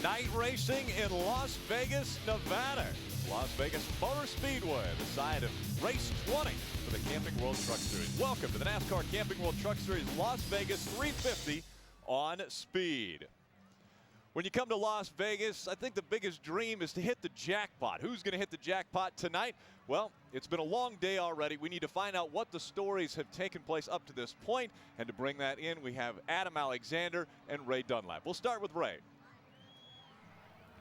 Night racing in Las Vegas, Nevada. Las Vegas Motor Speedway, the site of race 20 for the Camping World Truck Series. Welcome to the NASCAR Camping World Truck Series Las Vegas 350 on Speed. When you come to Las Vegas, I think the biggest dream is to hit the jackpot. Who's going to hit the jackpot tonight? Well, it's been a long day already. We need to find out what the stories have taken place up to this point. And to bring that in, we have Adam Alexander and Ray Dunlap. We'll start with Ray.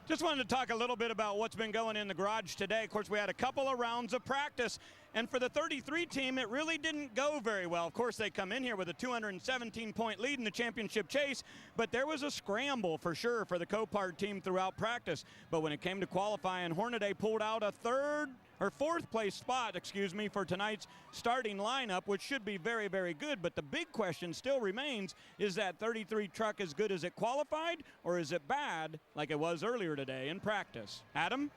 Just wanted to talk a little bit about what's been going in the garage today. Of course, we had a couple of rounds of practice, and for the 33 team, it really didn't go very well. Of course, they come in here with a 217-point lead in the championship chase, but there was a scramble for sure for the Copart team throughout practice. But when it came to qualifying, Hornaday pulled out a fourth place spot, for tonight's starting lineup, which should be very, very good. But the big question still remains, is that 33 truck as good as it qualified, or is it bad like it was earlier today in practice? Adam?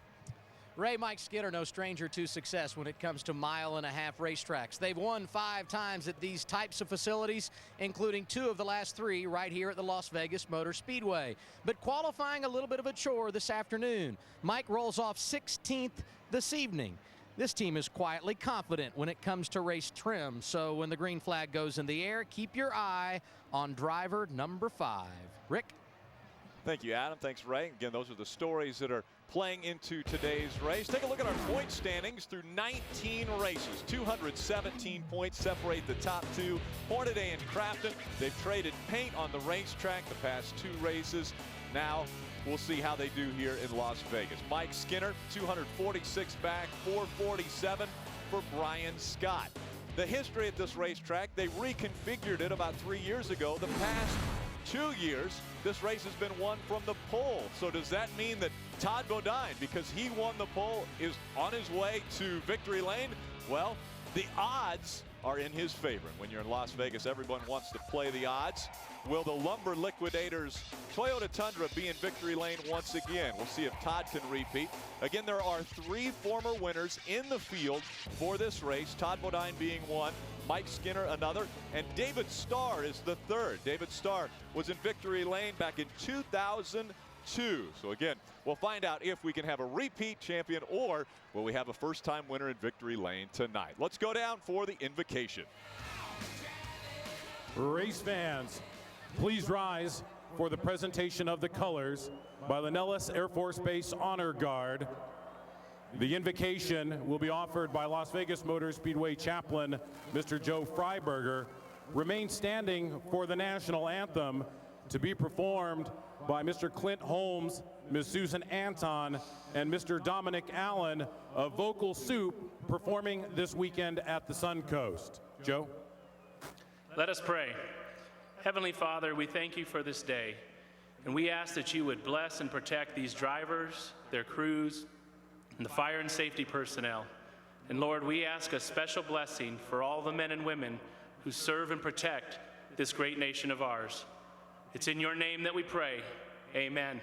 Ray, Mike Skinner, no stranger to success when it comes to mile-and-a-half racetracks. They've won 5 times at these types of facilities, including 2 of the last 3 right here at the Las Vegas Motor Speedway. But qualifying a little bit of a chore this afternoon. Mike rolls off 16th this evening. This team is quietly confident when it comes to race trim, so when the green flag goes in the air, keep your eye on driver number 5. Rick? Thank you, Adam. Thanks, Ray. Again, those are the stories that are playing into today's race. Take a look at our point standings through 19 races. 217 points separate the top 2. Hornaday and Crafton, they've traded paint on the racetrack the past 2 races. Now we'll see how they do here in Las Vegas. Mike Skinner, 246 back, 447 for Brian Scott. The history at this racetrack, they reconfigured it about 3 years ago. The past 2 years, this race has been won from the pole. So does that mean that Todd Bodine, because he won the pole, is on his way to victory lane? Well, the odds are in his favor. When you're in Las Vegas, everyone wants to play the odds. Will the Lumber Liquidators Toyota Tundra be in victory lane once again? We'll see if Todd can repeat. Again, there are 3 former winners in the field for this race, Todd Bodine being one, Mike Skinner another, and David Starr is the third. David Starr was in victory lane back in 2002. So again, we'll find out if we can have a repeat champion, or will we have a first-time winner in victory lane tonight. Let's go down for the invocation. Race fans, please rise for the presentation of the colors by the Nellis Air Force Base Honor Guard. The invocation will be offered by Las Vegas Motor Speedway chaplain, Mr. Joe Freiberger. Remain standing for the national anthem, to be performed by Mr. Clint Holmes, Ms. Susan Anton, and Mr. Dominic Allen of Vocal Soup, performing this weekend at the Suncoast. Joe? Let us pray. Heavenly Father, we thank you for this day, and we ask that you would bless and protect these drivers, their crews, and the fire and safety personnel. And Lord, we ask a special blessing for all the men and women who serve and protect this great nation of ours. It's in your name that we pray. Amen.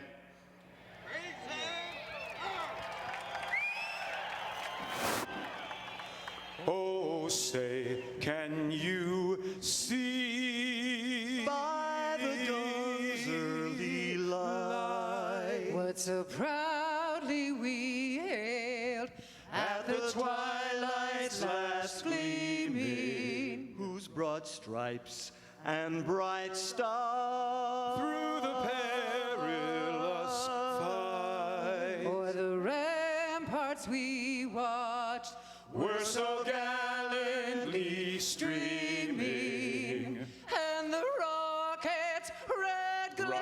Oh, say, can you see by the dawn's early light what so proudly we hailed at the twilight's last gleaming, whose broad stripes and bright stars through the perilous fight o'er the ramparts we watched were so gallantly streaming, and the rockets' red glare,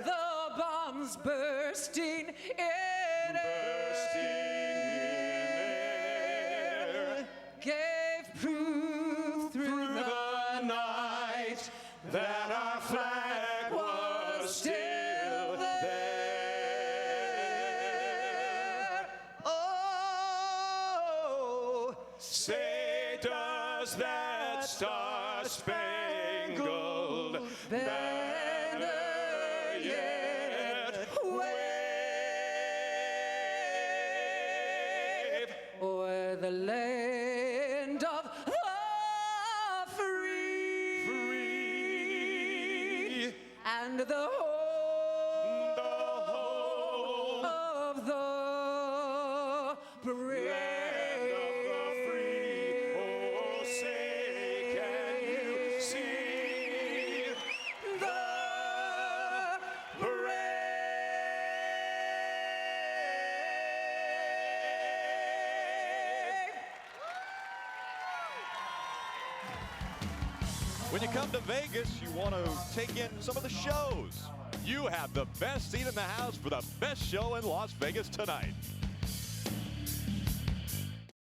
the bombs bursting in air, gave proof through the night that our flag was still there. Oh, Say, does that star-spangled banner yet wave o'er the land of the free, and the whole of the parade. When you come to Vegas, you want to take in some of the shows. You have the best seat in the house for the best show in Las Vegas tonight.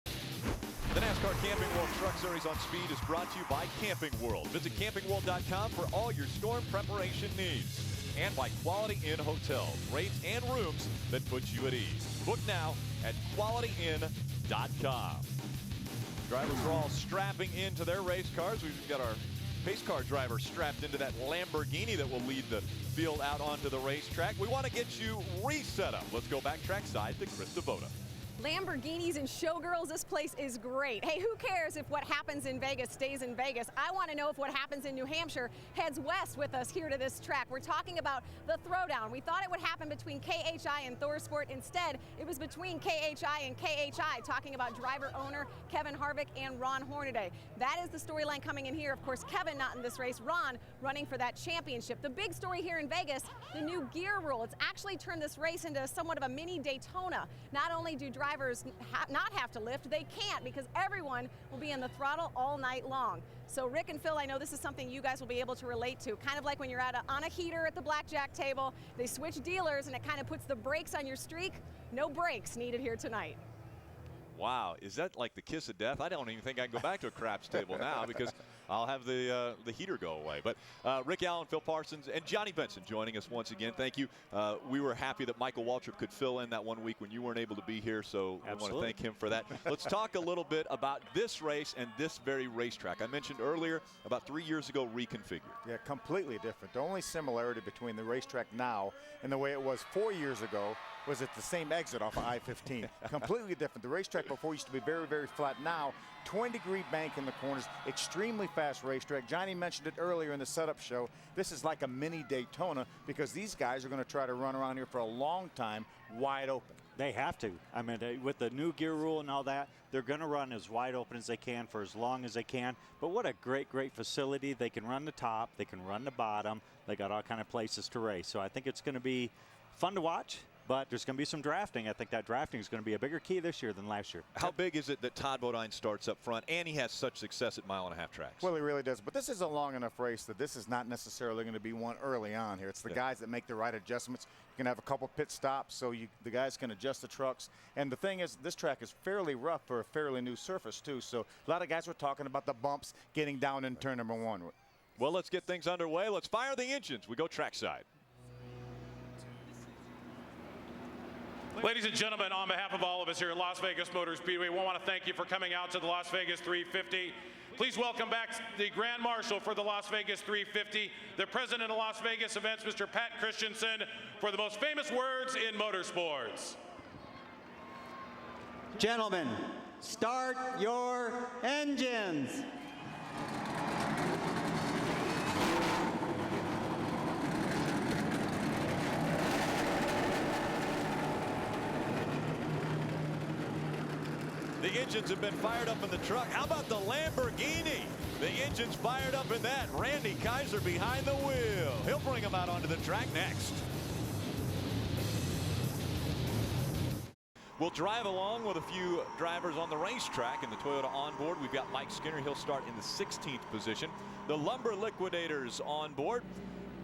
The NASCAR Camping World Truck Series on Speed is brought to you by Camping World. Visit campingworld.com for all your storm preparation needs. And by Quality Inn Hotels, rates and rooms that put you at ease. Book now at qualityin.com. Drivers are all strapping into their race cars. We've got our pace car driver strapped into that Lamborghini that will lead the field out onto the racetrack. We want to get you reset up. Let's go back trackside to Chris Devoda. Lamborghinis and showgirls, this place is great. Hey, who cares if what happens in Vegas stays in Vegas? I want to know if what happens in New Hampshire heads west with us here to this track. We're talking about the throwdown. We thought it would happen between KHI and ThorSport. Instead, it was between KHI and KHI, talking about driver-owner Kevin Harvick and Ron Hornaday. That is the storyline coming in here. Of course, Kevin not in this race, Ron running for that championship. The big story here in Vegas, the new gear rule. It's actually turned this race into somewhat of a mini Daytona. Not only do drivers not have to lift, they can't, because everyone will be in the throttle all night long. So Rick and Phil, I know this is something you guys will be able to relate to, kind of like when you're on a heater at the blackjack table, they switch dealers and it kind of puts the brakes on your streak. No brakes needed here tonight. Wow, is that like the kiss of death? I don't even think I can go back to a craps table now because I'll have the heater go away. But Rick Allen, Phil Parsons, and Johnny Benson joining us once again. Thank you. We were happy that Michael Waltrip could fill in that 1 week when you weren't able to be here, so I want to thank him for that. Let's talk a little bit about this race and this very racetrack. I mentioned earlier, about 3 years ago, reconfigured. Yeah, completely different. The only similarity between the racetrack now and the way it was 4 years ago was at the same exit off of I-15. Completely different. The racetrack before used to be very, very flat. Now, 20-degree bank in the corners, extremely fast racetrack. Johnny mentioned it earlier in the setup show. This is like a mini Daytona because these guys are going to try to run around here for a long time wide open. They have to. I mean, with the new gear rule and all that, they're going to run as wide open as they can for as long as they can. But what a great, great facility. They can run the top. They can run the bottom. They got all kind of places to race. So I think it's going to be fun to watch. But there's going to be some drafting. I think that drafting is going to be a bigger key this year than last year. How big is it that Todd Bodine starts up front and he has such success at mile-and-a-half tracks? Well, he really does. But this is a long enough race that this is not necessarily going to be one early on here. It's the guys that make the right adjustments. You can have a couple pit stops so the guys can adjust the trucks. And the thing is, this track is fairly rough for a fairly new surface, too. So a lot of guys were talking about the bumps getting down in turn number one. Well, let's get things underway. Let's fire the engines. We go trackside. Ladies and gentlemen, on behalf of all of us here at Las Vegas Motor Speedway, we want to thank you for coming out to the Las Vegas 350. Please welcome back the Grand Marshal for the Las Vegas 350, the President of Las Vegas Events, Mr. Pat Christensen, for the most famous words in motorsports. Gentlemen, start your engines. The engines have been fired up in the truck. How about the Lamborghini? The engine's fired up in that. Randy Kaiser behind the wheel. He'll bring them out onto the track next. We'll drive along with a few drivers on the racetrack in the Toyota onboard. We've got Mike Skinner. He'll start in the 16th position. The Lumber Liquidators on board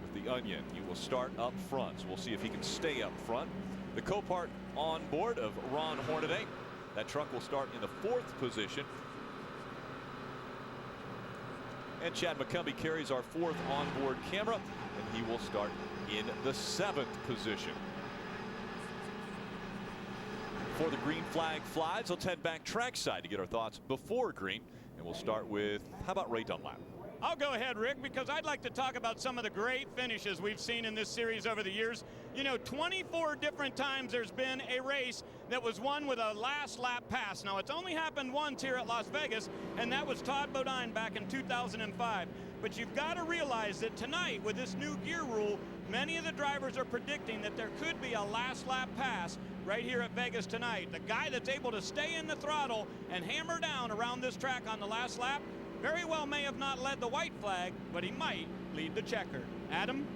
with the Onion. He will start up front. So we'll see if he can stay up front. The Copart on board of Ron Hornaday. That truck will start in the 4th position. And Chad McCumbee carries our 4th onboard camera, and he will start in the 7th position. Before the green flag flies, let's head back trackside to get our thoughts before green. And we'll start with, how about Ray Dunlap? I'll go ahead, Rick, because I'd like to talk about some of the great finishes we've seen in this series over the years. You know, 24 different times there's been a race that was won with a last lap pass. Now, it's only happened once here at Las Vegas, and that was Todd Bodine back in 2005. But you've got to realize that tonight, with this new gear rule, many of the drivers are predicting that there could be a last lap pass right here at Vegas tonight. The guy that's able to stay in the throttle and hammer down around this track on the last lap very well may have not led the white flag, but he might lead the checker. Adam?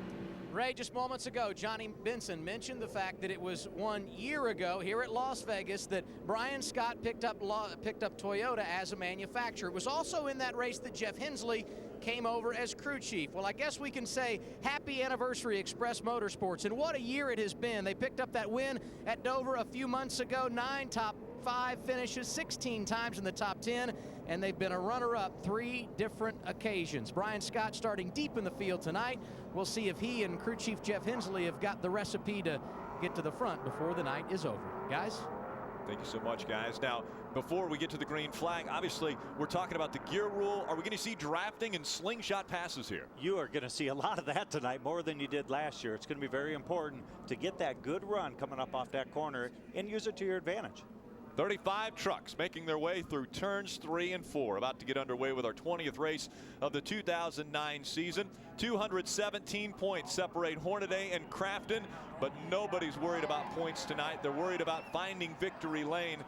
Ray, just moments ago, Johnny Benson mentioned the fact that it was 1 year ago here at Las Vegas that Brian Scott picked up Toyota as a manufacturer. It was also in that race that Jeff Hensley came over as crew chief. Well, I guess we can say happy anniversary, Express Motorsports, and what a year it has been. They picked up that win at Dover a few months ago, 9 top 5 finishes, 16 times in the top 10, and they've been a runner-up 3 different occasions. Brian Scott starting deep in the field tonight. We'll see if he and crew chief Jeff Hensley have got the recipe to get to the front before the night is over. Guys? Thank you so much, guys. Now, before we get to the green flag, obviously, we're talking about the gear rule. Are we going to see drafting and slingshot passes here? You are going to see a lot of that tonight, more than you did last year. It's going to be very important to get that good run coming up off that corner and use it to your advantage. 35 trucks making their way through turns 3 and 4. About to get underway with our 20th race of the 2009 season. 217 points separate Hornaday and Crafton, but nobody's worried about points tonight. They're worried about finding victory lane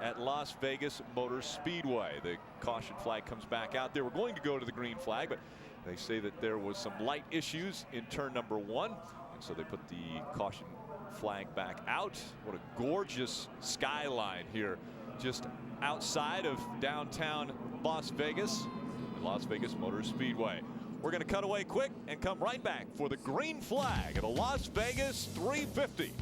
at Las Vegas Motor Speedway. The caution flag comes back out there. We're going to go to the green flag, but they say that there was some light issues in turn number 1, and so they put the caution flag back out. What a gorgeous skyline here just outside of downtown Las Vegas, Las Vegas Motor Speedway. We're going to cut away quick and come right back for the green flag at the Las Vegas 350.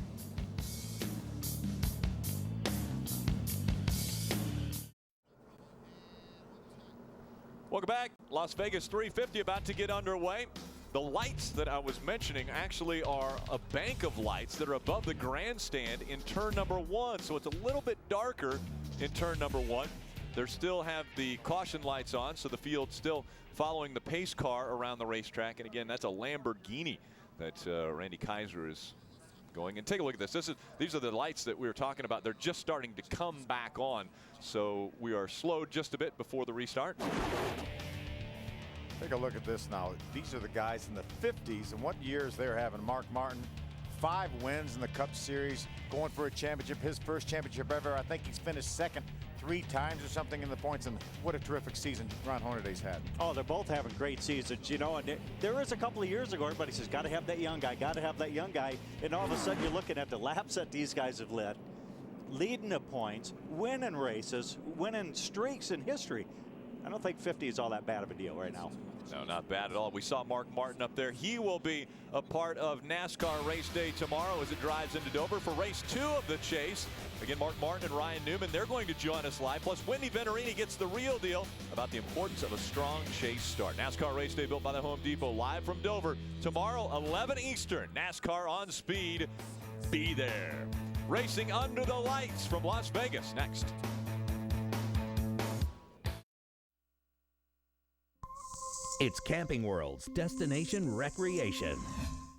Welcome back. Las Vegas 350 about to get underway. The lights that I was mentioning actually are a bank of lights that are above the grandstand in turn number 1. So it's a little bit darker in turn number 1. They still have the caution lights on, so the field's still following the pace car around the racetrack. And again, that's a Lamborghini that Randy Kaiser is going. And take a look at this. These are the lights that we were talking about. They're just starting to come back on. So we are slowed just a bit before the restart. Take a look at this now. These are the guys in the 50s, and what years they're having. Mark Martin, 5 wins in the Cup Series, going for a championship, his first championship ever. I think he's finished second 3 times or something in the points, and what a terrific season Ron Hornaday's had. Oh, they're both having great seasons, you know, and there was a couple of years ago, everybody says, got to have that young guy, got to have that young guy, and all of a sudden you're looking at the laps that these guys have led, leading the points, winning races, winning streaks in history. I don't think 50 is all that bad of a deal right now. No, not bad at all. We saw Mark Martin up there. He will be a part of NASCAR race day tomorrow as it drives into Dover for race 2 of the chase. Again, Mark Martin and Ryan Newman, they're going to join us live. Plus, Wendy Venturini gets the real deal about the importance of a strong chase start. NASCAR race day built by the Home Depot, live from Dover. Tomorrow, 11 Eastern, NASCAR on Speed. Be there. Racing under the lights from Las Vegas next. It's Camping World's destination recreation.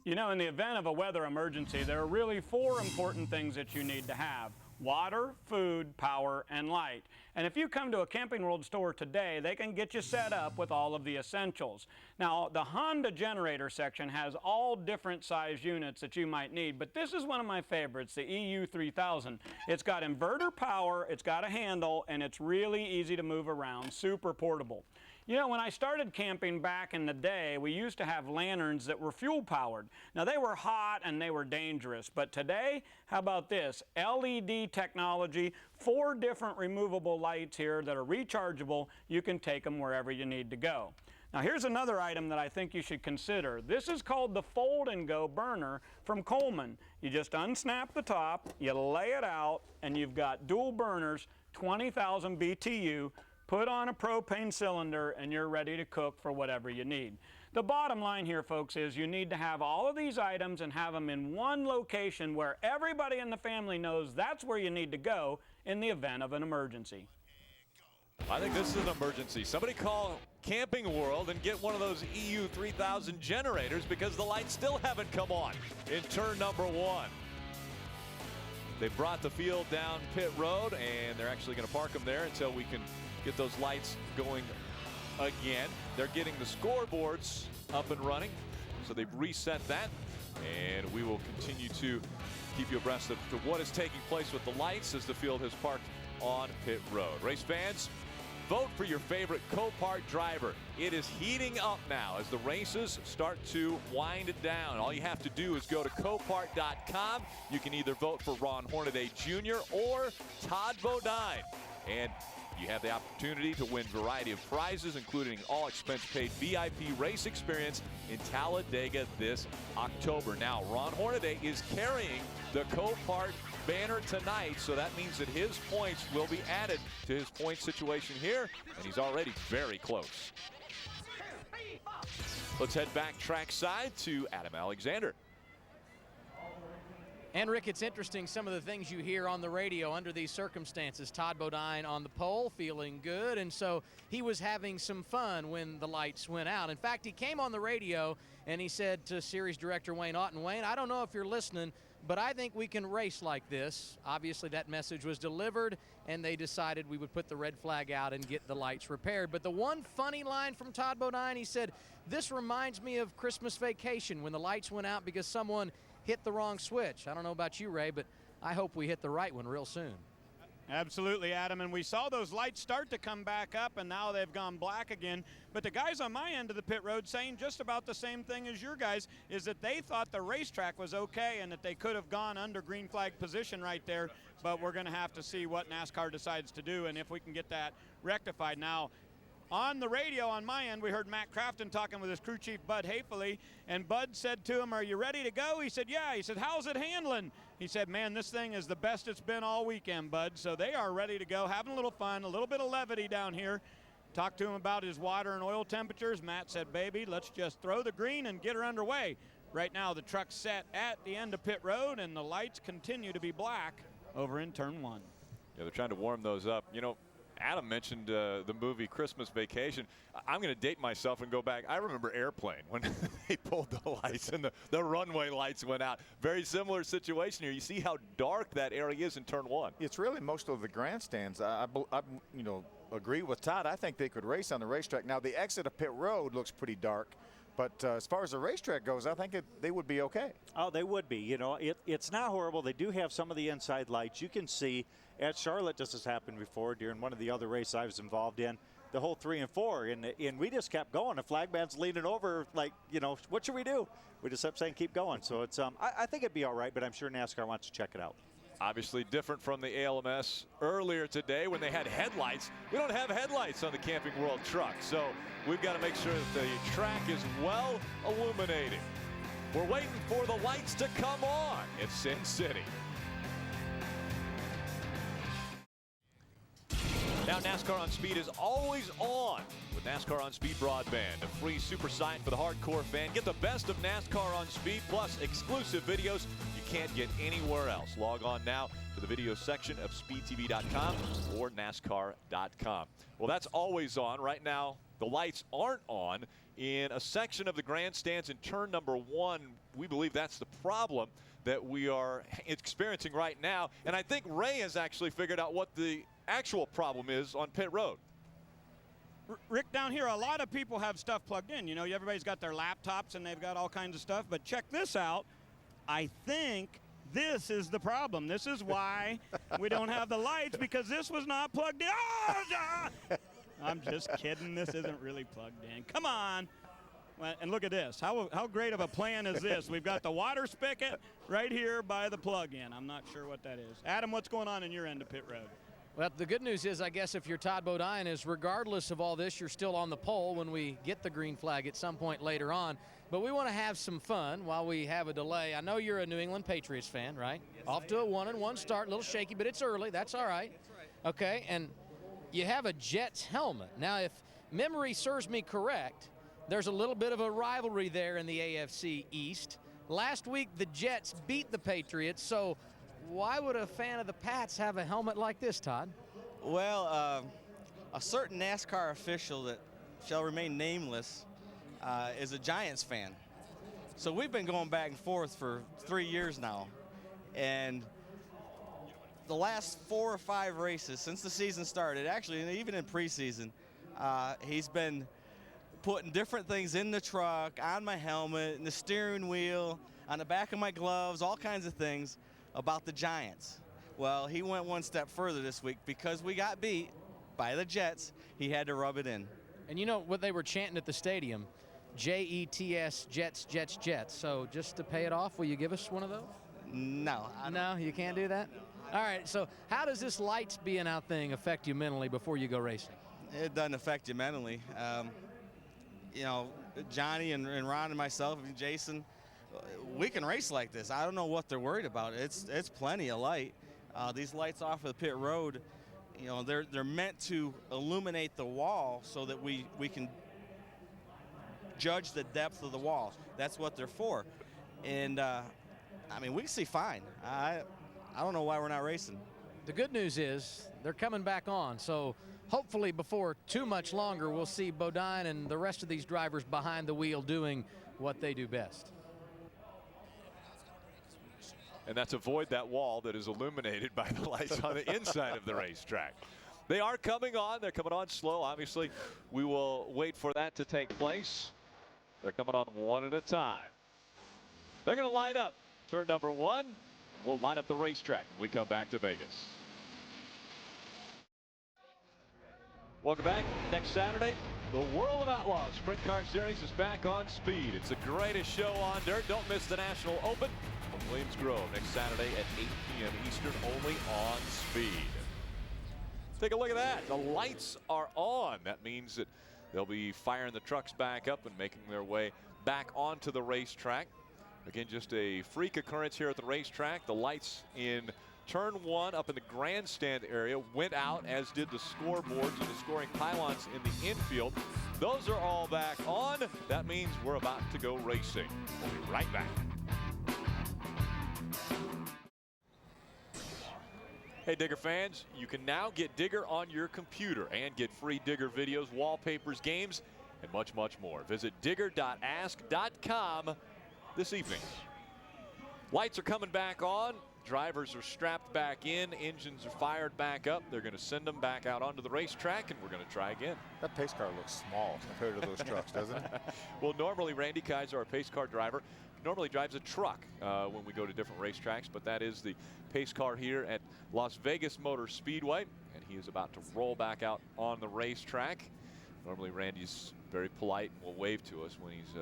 You know, in the event of a weather emergency, there are really 4 important things that you need to have: water, food, power, and light. And if you come to a Camping World store today, they can get you set up with all of the essentials. Now, the Honda generator section has all different size units that you might need, but this is one of my favorites, the EU3000. It's got inverter power, it's got a handle, and it's really easy to move around, super portable. You know, when I started camping back in the day, we used to have lanterns that were fuel powered. Now, they were hot and they were dangerous, but today, how about this? LED technology, 4 different removable lights here that are rechargeable. You can take them wherever you need to go. Now, here's another item that I think you should consider. This is called the Fold and Go burner from Coleman. You just unsnap the top, you lay it out, and you've got dual burners, 20,000 BTU, put on a propane cylinder, and you're ready to cook for whatever you need. The bottom line here, folks, is you need to have all of these items and have them in one location where everybody in the family knows that's where you need to go in the event of an emergency. I think this is an emergency. Somebody call Camping World and get one of those EU3000 generators because the lights still haven't come on in turn number 1. They brought the field down pit road, and they're actually going to park them there until we can get those lights going again. They're getting the scoreboards up and running, so they've reset that, and we will continue to keep you abreast of what is taking place with the lights as the field has parked on pit road. Race fans, vote for your favorite Copart driver. It is heating up now as the races start to wind down. All you have to do is go to Copart.com. You can either vote for Ron Hornaday Jr. or Todd Bodine. And you have the opportunity to win a variety of prizes, including all expense-paid VIP race experience in Talladega this October. Now, Ron Hornaday is carrying the Copart banner tonight, so that means that his points will be added to his point situation here, and he's already very close. Let's head back trackside to Adam Alexander. And Rick, it's interesting some of the things you hear on the radio under these circumstances. Todd Bodine on the pole, feeling good, and so he was having some fun when the lights went out. In fact, he came on the radio and he said to series director Wayne Otten, Wayne, I don't know if you're listening, but I think we can race like this. Obviously, that message was delivered, and they decided we would put the red flag out and get the lights repaired. But the one funny line from Todd Bodine, he said, this reminds me of Christmas Vacation when the lights went out because someone hit the wrong switch. I don't know about you, Ray, but I hope we hit the right one real soon. Absolutely, Adam, and we saw those lights start to come back up, and now they've gone black again. But the guys on my end of the pit road saying just about the same thing as your guys, is that they thought the racetrack was okay and that they could have gone under green flag position right there, but we're going to have to see what NASCAR decides to do and if we can get that rectified. Now, on the radio on my end, we heard Matt Crafton talking with his crew chief, Bud Hafele, and Bud said to him, are you ready to go? He said, yeah. He said, how's it handling? He said, man, this thing is the best it's been all weekend, Bud. So they are ready to go, having a little fun, a little bit of levity down here. Talked to him about his water and oil temperatures. Matt said, baby, let's just throw the green and get her underway. Right now, the truck's set at the end of pit road, and the lights continue to be black over in turn 1. Yeah, they're trying to warm those up. You know, Adam mentioned the movie Christmas Vacation. I'm going to date myself and go back. I remember Airplane when they pulled the lights and the runway lights went out. Very similar situation here. You see how dark that area is in turn 1. It's really most of the grandstands. I agree with Todd. I think they could race on the racetrack. Now, the exit of pit road looks pretty dark. But as far as the racetrack goes, I think they would be okay. Oh, they would be. You know, it's not horrible. They do have some of the inside lights. You can see at Charlotte, this has happened before during one of the other races I was involved in, the whole 3 and 4. And we just kept going. The flag man's leaning over like, you know, what should we do? We just kept saying keep going. So it's I think it'd be all right, but I'm sure NASCAR wants to check it out. Obviously different from the ALMS earlier today when they had headlights. We don't have headlights on the Camping World truck, so we've got to make sure that the track is well illuminated. We're waiting for the lights to come on at Sin City. Now NASCAR on Speed is always on with NASCAR on Speed broadband, a free super site for the hardcore fan. Get the best of NASCAR on Speed plus exclusive videos you can't get anywhere else. Log on now to the video section of speedtv.com or nascar.com. Well, that's always on. Right now, the lights aren't on in a section of the grandstands in turn number 1. We believe that's the problem that we are experiencing right now. And I think Ray has actually figured out what the actual problem is on pit road. Rick, down here, a lot of people have stuff plugged in. You know, everybody's got their laptops and they've got all kinds of stuff. But check this out. I think this is the problem. This is why we don't have the lights, because this was not plugged in. Oh, I'm just kidding. This isn't really plugged in. Come on. And look at this. How great of a plan is this? We've got the water spigot right here by the plug-in. I'm not sure what that is. Adam, what's going on in your end of pit road? Well, the good news is, I guess, if you're Todd Bodine, is regardless of all this, you're still on the pole when we get the green flag at some point later on. But we want to have some fun while we have a delay. I know you're a New England Patriots fan, right? Yes, off to a 1-1 start, a little shaky, but it's early. That's all right. That's right. Okay, and you have a Jets helmet. Now, if memory serves me correct, there's a little bit of a rivalry there in the AFC East. Last week, the Jets beat the Patriots, so why would a fan of the Pats have a helmet like this, Todd? Well, a certain NASCAR official that shall remain nameless is a Giants fan. So we've been going back and forth for 3 years now. And the last 4 or 5 races since the season started, actually, and even in preseason, he's been putting different things in the truck, on my helmet, in the steering wheel, on the back of my gloves, all kinds of things about the Giants. Well, he went one step further this week. Because we got beat by the Jets, he had to rub it in. And you know what they were chanting at the stadium? JETS, Jets, Jets, Jets. So just to pay it off, will you give us one of those? No. No, you can't do that? All right, so how does this lights being out thing affect you mentally before you go racing? It doesn't affect you mentally. You know, Johnny and Ron and myself and Jason, we can race like this. I don't know what they're worried about. It's plenty of light. These lights off of the pit road, you know, they're meant to illuminate the wall so that we can judge the depth of the wall. That's what they're for. And I mean, we can see fine. I don't know why we're not racing. The good news is they're coming back on, so hopefully before too much longer we'll see Bodine and the rest of these drivers behind the wheel doing what they do best. And that's avoid that wall that is illuminated by the lights on the inside of the racetrack. They are coming on. They're coming on slow. Obviously, we will wait for that to take place. They're coming on one at a time. They're going to line up. Turn number 1. We'll line up the racetrack when we come back to Vegas. Welcome back. Next Saturday, the World of Outlaws Sprint Car Series is back on speed. It's the greatest show on dirt. Don't miss the National Open from Williams Grove next Saturday at 8 p.m. Eastern, only on Speed. Take a look at that. The lights are on. That means that they'll be firing the trucks back up and making their way back onto the racetrack. Again, just a freak occurrence here at the racetrack. The lights in Turn 1 up in the grandstand area went out, as did the scoreboards and the scoring pylons in the infield. Those are all back on. That means we're about to go racing. We'll be right back. Hey, Digger fans, you can now get Digger on your computer and get free Digger videos, wallpapers, games, and much, much more. Visit digger.ask.com this evening. Lights are coming back on. Drivers are strapped back in. Engines are fired back up. They're going to send them back out onto the racetrack, and we're going to try again. That pace car looks small compared to those trucks, doesn't it? Well, normally Randy Kaiser, our pace car driver, normally drives a truck when we go to different racetracks, but that is the pace car here at Las Vegas Motor Speedway, and he is about to roll back out on the racetrack. Normally Randy's very polite and will wave to us when he's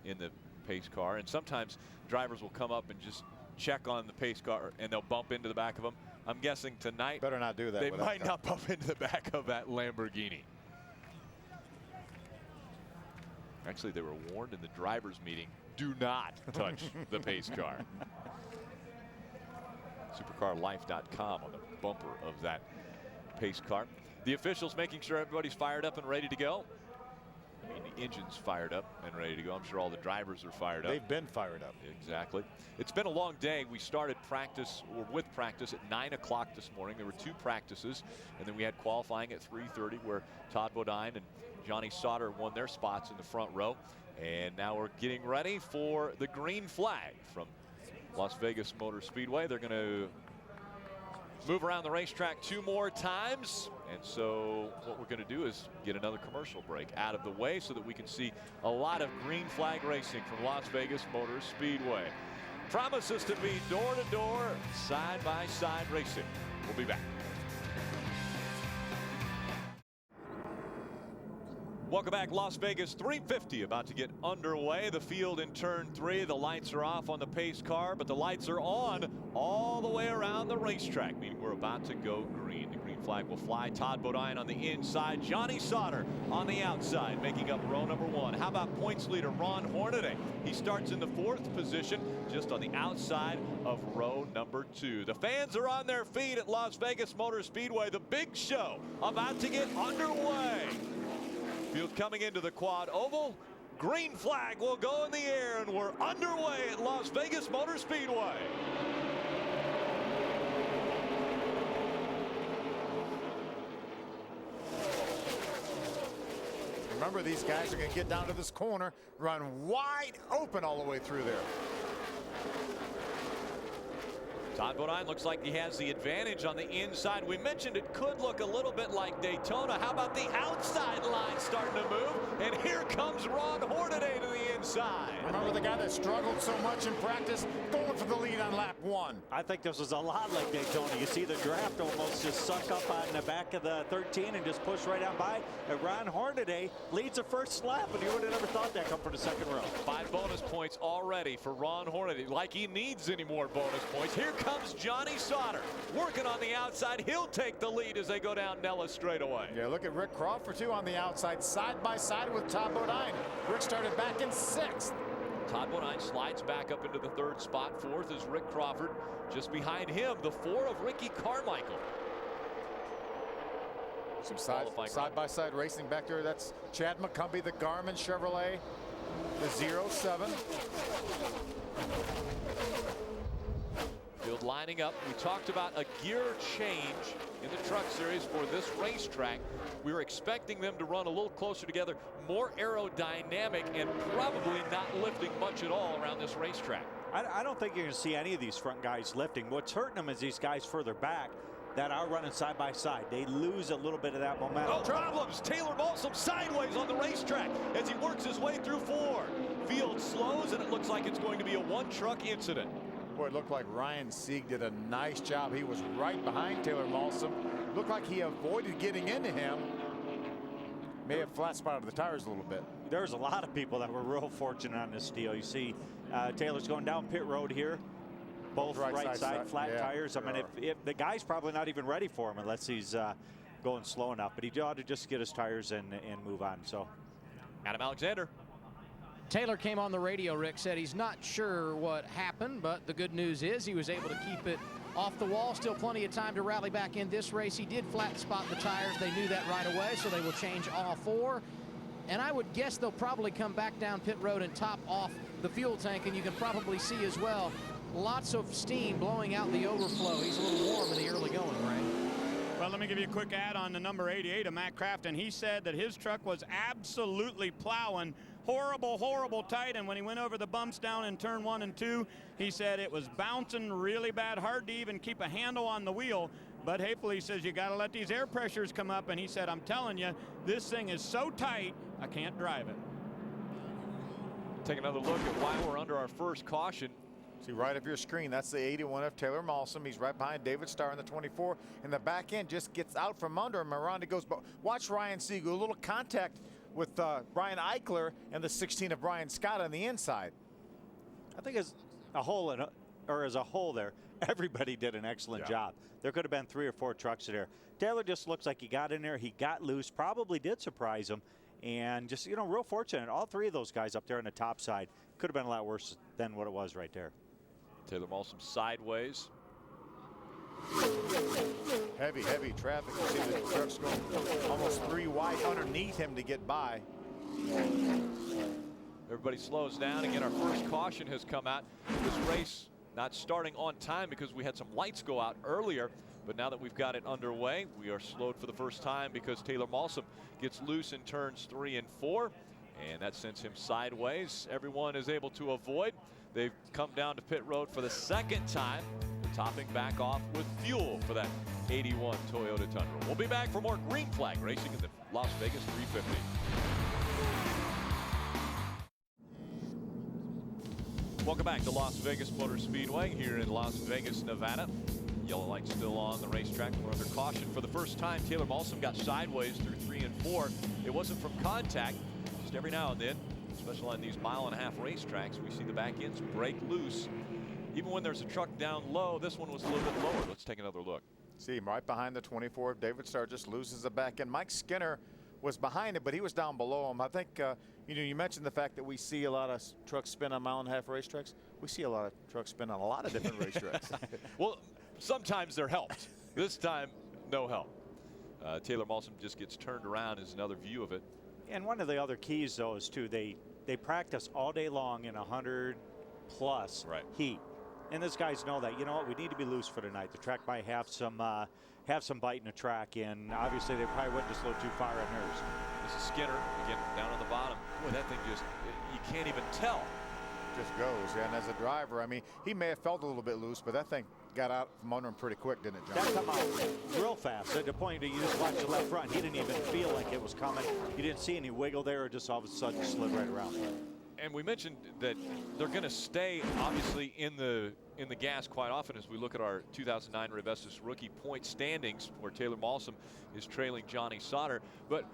in the pace car, and sometimes drivers will come up and just check on the pace car and they'll bump into the back of them. I'm guessing tonight better not do that. They might not bump into the back of that Lamborghini. Actually, they were warned in the drivers meeting, do not touch the pace car. Supercarlife.com on the bumper of that pace car. The officials making sure everybody's fired up and ready to go. I mean, the engine's fired up and ready to go. I'm sure all the drivers are fired up. They've been fired up. Exactly. It's been a long day. We started practice, or with practice, at 9 o'clock this morning. There were 2 practices, and then we had qualifying at 3:30, where Todd Bodine and Johnny Sauter won their spots in the front row. And now we're getting ready for the green flag from Las Vegas Motor Speedway. They're going to move around the racetrack 2 more times. And so what we're going to do is get another commercial break out of the way so that we can see a lot of green flag racing from Las Vegas Motor Speedway. Promises to be door-to-door, side-by-side racing. We'll be back. Welcome back. Las Vegas 350 about to get underway. The field in turn 3. The lights are off on the pace car, but the lights are on all the way around the racetrack, meaning we're about to go green. The green flag will fly. Todd Bodine on the inside. Johnny Sauter on the outside, making up row number 1. How about points leader Ron Hornaday? He starts in the 4th position, just on the outside of row number 2. The fans are on their feet at Las Vegas Motor Speedway. The big show about to get underway. Field coming into the quad oval. Green flag will go in the air, and we're underway at Las Vegas Motor Speedway. Remember, these guys are going to get down to this corner, run wide open all the way through there. Todd Bodine looks like he has the advantage on the inside. We mentioned it could look a little bit like Daytona. How about the outside line starting to move? And here comes Ron Hornaday to the inside. Remember the guy that struggled so much in practice, going for the lead on lap 1. I think this was a lot like Daytona. You see the draft almost just suck up on the back of the 13 and just push right on by. And Ron Hornaday leads the first lap, and you would have never thought that come from the second row. 5 bonus points already for Ron Hornaday, like he needs any more bonus points. Here comes Johnny Sauter working on the outside. He'll take the lead as they go down Nellis straight away. Yeah, look at Rick Crawford too on the outside, side by side with Todd Bodine. Rick started back in 6th. Todd Bodine slides back up into the 3rd spot. 4th is Rick Crawford. Just behind him, the 4 of Ricky Carmichael. Some side-by-side racing back there. That's Chad McCumbee, the Garmin Chevrolet, the 07. Field lining up. We talked about a gear change in the truck series for this racetrack. We were expecting them to run a little closer together, more aerodynamic, and probably not lifting much at all around this racetrack. I don't think you're going to see any of these front guys lifting. What's hurting them is these guys further back that are running side by side. They lose a little bit of that momentum. No problems. Taylor Balsam sideways on the racetrack as he works his way through 4. Field slows, and it looks like it's going to be a 1-truck incident. Boy, it looked like Ryan Sieg did a nice job. He was right behind Taylor Balsam. Looked like he avoided getting into him. May have flat spotted the tires a little bit. There's a lot of people that were real fortunate on this deal. You see Taylor's going down pit road here. Both right side flat tires. I mean, if the guy's probably not even ready for him unless he's going slow enough. But he ought to just get his tires and move on. So, Adam Alexander. Taylor came on the radio, Rick, said he's not sure what happened, but the good news is he was able to keep it off the wall. Still plenty of time to rally back in this race. He did flat spot the tires. They knew that right away, so they will change all 4. And I would guess they'll probably come back down pit road and top off the fuel tank, and you can probably see as well lots of steam blowing out the overflow. He's a little warm in the early going, Ray. Well, let me give you a quick add on the number 88 of Matt Crafton. He said that his truck was absolutely plowing horrible tight, and when he went over the bumps down in turn 1 and 2, he said it was bouncing really bad, hard to even keep a handle on the wheel. But Hapel, he says, you got to let these air pressures come up, and he said, I'm telling you, this thing is so tight, I can't drive it. Take another look at why we're under our first caution. See right of your screen, that's the 81 of Taylor Balsam. He's right behind David Starr in the 24, and the back end just gets out from under him. Miranda goes, but watch Ryan Sieg, a little contact with Brian Eichler and the 16 of Brian Scott on the inside. I think as a whole, there, everybody did an excellent job. There could have been 3 or 4 trucks there. Taylor just looks like he got in there, he got loose, probably did surprise him, and just, you know, real fortunate. All 3 of those guys up there on the top side could have been a lot worse than what it was right there. Taylor Balsam sideways. Heavy traffic. You see the trucks going almost 3 wide underneath him to get by. Everybody slows down. Again, our first caution has come out. This race not starting on time because we had some lights go out earlier. But now that we've got it underway, we are slowed for the first time because Taylor Balsam gets loose in turns 3 and 4. And that sends him sideways. Everyone is able to avoid. They've come down to pit road for the 2nd time. They're topping back off with fuel for that 81 Toyota Tundra. We'll be back for more green flag racing in the Las Vegas 350. Welcome back to Las Vegas Motor Speedway here in Las Vegas, Nevada. Yellow light still on the racetrack. We're under caution for the first time. Taylor Balsam got sideways through 3 and 4. It wasn't from contact. Just every now and then, especially on these 1.5 mile racetracks, we see the back ends break loose. Even when there's a truck down low, this one was a little bit lower. Let's take another look. See him right behind the 24 of David Starr, just loses the back end. Mike Skinner was behind it, but he was down below him. I think, you know, you mentioned the fact that we see a lot of trucks spin on 1.5 mile racetracks. We see a lot of trucks spin on a lot of different racetracks. Well, sometimes they're helped. This time, no help. Taylor Balsam just gets turned around is another view of it. And one of the other keys, though, is too, they practice all day long in 100+ heat. And these guys know that, you know what, we need to be loose for tonight. The track might have some bite in the track, and obviously they probably went just a little too far on theirs. This is Skinner, again, down on the bottom. Boy, that thing just, you can't even tell. Just goes, and as a driver, I mean, he may have felt a little bit loose, but that thing got out from under him pretty quick, didn't it, John? That come out real fast. At the point that you just watch the left front, he didn't even feel like it was coming. You didn't see any wiggle there. It just all of a sudden slid right around. And we mentioned that they're going to stay, obviously, in the gas quite often as we look at our 2009 Revestis rookie point standings, where Taylor Malsom is trailing Johnny Sauter. But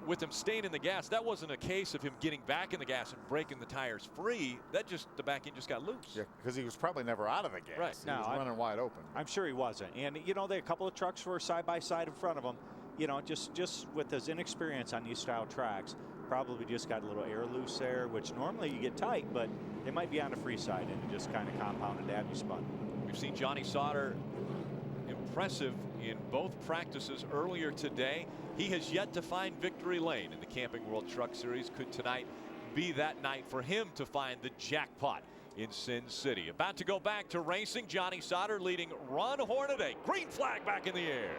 with him staying in the gas, that wasn't a case of him getting back in the gas and breaking the tires free. The back end just got loose. Yeah, because he was probably never out of the gas. Right. He was running wide open. I'm sure he wasn't. And, you know, a couple of trucks were side by side in front of him. You know, just with his inexperience on these style tracks, probably just got a little air loose there, which normally you get tight, but they might be on the free side, and it just kind of compounded that and he spun. We've seen Johnny Sauter impressive in both practices earlier today. He has yet to find victory lane in the Camping World Truck Series. Could tonight be that night for him to find the jackpot in Sin City? About to go back to racing, Johnny Sauter leading Ron Hornaday. Green flag back in the air.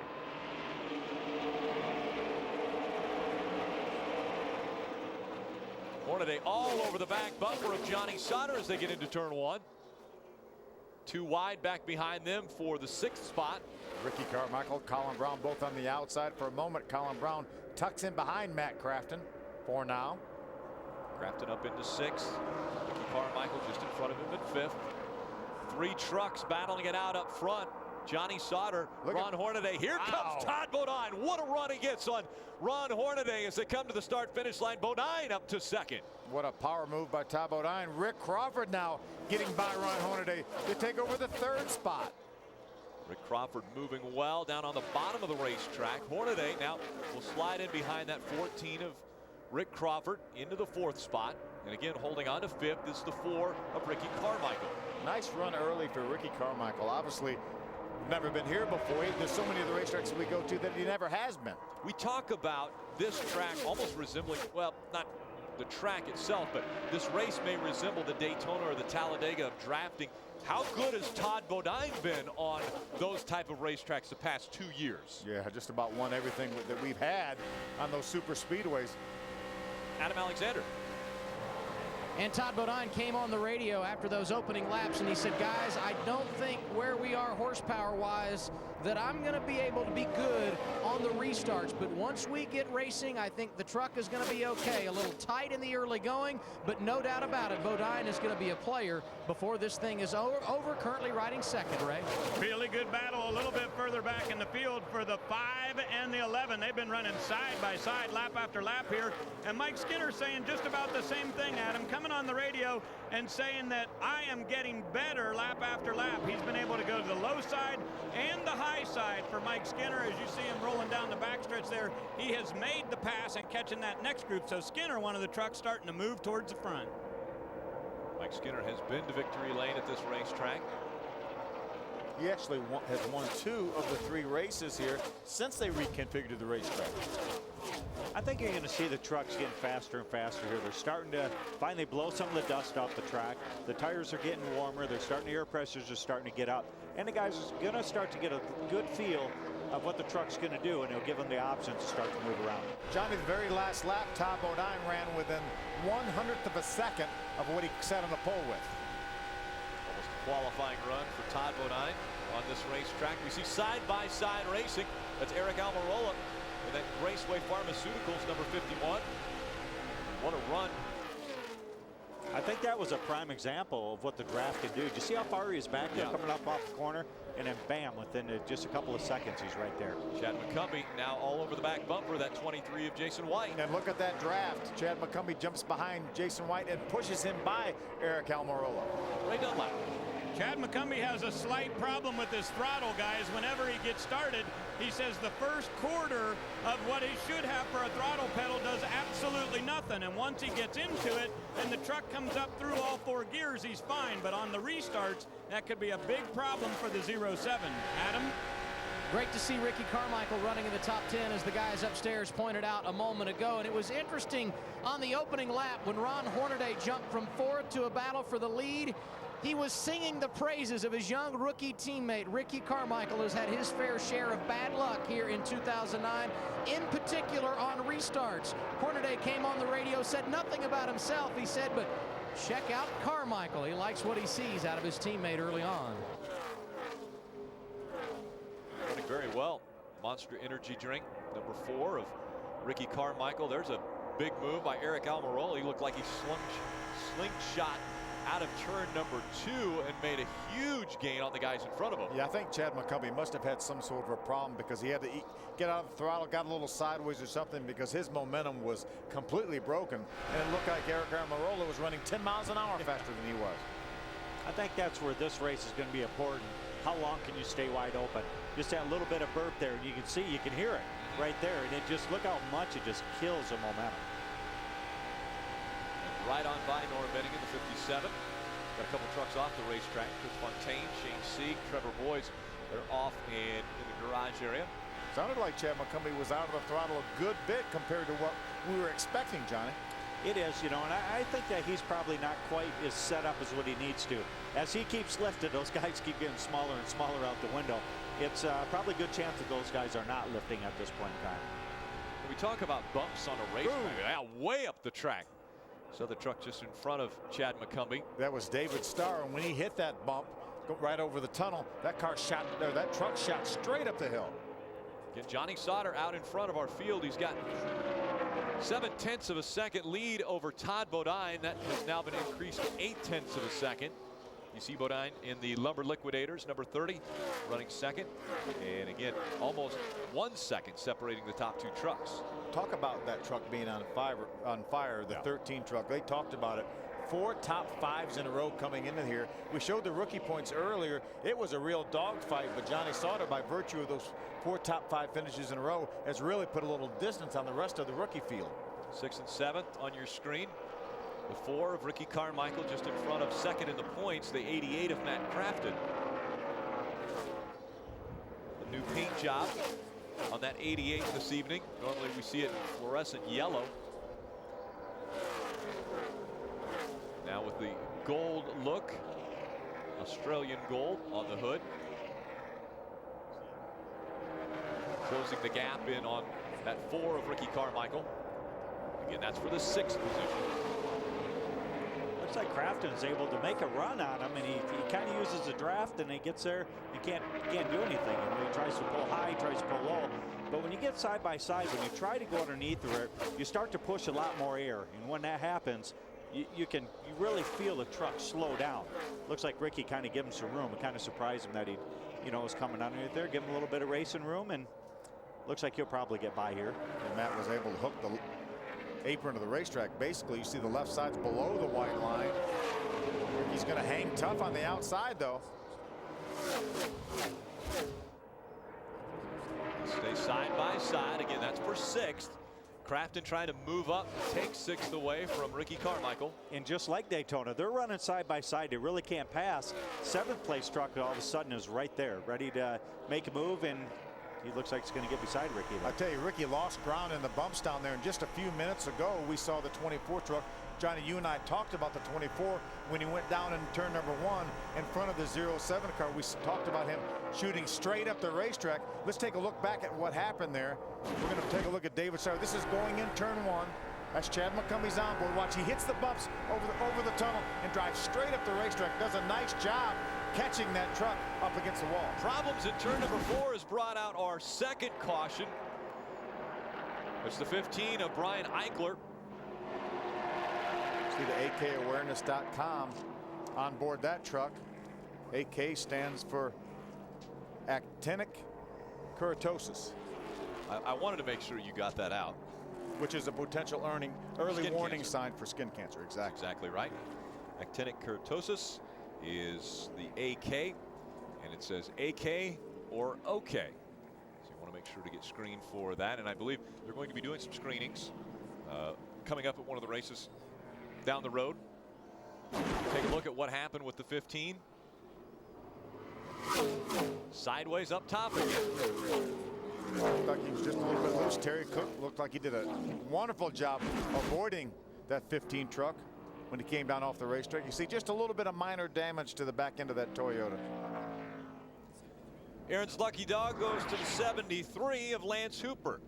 Hornaday all over the back bumper of Johnny Sauter as they get into turn one. Too wide back behind them for the 6th spot. Ricky Carmichael, Colin Brown both on the outside. For a moment, Colin Brown tucks in behind Matt Crafton for now. Crafton up into 6th. Ricky Carmichael just in front of him at 5th. 3 trucks battling it out up front. Johnny Sauter, Ron Hornaday. Here comes Todd Bodine. What a run he gets on Ron Hornaday as they come to the start-finish line. Bodine up to 2nd. What a power move by Todd Bodine. Rick Crawford now getting by Ron Hornaday to take over the 3rd spot. Rick Crawford moving well down on the bottom of the racetrack. Hornaday now will slide in behind that 14 of Rick Crawford into the 4th spot. And again, holding on to 5th is the 4 of Ricky Carmichael. Nice run early for Ricky Carmichael. Obviously, never been here before. There's so many of the racetracks we go to that he never has been. We talk about this track almost resembling, well, not the track itself, but this race may resemble the Daytona or the Talladega of drafting. How good has Todd Bodine been on those type of racetracks the past 2 years? Yeah, just about won everything that we've had on those super speedways. Adam Alexander. And Todd Bodine came on the radio after those opening laps and he said, guys, I don't think where we are horsepower wise that I'm going to be able to be good on the restarts. But once we get racing, I think the truck is going to be okay. A little tight in the early going, but no doubt about it, Bodine is going to be a player before this thing is over. Currently riding 2nd, Ray. Really good battle a little bit further back in the field for the 5 and the 11. They've been running side by side, lap after lap here. And Mike Skinner saying just about the same thing, Adam, coming on the radio and saying that I am getting better lap after lap. He's been able to go to the low side and the high side for Mike Skinner. As you see him rolling down the backstretch there, he has made the pass and catching that next group. So Skinner, one of the trucks, starting to move towards the front. Mike Skinner has been to victory lane at this racetrack. He actually has won 2 of the 3 races here since they reconfigured the racetrack. I think you're going to see the trucks getting faster and faster here. They're starting to finally blow some of the dust off the track. The tires are getting warmer. They're starting, the air pressures are starting to get up. And the guys are going to start to get a good feel of what the truck's going to do, and it'll give them the option to start to move around. Johnny, the very last lap, Todd Bodine ran within 1/100th of a second of what he sat on the pole with. Almost a qualifying run for Todd Bodine on this racetrack. We see side-by-side racing. That's Eric Almirola and that Raceway Pharmaceuticals number 51. What a run. I think that was a prime example of what the draft can do. Did you see how far he is back there coming up off the corner? And then bam, within just a couple of seconds, he's right there. Chad McCumbee now all over the back bumper, that 23 of Jason White. And look at that draft. Chad McCumbee jumps behind Jason White and pushes him by Eric Almirola. Ray Dunlap. Chad McCumbee has a slight problem with his throttle, guys. Whenever he gets started, he says the first quarter of what he should have for a throttle pedal does absolutely nothing. And once he gets into it and the truck comes up through all 4 gears, he's fine. But on the restarts, that could be a big problem for the 07. Adam? Great to see Ricky Carmichael running in the top 10, as the guys upstairs pointed out a moment ago. And it was interesting on the opening lap when Ron Hornaday jumped from 4th to a battle for the lead. He was singing the praises of his young rookie teammate. Ricky Carmichael has had his fair share of bad luck here in 2009, in particular on restarts. Hornaday came on the radio, said nothing about himself, he said, but check out Carmichael. He likes what he sees out of his teammate early on. very well. Monster Energy drink, number 4 of Ricky Carmichael. There's a big move by Eric Almirola. He looked like he slingshot out of turn number 2 and made a huge gain on the guys in front of him. Yeah, I think Chad McCumbee must have had some sort of a problem because he had to get out of the throttle, got a little sideways or something because his momentum was completely broken. And it looked like Eric Almirola was running 10 miles an hour faster than he was. I think that's where this race is going to be important. How long can you stay wide open? Just that little bit of burp there, and you can see, you can hear it right there. And it just, look how much it just kills the momentum. Right on by Norm Benning in the 57. Got a couple trucks off the racetrack. Chris Fontaine, Shane Sieg, Trevor Boyes. They're off in the garage area. Sounded like Chad McCumbee was out of the throttle a good bit compared to what we were expecting, Johnny. It is, you know, and I think that he's probably not quite as set up as what he needs to. As he keeps lifting, those guys keep getting smaller and smaller out the window. It's probably a good chance that those guys are not lifting at this point in time. When we talk about bumps on a racetrack, yeah, way up the track. So the truck just in front of Chad McCumbee. That was David Starr, and when he hit that bump right over the tunnel, that truck shot straight up the hill. Again, Johnny Sauter out in front of our field. He's got 0.7 of a second lead over Todd Bodine. That has now been increased to 0.8 of a second. You see Bodine in the Lumber Liquidators, number 30, running second. And again, almost 1 second separating the top 2 trucks. Talk about that truck being on fire, the 13 truck. They talked about it. 4 top 5s in a row coming into here. We showed the rookie points earlier. It was a real dogfight, but Johnny Sauter, by virtue of those 4 top 5 finishes in a row, has really put a little distance on the rest of the rookie field. 6th and 7th on your screen. The 4 of Ricky Carmichael just in front of second in the points, the 88 of Matt Crafton. A new paint job on that 88 this evening. Normally we see it in fluorescent yellow. Now with the gold look, Australian gold on the hood. Closing the gap in on that 4 of Ricky Carmichael. Again, that's for the 6th position. Looks like Crafton's able to make a run on him, and he kind of uses the draft, and he gets there and can't do anything. And he tries to pull high, tries to pull low. But when you get side by side, when you try to go underneath it, you start to push a lot more air. And when that happens, you really feel the truck slow down. Looks like Ricky kind of gave him some room. It kind of surprised him that he, was coming underneath there, give him a little bit of racing room, and looks like he'll probably get by here. And Matt was able to hook the apron of the racetrack. Basically, you see the left side's below the white line. He's going to hang tough on the outside, though. Stay side by side. Again, that's for 6th. Crafton trying to move up, take 6th away from Ricky Carmichael. And just like Daytona, they're running side by side. They really can't pass. 7th place truck all of a sudden is right there, ready to make a move, and he looks like he's going to get beside Ricky. I tell you, Ricky lost ground in the bumps down there. And just a few minutes ago, we saw the 24 truck. Johnny, you and I talked about the 24 when he went down in turn number 1 in front of the 07 car. We talked about him shooting straight up the racetrack. Let's take a look back at what happened there. We're going to take a look at David Sauter. This is going in turn 1. That's Chad McCumbie's onboard. Watch, he hits the bumps over the tunnel and drives straight up the racetrack. Does a nice job catching that truck up against the wall. Problems in turn number 4 has brought out our 2nd caution. It's the 15 of Brian Eichler. See the akawareness.com on board that truck. AK stands for actinic keratosis. I wanted to make sure you got that out. Which is a potential early Skin warning cancer. sign for skin cancer. Exactly right. Actinic keratosis is the AK, and it says AK or OK. So you want to make sure to get screened for that. And I believe they're going to be doing some screenings coming up at one of the races down the road. Take a look at what happened with the 15. Sideways up top again. Looked like he was just a little bit loose. Terry Cook looked like he did a wonderful job avoiding that 15 truck when he came down off the racetrack. You see just a little bit of minor damage to the back end of that Toyota. Aaron's lucky dog goes to the 73 of Lance Hooper.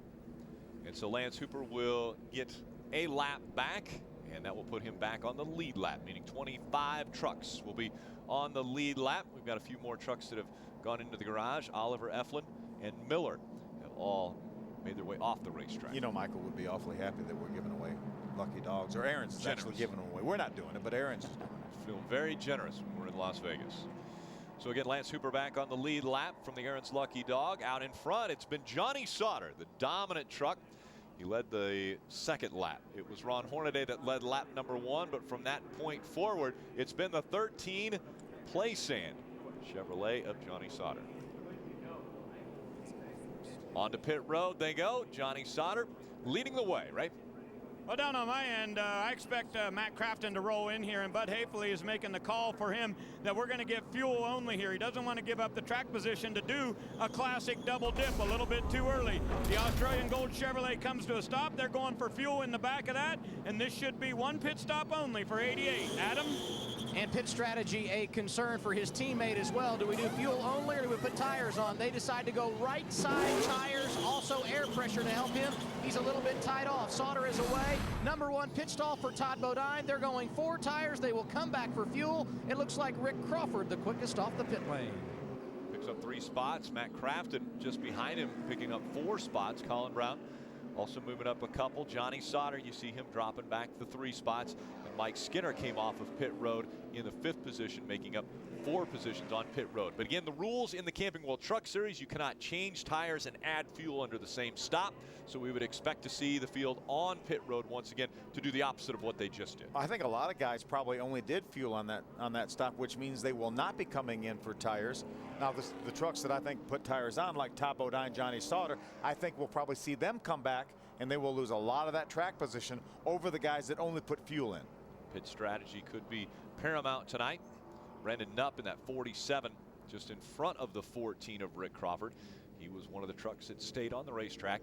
And so Lance Hooper will get a lap back, and that will put him back on the lead lap, meaning 25 trucks will be on the lead lap. We've got a few more trucks that have gone into the garage. Oliver Eflin and Miller have all made their way off the racetrack. You know, Michael would be awfully happy that we're giving away lucky dogs, or Aaron's is actually giving them away. We're not doing it, but Aaron's is doing it. Feel very generous when we're in Las Vegas. So again, Lance Hooper back on the lead lap from the Aaron's Lucky Dog. Out in front, it's been Johnny Sauter, the dominant truck. He led the second lap. It was Ron Hornaday that led lap number 1, but from that point forward, it's been the 13 Playsand Chevrolet of Johnny Sauter. On to pit road they go. Johnny Sauter leading the way, right? Well, down on my end, I expect Matt Crafton to roll in here, and Bud Hafley is making the call for him that we're going to get fuel only here. He doesn't want to give up the track position to do a classic double dip a little bit too early. The Australian Gold Chevrolet comes to a stop. They're going for fuel in the back of that, and this should be one pit stop only for 88. Adam? And pit strategy a concern for his teammate as well. Do we do fuel only or do we put tires on? They decide to go right side tires, also air pressure to help him. He's a little bit tied off. Sauter is away. Number 1 pit stall for Todd Bodine. They're going 4 tires. They will come back for fuel. It looks like Rick Crawford the quickest off the pit lane. Picks up 3 spots. Matt Crafton just behind him picking up 4 spots. Colin Brown also moving up a couple. Johnny Sauter, you see him dropping back the 3 spots. And Mike Skinner came off of pit road in the 5th position, making up 4 positions on pit road. But again, the rules in the Camping World Truck Series, you cannot change tires and add fuel under the same stop. So we would expect to see the field on pit road once again to do the opposite of what they just did. I think a lot of guys probably only did fuel on that stop, which means they will not be coming in for tires. Now the trucks that I think put tires on, like Todd Bodine, Johnny Sauter, I think we'll probably see them come back, and they will lose a lot of that track position over the guys that only put fuel in. Pit strategy could be paramount tonight. Brandon Knupp in that 47, just in front of the 14 of Rick Crawford. He was one of the trucks that stayed on the racetrack.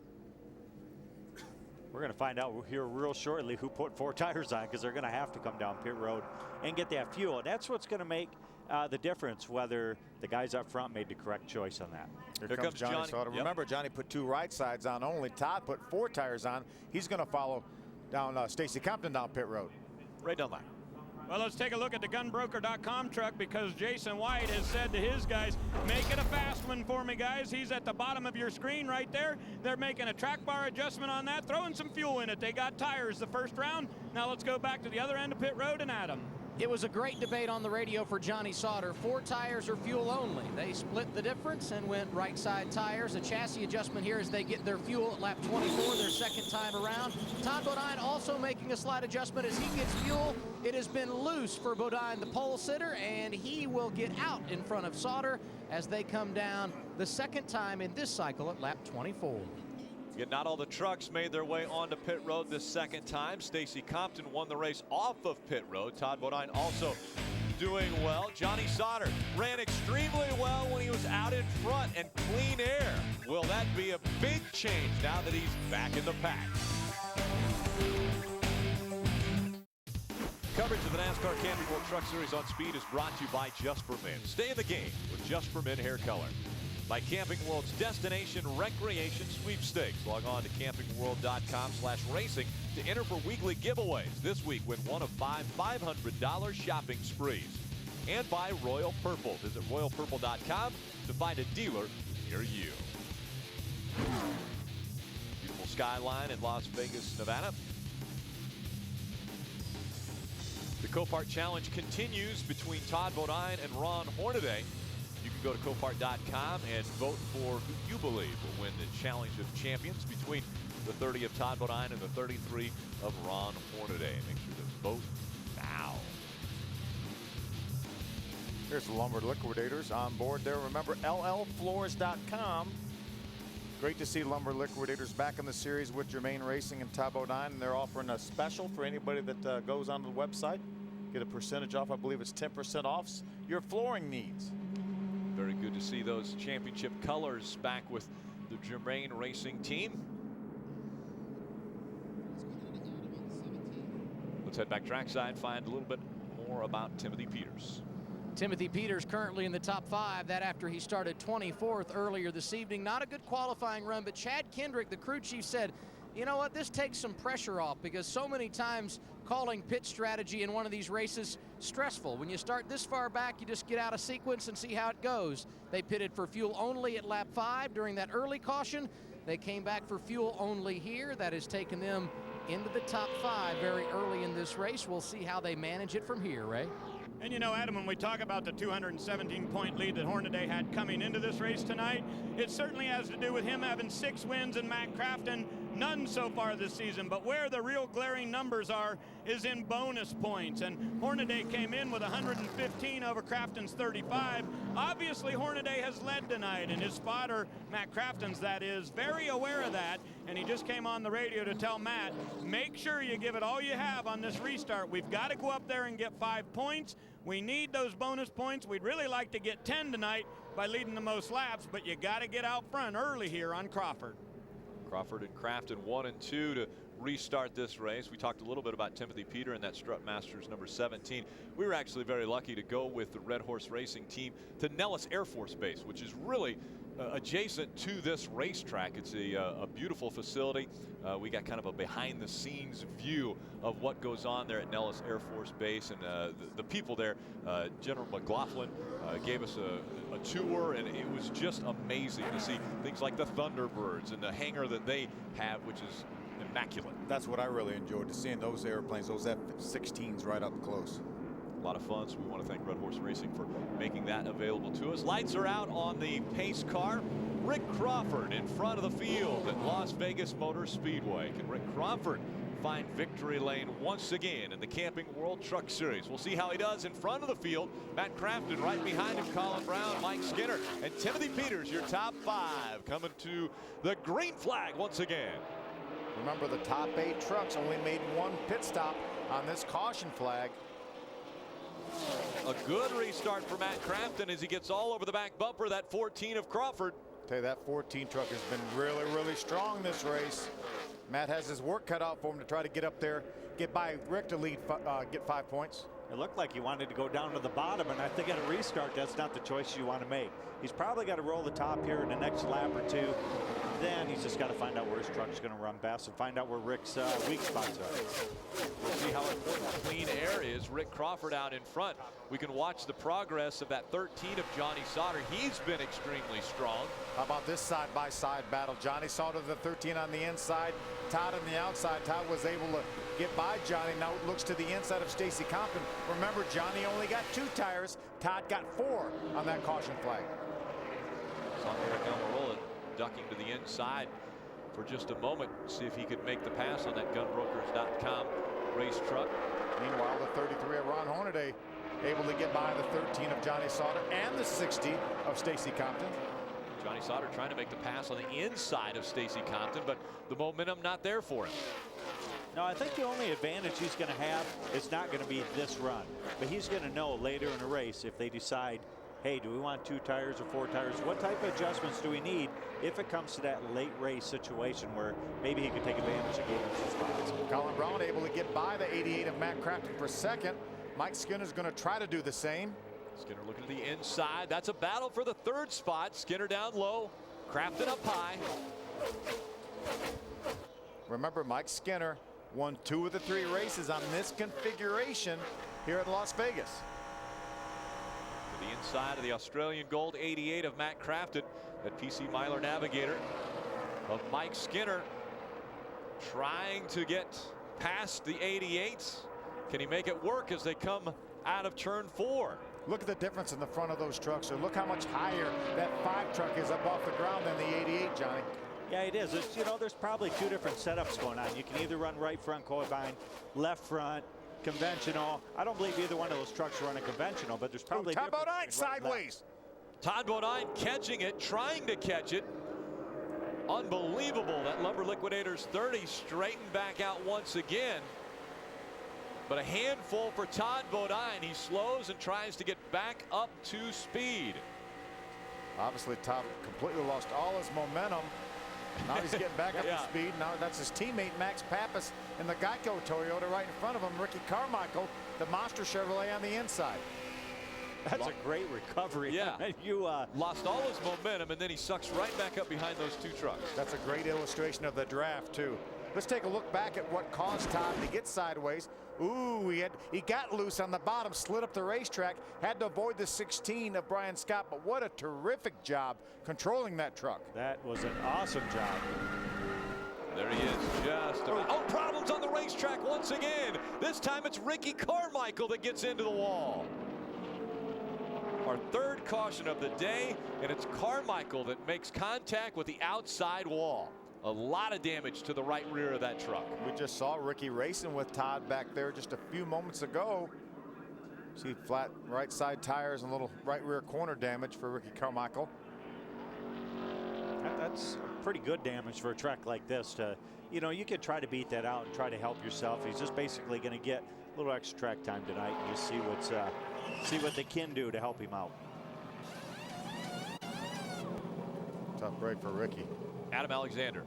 We're going to find out here real shortly who put 4 tires on, because they're going to have to come down pit road and get that fuel. That's what's going to make the difference, whether the guys up front made the correct choice on that. Here comes Johnny Sauter. Yep. Remember, Johnny put 2 right sides on only. Todd put 4 tires on. He's going to follow down Stacy Compton down pit road. Right down line. Well, let's take a look at the gunbroker.com truck, because Jason White has said to his guys, make it a fast one for me, guys. He's at the bottom of your screen right there. They're making a track bar adjustment on that, throwing some fuel in it. They got tires the first round. Now let's go back to the other end of pit road and Adam. It was a great debate on the radio for Johnny Sauter. 4 tires or fuel only. They split the difference and went right side tires. A chassis adjustment here as they get their fuel at lap 24, their second time around. Todd Bodine also making a slight adjustment as he gets fuel. It has been loose for Bodine, the pole sitter, and he will get out in front of Sauter as they come down the second time in this cycle at lap 24. Yet not all the trucks made their way onto pit road this second time. Stacy Compton won the race off of pit road. Todd Bodine also doing well. Johnny Sauter ran extremely well when he was out in front and clean air. Will that be a big change now that he's back in the pack? Coverage of the NASCAR Camping World Truck Series on Speed is brought to you by Just for Men. Stay in the game with Just for Men hair color. By Camping World's Destination Recreation Sweepstakes. Log on to campingworld.com/racing to enter for weekly giveaways. This week, win one of 5 $500 shopping sprees. And by Royal Purple. Visit royalpurple.com to find a dealer near you. Beautiful skyline in Las Vegas, Nevada. The Copart Challenge continues between Todd Bodine and Ron Hornaday. You can go to Copart.com and vote for who you believe will win the Challenge of Champions between the 30 of Todd Bodine and the 33 of Ron Hornaday. Make sure to vote now. Here's the Lumber Liquidators on board there. Remember, llfloors.com. Great to see Lumber Liquidators back in the series with Jermaine Racing and Todd Bodine, and they're offering a special for anybody that goes onto the website. Get a percentage off. I believe it's 10% off your flooring needs. Very good to see those championship colors back with the Jermaine Racing team. Let's head back trackside, find a little bit more about Timothy Peters. Timothy Peters currently in the top 5. That after he started 24th earlier this evening. Not a good qualifying run, but Chad Kendrick, the crew chief, said, you know what, this takes some pressure off, because so many times calling pit strategy in one of these races stressful. When you start this far back, you just get out of sequence and see how it goes. They pitted for fuel only at lap 5 during that early caution. They came back for fuel only here. That has taken them into the top 5 very early in this race. We'll see how they manage it from here, Ray. And you know, Adam, when we talk about the 217-point lead that Hornaday had coming into this race tonight, it certainly has to do with him having 6 wins and Matt Crafton none so far this season. But where the real glaring numbers are is in bonus points. And Hornaday came in with 115 over Crafton's 35. Obviously, Hornaday has led tonight, and his spotter, Matt Crafton's that is, very aware of that. And he just came on the radio to tell Matt, make sure you give it all you have on this restart. We've got to go up there and get 5 points. We need those bonus points. We'd really like to get 10 tonight by leading the most laps, but you got to get out front early here on Crawford. Crawford and Crafton 1 and 2 to restart this race. We talked a little bit about Timothy Peter and that Strut Masters number 17. We were actually very lucky to go with the Red Horse Racing team to Nellis Air Force Base, which is really adjacent to this racetrack. It's a beautiful facility. We got kind of a behind the scenes view of what goes on there at Nellis Air Force Base, and the people there, General McLaughlin gave us a tour, and it was just amazing to see things like the Thunderbirds and the hangar that they have, which is immaculate. That's what I really enjoyed, to seeing those airplanes, those F-16s right up close. A lot of fun, so we want to thank Red Horse Racing for making that available to us. Lights are out on the pace car. Rick Crawford in front of the field at Las Vegas Motor Speedway. Can Rick Crawford find victory lane once again in the Camping World Truck Series? We'll see how he does in front of the field. Matt Crafton right behind him, Colin Brown, Mike Skinner, and Timothy Peters, your top 5, coming to the green flag once again. Remember, the top 8 trucks only made 1 pit stop on this caution flag. A good restart for Matt Crafton as he gets all over the back bumper, that 14 of Crawford. Tell you, that 14 truck has been really, really strong this race. Matt has his work cut out for him to try to get up there, get by Rick to lead, get 5 points. It looked like he wanted to go down to the bottom, and I think at a restart, that's not the choice you want to make. He's probably got to roll the top here in the next lap or 2. Then he's just got to find out where his truck's going to run best and find out where Rick's weak spots are. We'll see how important clean air is. Rick Crawford out in front. We can watch the progress of that 13 of Johnny Sauter. He's been extremely strong. How about this side-by-side battle? Johnny Sauter, the 13 on the inside, Todd on the outside. Todd was able to get by Johnny. Now it looks to the inside of Stacy Compton. Remember, Johnny only got 2 tires. Todd got 4 on that caution flag. Saw Eric Almirola ducking to the inside for just a moment. See if he could make the pass on that gunbrokers.com race truck. Meanwhile, the 33 of Ron Hornaday able to get by the 13 of Johnny Sauter and the 60 of Stacy Compton. Johnny Sauter trying to make the pass on the inside of Stacy Compton, but the momentum not there for him. No, I think the only advantage he's going to have is not going to be this run, but he's going to know later in the race if they decide, hey, do we want 2 tires or 4 tires? What type of adjustments do we need if it comes to that late race situation where maybe he could take advantage of gaining some spots? Colin Brown able to get by the 88 of Matt Crafton for second. Mike Skinner's going to try to do the same. Skinner looking to the inside. That's a battle for the 3rd spot. Skinner down low, Crafton up high. Remember, Mike Skinner won 2 of the 3 races on this configuration here at Las Vegas. To the inside of the Australian Gold 88 of Matt Crafton, that PC Myler Navigator of Mike Skinner trying to get past the 88s. Can he make it work as they come out of turn 4? Look at the difference in the front of those trucks. Or look how much higher that 5 truck is up off the ground than the 88, Johnny. Yeah, it is. It's, you know, there's probably 2 different setups going on. You can either run right front combine, left front, conventional. I don't believe either one of those trucks are running conventional, but there's probably Todd Bodine sideways. Todd Bodine catching it, trying to catch it. Unbelievable that Lumber Liquidators 30 straightened back out once again. But a handful for Todd Bodine. He slows and tries to get back up to speed. Obviously, Todd completely lost all his momentum. Now he's getting back up to speed. Now that's his teammate Max Pappas in the Geico Toyota right in front of him. Ricky Carmichael, the Monster Chevrolet on the inside. That's a great recovery. Yeah. You lost all his momentum, and then he sucks right back up behind those 2 trucks. That's a great illustration of the draft, too. Let's take a look back at what caused Todd to get sideways. Ooh, he got loose on the bottom, slid up the racetrack, had to avoid the 16 of Brian Scott, but what a terrific job controlling that truck. That was an awesome job. There he is, just about. Oh, problems on the racetrack once again. This time it's Ricky Carmichael that gets into the wall. Our third caution of the day, and it's Carmichael that makes contact with the outside wall. A lot of damage to the right rear of that truck. We just saw Ricky racing with Todd back there just a few moments ago. See flat right side tires and a little right rear corner damage for Ricky Carmichael. That's pretty good damage for a track like this. You know, you could try to beat that out and try to help yourself. He's just basically going to get a little extra track time tonight, and you see what they can do to help him out. Tough break for Ricky. Adam Alexander.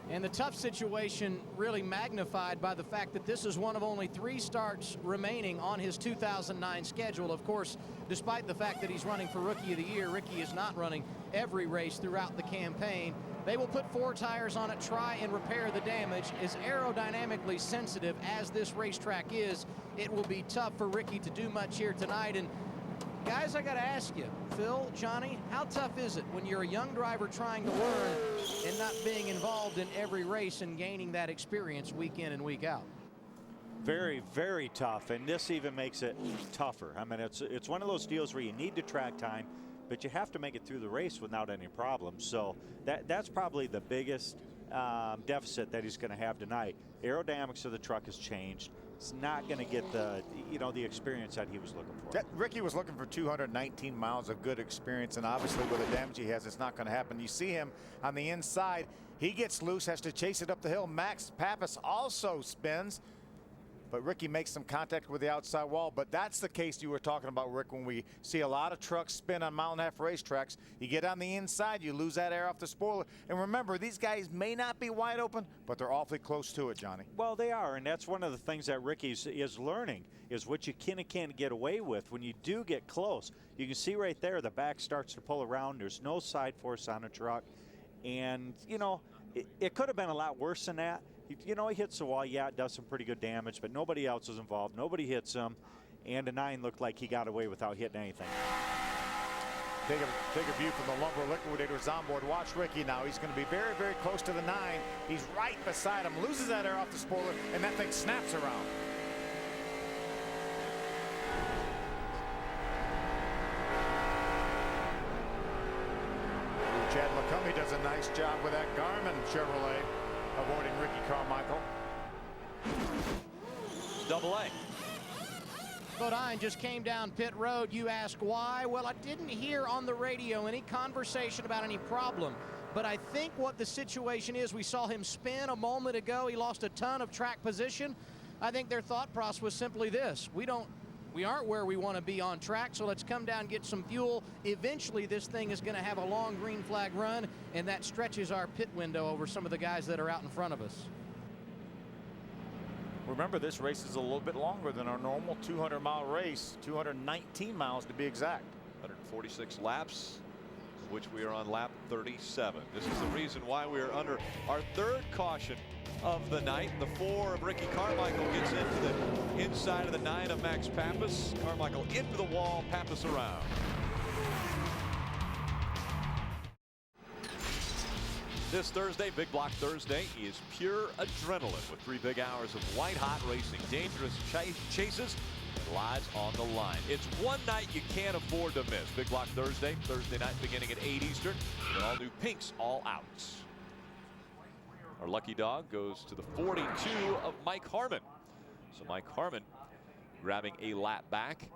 And the tough situation really magnified by the fact that this is one of only 3 starts remaining on his 2009 schedule. Of course, despite the fact that he's running for Rookie of the Year, Ricky is not running every race throughout the campaign. They will put 4 tires on it, try and repair the damage. As aerodynamically sensitive as this racetrack is, it will be tough for Ricky to do much here tonight. And guys, I got to ask you, Phil, Johnny, how tough is it when you're a young driver trying to learn and not being involved in every race and gaining that experience week in and week out? Very, very tough, and this even makes it tougher. I mean, it's one of those deals where you need the track time, but you have to make it through the race without any problems. So that's probably the biggest deficit that he's going to have tonight. Aerodynamics of the truck has changed. It's not going to get the experience that he was looking for. Ricky was looking for 219 miles of good experience, and obviously with the damage he has, it's not going to happen. You see him on the inside. He gets loose, has to chase it up the hill. Max Pappas also spins, but Ricky makes some contact with the outside wall. But that's the case you were talking about, Rick, when we see a lot of trucks spin on mile-and-a-half racetracks. You get on the inside, you lose that air off the spoiler. And remember, these guys may not be wide open, but they're awfully close to it, Johnny. Well, they are, and that's one of the things that Ricky is learning, is what you can and can't get away with when you do get close. You can see right there the back starts to pull around. There's no side force on the truck. And, you know, it could have been a lot worse than that. You know, he hits the wall, yeah, it does some pretty good damage, but nobody else is involved. Nobody hits him, and the 9 looked like he got away without hitting anything. Take a view from the Lumber Liquidators on board. Watch Ricky now. He's going to be very, very close to the 9. He's right beside him, loses that air off the spoiler, and that thing snaps around. Chad McCumbee does a nice job with that Garmin Chevrolet, avoiding Ricky Carmichael. Double A. Bodine just came down pit road. You ask why? Well, I didn't hear on the radio any conversation about any problem. But I think what the situation is, we saw him spin a moment ago. He lost a ton of track position. I think their thought process was simply this: we aren't where we want to be on track, so let's come down and get some fuel. Eventually, this thing is going to have a long green flag run, and that stretches our pit window over some of the guys that are out in front of us. Remember, this race is a little bit longer than our normal 200-mile race, 219 miles to be exact. 146 laps, of which we are on lap 37. This is the reason why we are under our 3rd caution of the night. The 4 of Ricky Carmichael gets into the inside of the 9 of Max Pappas. Carmichael into the wall, Pappas around. This Thursday, Big Block Thursday, is pure adrenaline with 3 big hours of white-hot racing, dangerous chases, and lives on the line. It's one night you can't afford to miss. Big Block Thursday night beginning at 8 Eastern. And all new Pinks All Outs. Our lucky dog goes to the 42 of Mike Harmon. So Mike Harmon grabbing a lap back.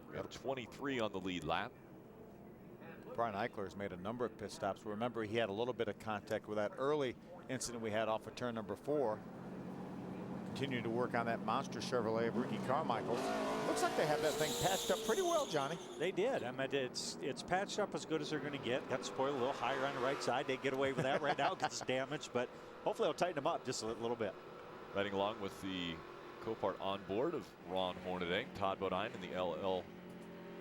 We have 23 on the lead lap. Brian Eichler has made a number of pit stops. Remember, he had a little bit of contact with that early incident we had off of turn number 4. Continuing to work on that monster Chevrolet of Ricky Carmichael. Looks like they have that thing patched up pretty well, Johnny. They did. I mean, it's patched up as good as they're going to get. Got the spoiler a little higher on the right side. They get away with that right now because it's damaged, but hopefully they'll tighten them up just a little bit. Riding along with the Copart on board of Ron Hornaday, Todd Bodine, and the LL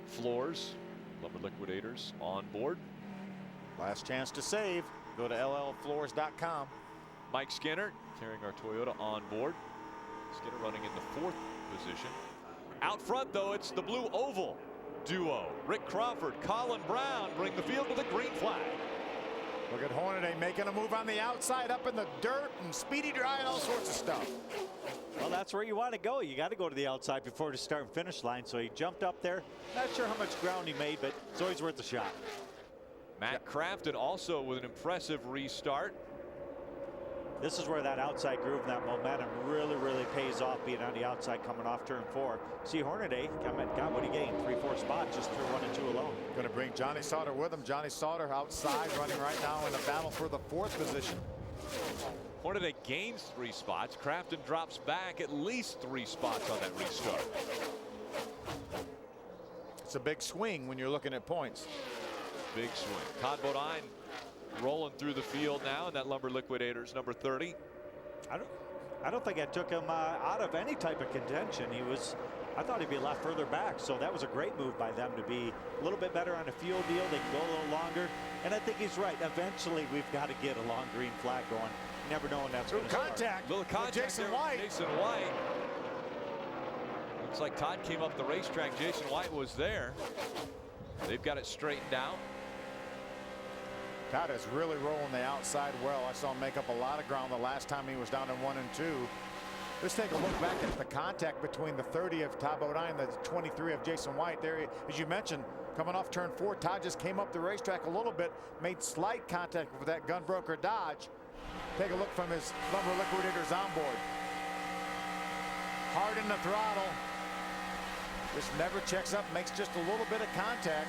Floors. Lumber Liquidators on board. Last chance to save. Go to llfloors.com. Mike Skinner carrying our Toyota on board. Skinner running in the 4th position. Out front, though, it's the blue oval duo. Rick Crawford, Colin Brown bring the field with a green flag. Look at Hornaday making a move on the outside, up in the dirt and speedy dry and all sorts of stuff. Well, that's where you want to go. You got to go to the outside before the start and finish line. So he jumped up there. Not sure how much ground he made, but it's always worth a shot. Matt Crafton also with an impressive restart. This is where that outside groove and that momentum really, really pays off, being on the outside coming off turn 4. See, Hornaday got what he gained, 3-4 spots just through 1 and 2 alone. Going to bring Johnny Sauter with him. Johnny Sauter outside running right now in the battle for the 4th position. Hornaday gains 3 spots. Crafton drops back at least 3 spots on that restart. It's a big swing when you're looking at points. Big swing. Todd Bodine rolling through the field now in that Lumber Liquidators number 30. I don't think I took him out of any type of contention. I thought he'd be a lot further back, so that was a great move by them to be a little bit better on the fuel deal. They can go a little longer, and I think he's right. Eventually, we've got to get a long green flag going. You never know when that's going to start. Contact. Little contact. Jason White. Jason White. Looks like Todd came up the racetrack. Jason White was there. They've got it straightened out. Todd is really rolling the outside well. I saw him make up a lot of ground the last time he was down in 1 and 2. Let's take a look back at the contact between the 30 of Todd Bodine and the 23 of Jason White. There, as you mentioned, coming off turn 4, Todd just came up the racetrack a little bit, made slight contact with that Gunbroker Dodge. Take a look from his Lumber Liquidators onboard. Hard in the throttle. Just never checks up, makes just a little bit of contact.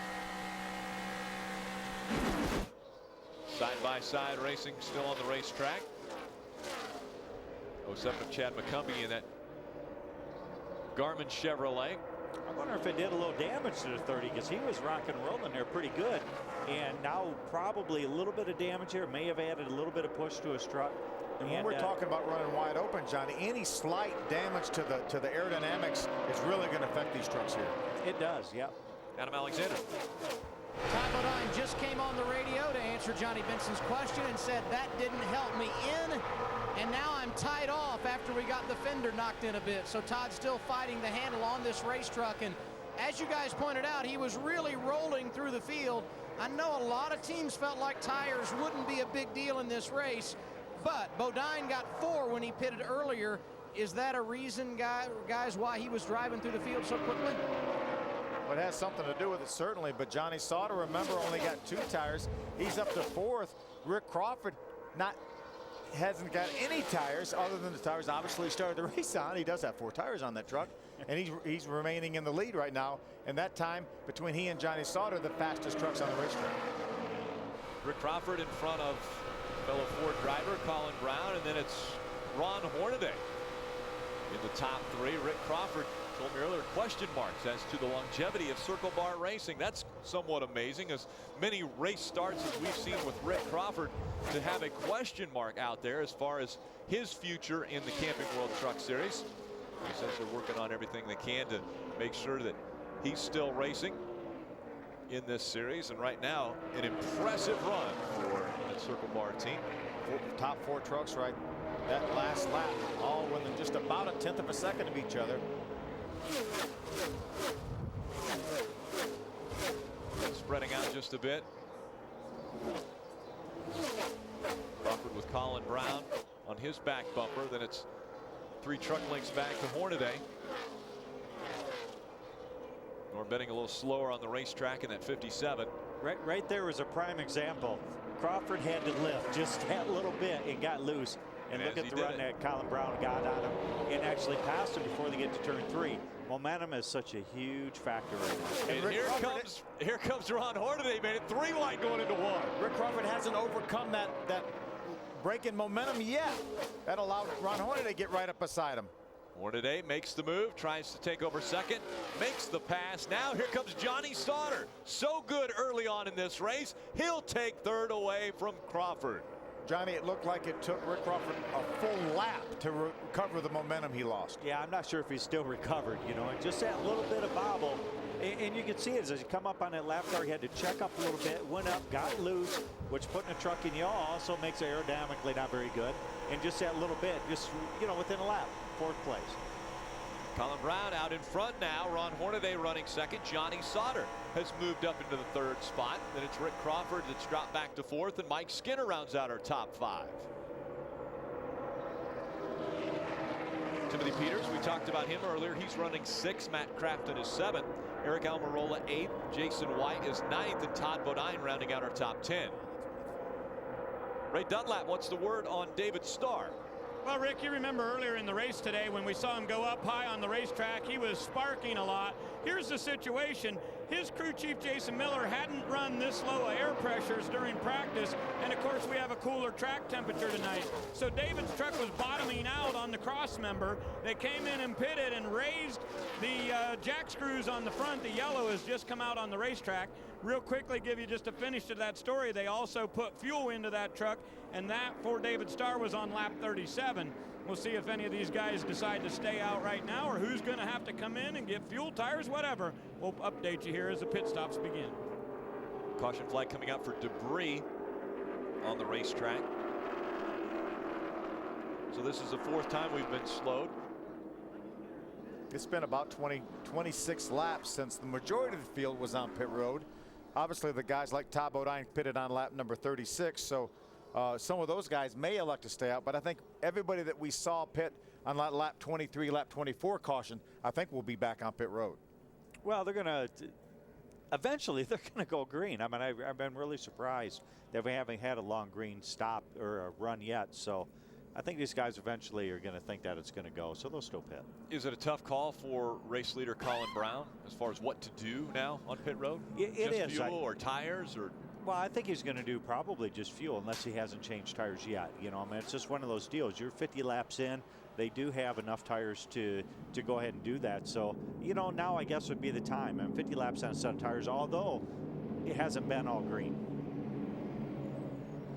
Side-by-side racing still on the racetrack. 07 of Chad McCumbee in that Garmin Chevrolet. I wonder if it did a little damage to the 30, because he was rock and rolling there pretty good. And now probably a little bit of damage here. May have added a little bit of push to his truck. And when we're talking about running wide open, Johnny, any slight damage to the aerodynamics is really going to affect these trucks here. It does, yep. Adam Alexander. Todd Bodine just came on the radio to answer Johnny Benson's question and said that didn't help me in, and now I'm tied off after we got the fender knocked in a bit. So Todd's still fighting the handle on this race truck, and as you guys pointed out, he was really rolling through the field. I know a lot of teams felt like tires wouldn't be a big deal in this race, but Bodine got 4 when he pitted earlier. Is that a reason, guys, why he was driving through the field so quickly? Well, it has something to do with it, certainly, but Johnny Sauter, remember, only got 2 tires. He's up to 4th. Rick Crawford hasn't got any tires other than the tires obviously he started the race on. He does have 4 tires on that truck, and he's remaining in the lead right now. And that time between he and Johnny Sauter, the fastest trucks on the racetrack. Rick Crawford in front of fellow Ford driver Colin Brown, and then it's Ron Hornaday in the top 3. Rick Crawford told me earlier, question marks as to the longevity of Circle Bar racing. That's somewhat amazing, as many race starts as we've seen with Rick Crawford, to have a question mark out there as far as his future in the Camping World Truck Series. He says they're working on everything they can to make sure that he's still racing in this series, and right now an impressive run for the Circle Bar team. Top 4 trucks right that last lap, all within just about a 1/10 of a second of each other. Spreading out just a bit. Crawford with Colin Brown on his back bumper. Then it's 3 truck lengths back to Hornaday. Norm Benning a little slower on the racetrack in that 57. Right there was a prime example. Crawford had to lift just that little bit and got loose. And look at the run that Colin Brown got on him and actually passed him before they get to turn 3. Momentum is such a huge factor right now. And here comes Ron Hornaday, made it 3 wide going into 1. Rick Crawford hasn't overcome that break in momentum yet. That allowed Ron Hornaday to get right up beside him. Hornaday makes the move, tries to take over second, makes the pass. Now here comes Johnny Sauter. So good early on in this race. He'll take 3rd away from Crawford. Johnny, it looked like it took Rick Crawford a full lap to recover the momentum he lost. Yeah, I'm not sure if he's still recovered, you know, and just that little bit of bobble. And you can see it as you come up on that lap car, he had to check up a little bit, went up, got loose, which putting a truck in yaw also makes it aerodynamically not very good. And just that little bit, just, you know, within a lap, 4th place. Colin Brown out in front now. Ron Hornaday running second. Johnny Sauter has moved up into the 3rd spot. Then it's Rick Crawford that's dropped back to 4th, and Mike Skinner rounds out our top 5. Timothy Peters, we talked about him earlier. He's running 6th. Matt Crafton is 7th. Eric Almirola 8th. Jason White is 9th, and Todd Bodine rounding out our top 10. Ray Dunlap, what's the word on David Starr? Well, Rick, you remember earlier in the race today when we saw him go up high on the racetrack, he was sparking a lot. Here's the situation. His crew chief, Jason Miller, hadn't run this low air pressures during practice, and of course we have a cooler track temperature tonight. So David's truck was bottoming out on the cross member. They came in and pitted and raised the jack screws on the front. The yellow has just come out on the racetrack. Real quickly, give you just a finish to that story. They also put fuel into that truck, and that for David Starr was on lap 37. We'll see if any of these guys decide to stay out right now or who's going to have to come in and get fuel, tires, whatever. We'll update you here as the pit stops begin. Caution flag coming out for debris on the racetrack. So this is the 4th time we've been slowed. It's been about 26 laps since the majority of the field was on pit road. Obviously, the guys like Todd Bodine pitted on lap number 36, so some of those guys may elect to stay out, but I think everybody that we saw pit on lap 23, lap 24 caution, I think will be back on pit road. Well, they're going to eventually they're going to go green. I mean, I've been really surprised that we haven't had a long green stop or a run yet. So I think these guys eventually are going to think that it's going to go, so they'll still pit. Is it a tough call for race leader Colin Brown as far as what to do now on pit road? It is. Fuel or tires or? Well, I think he's going to do probably just fuel unless he hasn't changed tires yet. You know, I mean, it's just one of those deals. You're 50 laps in. They do have enough tires to go ahead and do that. So, you know, now I guess would be the time. And 50 laps on a set of tires, although it hasn't been all green.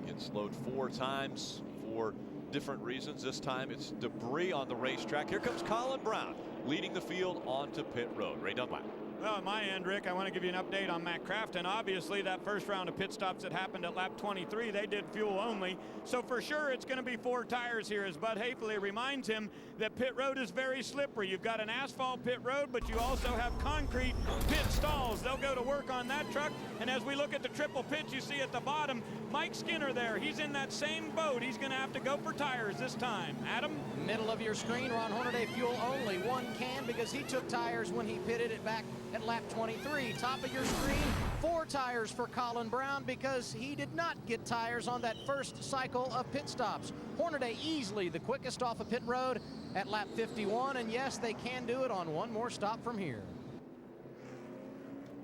Gets slowed 4 times for different reasons. This time it's debris on the racetrack. Here comes Colin Brown leading the field onto pit road. Ray Dunlap. Well, on my end, Rick, I want to give you an update on Matt Crafton. Obviously, that first round of pit stops that happened at lap 23, they did fuel only. So for sure, it's going to be 4 tires here, as Bud Hafley reminds him that pit road is very slippery. You've got an asphalt pit road, but you also have concrete pit stalls. They'll go to work on that truck. And as we look at the triple pits, you see at the bottom, Mike Skinner there. He's in that same boat. He's going to have to go for tires this time. Adam? Middle of your screen, Ron Hornaday, fuel only. 1 can because he took tires when he pitted it back at lap 23. Top of your screen, 4 tires for Colin Brown because he did not get tires on that first cycle of pit stops. Hornaday easily the quickest off of pit road at lap 51, and yes, they can do it on 1 more stop from here.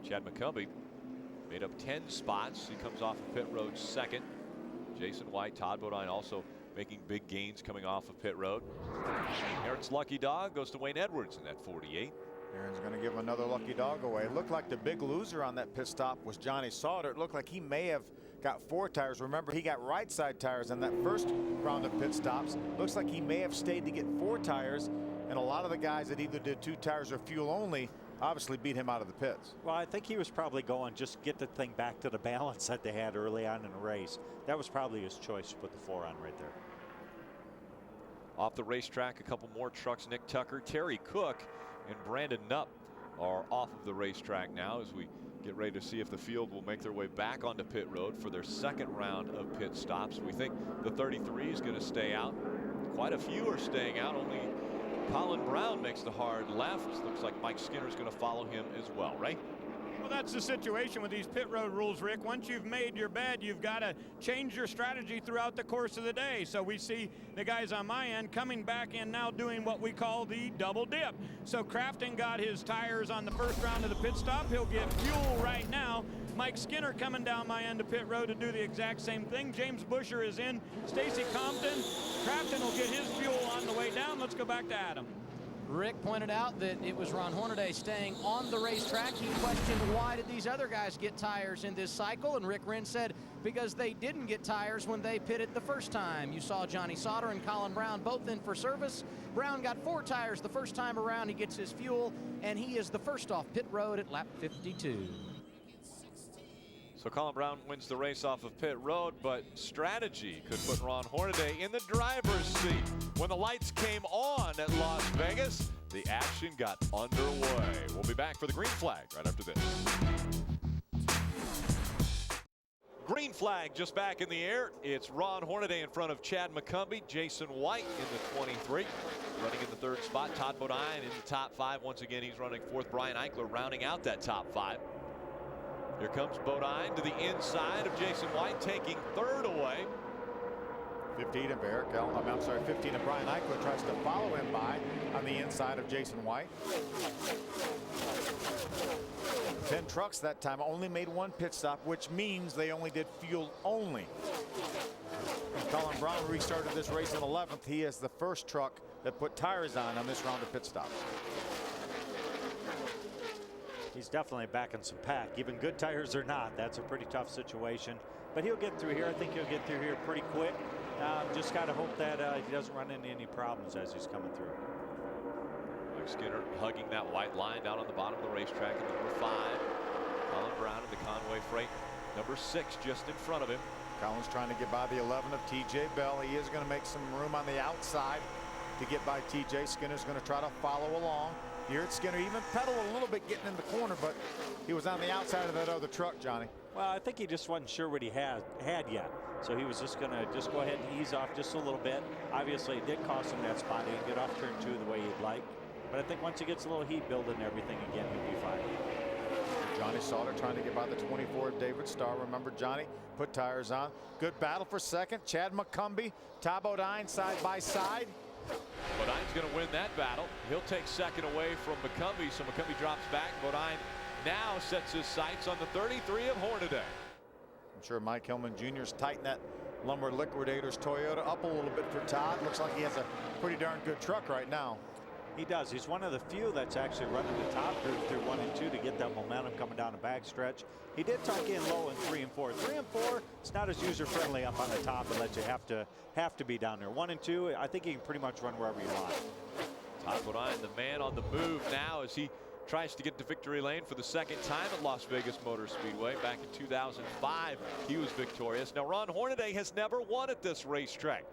Chad McCumbee made up 10 spots. He comes off of pit road second. Jason White, Todd Bodine also making big gains coming off of pit road. Aaron's lucky dog goes to Wayne Edwards in that 48. Aaron's going to give another lucky dog away. It looked like the big loser on that pit stop was Johnny Sauter. It looked like he may have got 4 tires. Remember, he got right side tires in that first round of pit stops. Looks like he may have stayed to get 4 tires. And a lot of the guys that either did 2 tires or fuel only obviously beat him out of the pits. Well, I think he was probably going just get the thing back to the balance that they had early on in the race. That was probably his choice to put the 4 on right there. Off the racetrack, a couple more trucks. Nick Tucker, Terry Cook, and Brandon Knupp are off of the racetrack now as we get ready to see if the field will make their way back onto pit road for their second round of pit stops. We think the 33 is going to stay out. Quite a few are staying out. Only Colin Brown makes the hard left. Looks like Mike Skinner is going to follow him as well, right? Well, that's the situation with these pit road rules, Rick. Once you've made your bed, you've got to change your strategy throughout the course of the day. So we see the guys on my end coming back in now doing what we call the double dip. So Crafton got his tires on the first round of the pit stop. He'll get fuel right now. Mike Skinner coming down my end of pit road to do the exact same thing. James Busher is in. Stacy Compton. Crafton will get his fuel on the way down. Let's go back to Adam. Rick pointed out that it was Ron Hornaday staying on the racetrack. He questioned why did these other guys get tires in this cycle, and Rick Wren said because they didn't get tires when they pitted the first time. You saw Johnny Sauter and Colin Brown both in for service. Brown got 4 tires the first time around. He gets his fuel, and he is the first off pit road at lap 52. So Colin Brown wins the race off of pit road, but strategy could put Ron Hornaday in the driver's seat. When the lights came on at Las Vegas, the action got underway. We'll be back for the green flag right after this. Green flag just back in the air. It's Ron Hornaday in front of Chad McCumbee, Jason White in the 23. Running in the 3rd spot, Todd Bodine in the top 5. Once again, he's running 4th. Brian Eichler rounding out that top 5. Here comes Bodine to the inside of Jason White, taking 3rd away. 15 of Eric, I'm sorry, 15 of Brian Eichler tries to follow him by on the inside of Jason White. 10 trucks that time only made 1 pit stop, which means they only did fuel only. Colin Brown restarted this race in 11th. He is the first truck that put tires on this round of pit stops. He's definitely back in some pack. Even good tires or not, that's a pretty tough situation. But he'll get through here. I think he'll get through here pretty quick. Just got to hope that he doesn't run into any problems as he's coming through. Mike Skinner hugging that white line down on the bottom of the racetrack at number 5. Colin Brown into Conway Freight, number 6, just in front of him. Colin's trying to get by the 11 of TJ Bell. He is going to make some room on the outside to get by TJ. Skinner's going to try to follow along. You heard Skinner even pedal a little bit getting in the corner, but he was on the outside of that other truck, Johnny. Well, I think he just wasn't sure what he had yet. So he was just going to go ahead and ease off just a little bit. Obviously, it did cost him that spot. He didn't get off turn 2 the way he'd like. But I think once he gets a little heat building and everything again, he'll be fine. Johnny Sauter trying to get by the 24 of David Starr. Remember, Johnny put tires on. Good battle for second. Chad McCumbee, Todd Bodine side by side. Bodine's going to win that battle. He'll take second away from McCumbee, so McCumbee drops back. Bodine now sets his sights on the 33 of Hornaday. I'm sure Mike Hillman Jr.'s tightened that Lumber Liquidators Toyota up a little bit for Todd. Looks like he has a pretty darn good truck right now. He does. He's one of the few that's actually running the top group through 1 and 2 to get that momentum coming down the back stretch. He did tuck in low in 3 and 4. 3 and 4, it's not as user-friendly up on the top and let you have to be down there. 1 and 2, I think he can pretty much run wherever you want. Todd Bodine, the man on the move now as he tries to get to victory lane for the 2nd time at Las Vegas Motor Speedway. Back in 2005, he was victorious. Now, Ron Hornaday has never won at this racetrack.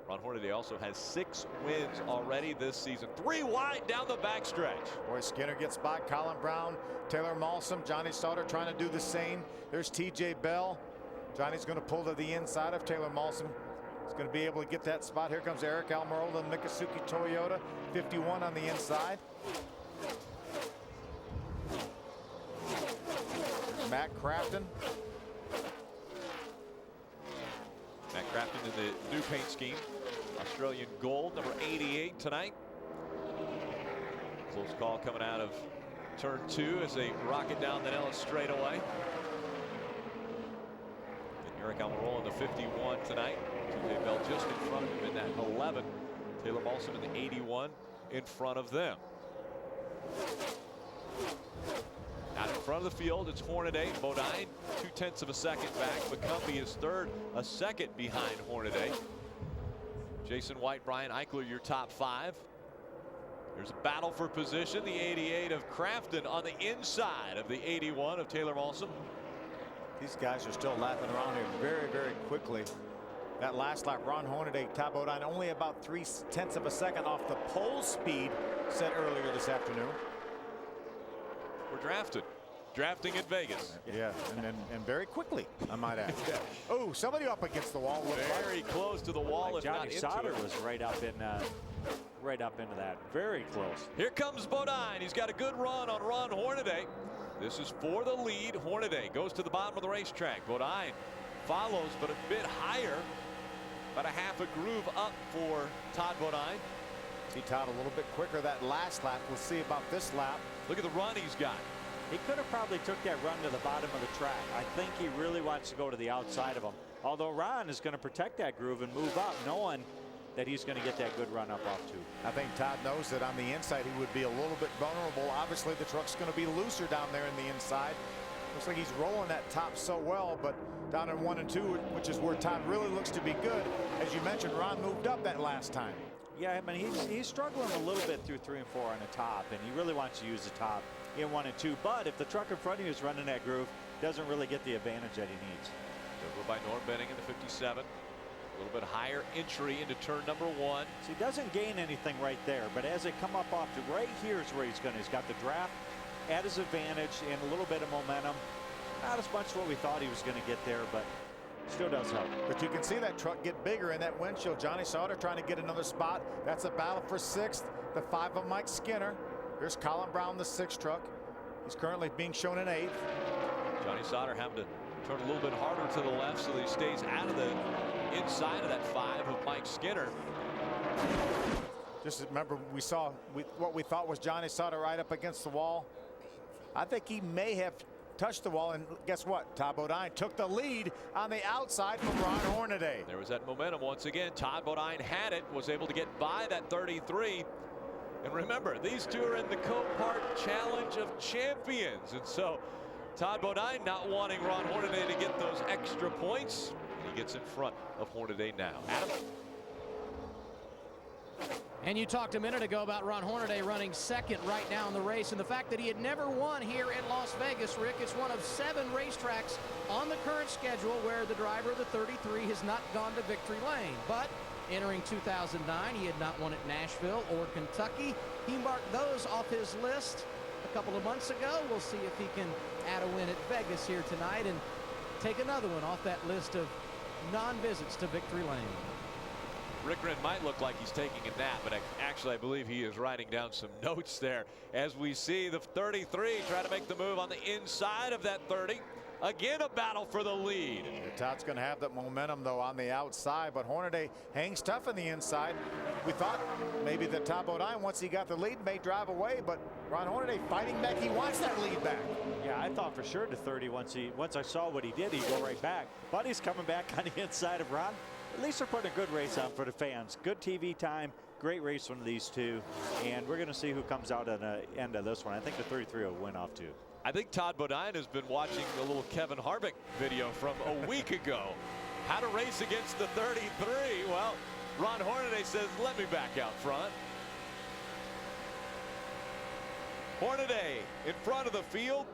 Ron Hornaday also has 6 wins already this season. 3 wide down the backstretch. Boy, Skinner gets by Colin Brown, Taylor Malsom, Johnny Sauter trying to do the same. There's TJ Bell. Johnny's going to pull to the inside of Taylor Malsom. He's going to be able to get that spot. Here comes Eric Almirola, Miccosukee Toyota, 51 on the inside. Matt Crafton. Matt Crafton in the new paint scheme. Australian gold, number 88 tonight. Close call coming out of turn 2 as they rocket down the Nellis straightaway. And Eric Almirola in the 51 tonight. TJ Bell just in front of him in that 11. Taylor Malsom in the 81 in front of them. Out in front of the field, it's Hornaday, Bodine, 0.2 of a second back. McCumbee is 3rd, a second behind Hornaday. Jason White, Brian Eichler, your top 5. There's a battle for position. The 88 of Crafton on the inside of the 81 of Taylor Malsom. These guys are still lapping around here very, very quickly. That last lap, Ron Hornaday, Todd Bodine, only about 0.3 of a second off the pole speed set earlier this afternoon. We're drafting in Vegas. Yeah, and very quickly, I might add. Yeah. Oh, somebody up against the wall. Very close to the wall. Like Johnny Sauter was right up into that. Very close. Here comes Bodine. He's got a good run on Ron Hornaday. This is for the lead. Hornaday goes to the bottom of the racetrack. Bodine follows, but a bit higher. About a half a groove up for Todd Bodine. See Todd a little bit quicker that last lap. We'll see about this lap. Look at the run he's got. He could have probably took that run to the bottom of the track. I think he really wants to go to the outside of him. Although Ron is going to protect that groove and move up, knowing that he's going to get that good run up off to. I think Todd knows that on the inside he would be a little bit vulnerable. Obviously the truck's going to be looser down there in the inside. Looks like he's rolling that top so well, but down in 1 and 2, which is where Todd really looks to be good. As you mentioned, Ron moved up that last time. Yeah, I mean, he's struggling a little bit through 3 and 4 on the top, and he really wants to use the top in 1 and 2. But if the truck in front of you is running that groove, doesn't really get the advantage that he needs. Over by Norm Benning in the 57. A little bit higher entry into turn number 1. So he doesn't gain anything right there, but as they come up off to right here is where he's got the draft at his advantage and a little bit of momentum. Not as much as what we thought he was going to get there, but still does help. But you can see that truck get bigger in that windshield. Johnny Sauter trying to get another spot. That's a battle for 6th. The 5 of Mike Skinner. Here's Colin Brown, the 6th truck. He's currently being shown in 8th. Johnny Sauter having to turn a little bit harder to the left so that he stays out of the inside of that 5 of Mike Skinner. Just remember, we saw what we thought was Johnny Sauter right up against the wall. I think he may have touched the wall, and guess what? Todd Bodine took the lead on the outside from Ron Hornaday. There was that momentum once again. Todd Bodine had it, was able to get by that 33. And remember, these two are in the Copart Challenge of Champions. And so Todd Bodine not wanting Ron Hornaday to get those extra points. And he gets in front of Hornaday now. Adam. And you talked a minute ago about Ron Hornaday running 2nd right now in the race, and the fact that he had never won here in Las Vegas, Rick. It's one of 7 racetracks on the current schedule where the driver of the 33 has not gone to victory lane. But entering 2009, he had not won at Nashville or Kentucky. He marked those off his list a couple of months ago. We'll see if he can add a win at Vegas here tonight and take another one off that list of non-visits to victory lane. Rickren might look like he's taking a nap, but actually I believe he is writing down some notes there as we see the 33 try to make the move on the inside of that 30. Again, a battle for the lead. Todd's going to have that momentum, though, on the outside, but Hornaday hangs tough on the inside. We thought maybe that Todd Bodine, once he got the lead, may drive away, but Ron Hornaday fighting back. He wants that lead back. Yeah, I thought for sure the 30, once I saw what he did, he'd go right back. But he's coming back on the inside of Ron. At least they're putting a good race on for the fans. Good TV time, great race from these two, and we're going to see who comes out on the end of this one. I think the 33 will win off too. I think Todd Bodine has been watching a little Kevin Harvick video from a week ago. How to race against the 33. Well, Ron Hornaday says, let me back out front. Hornaday in front of the field.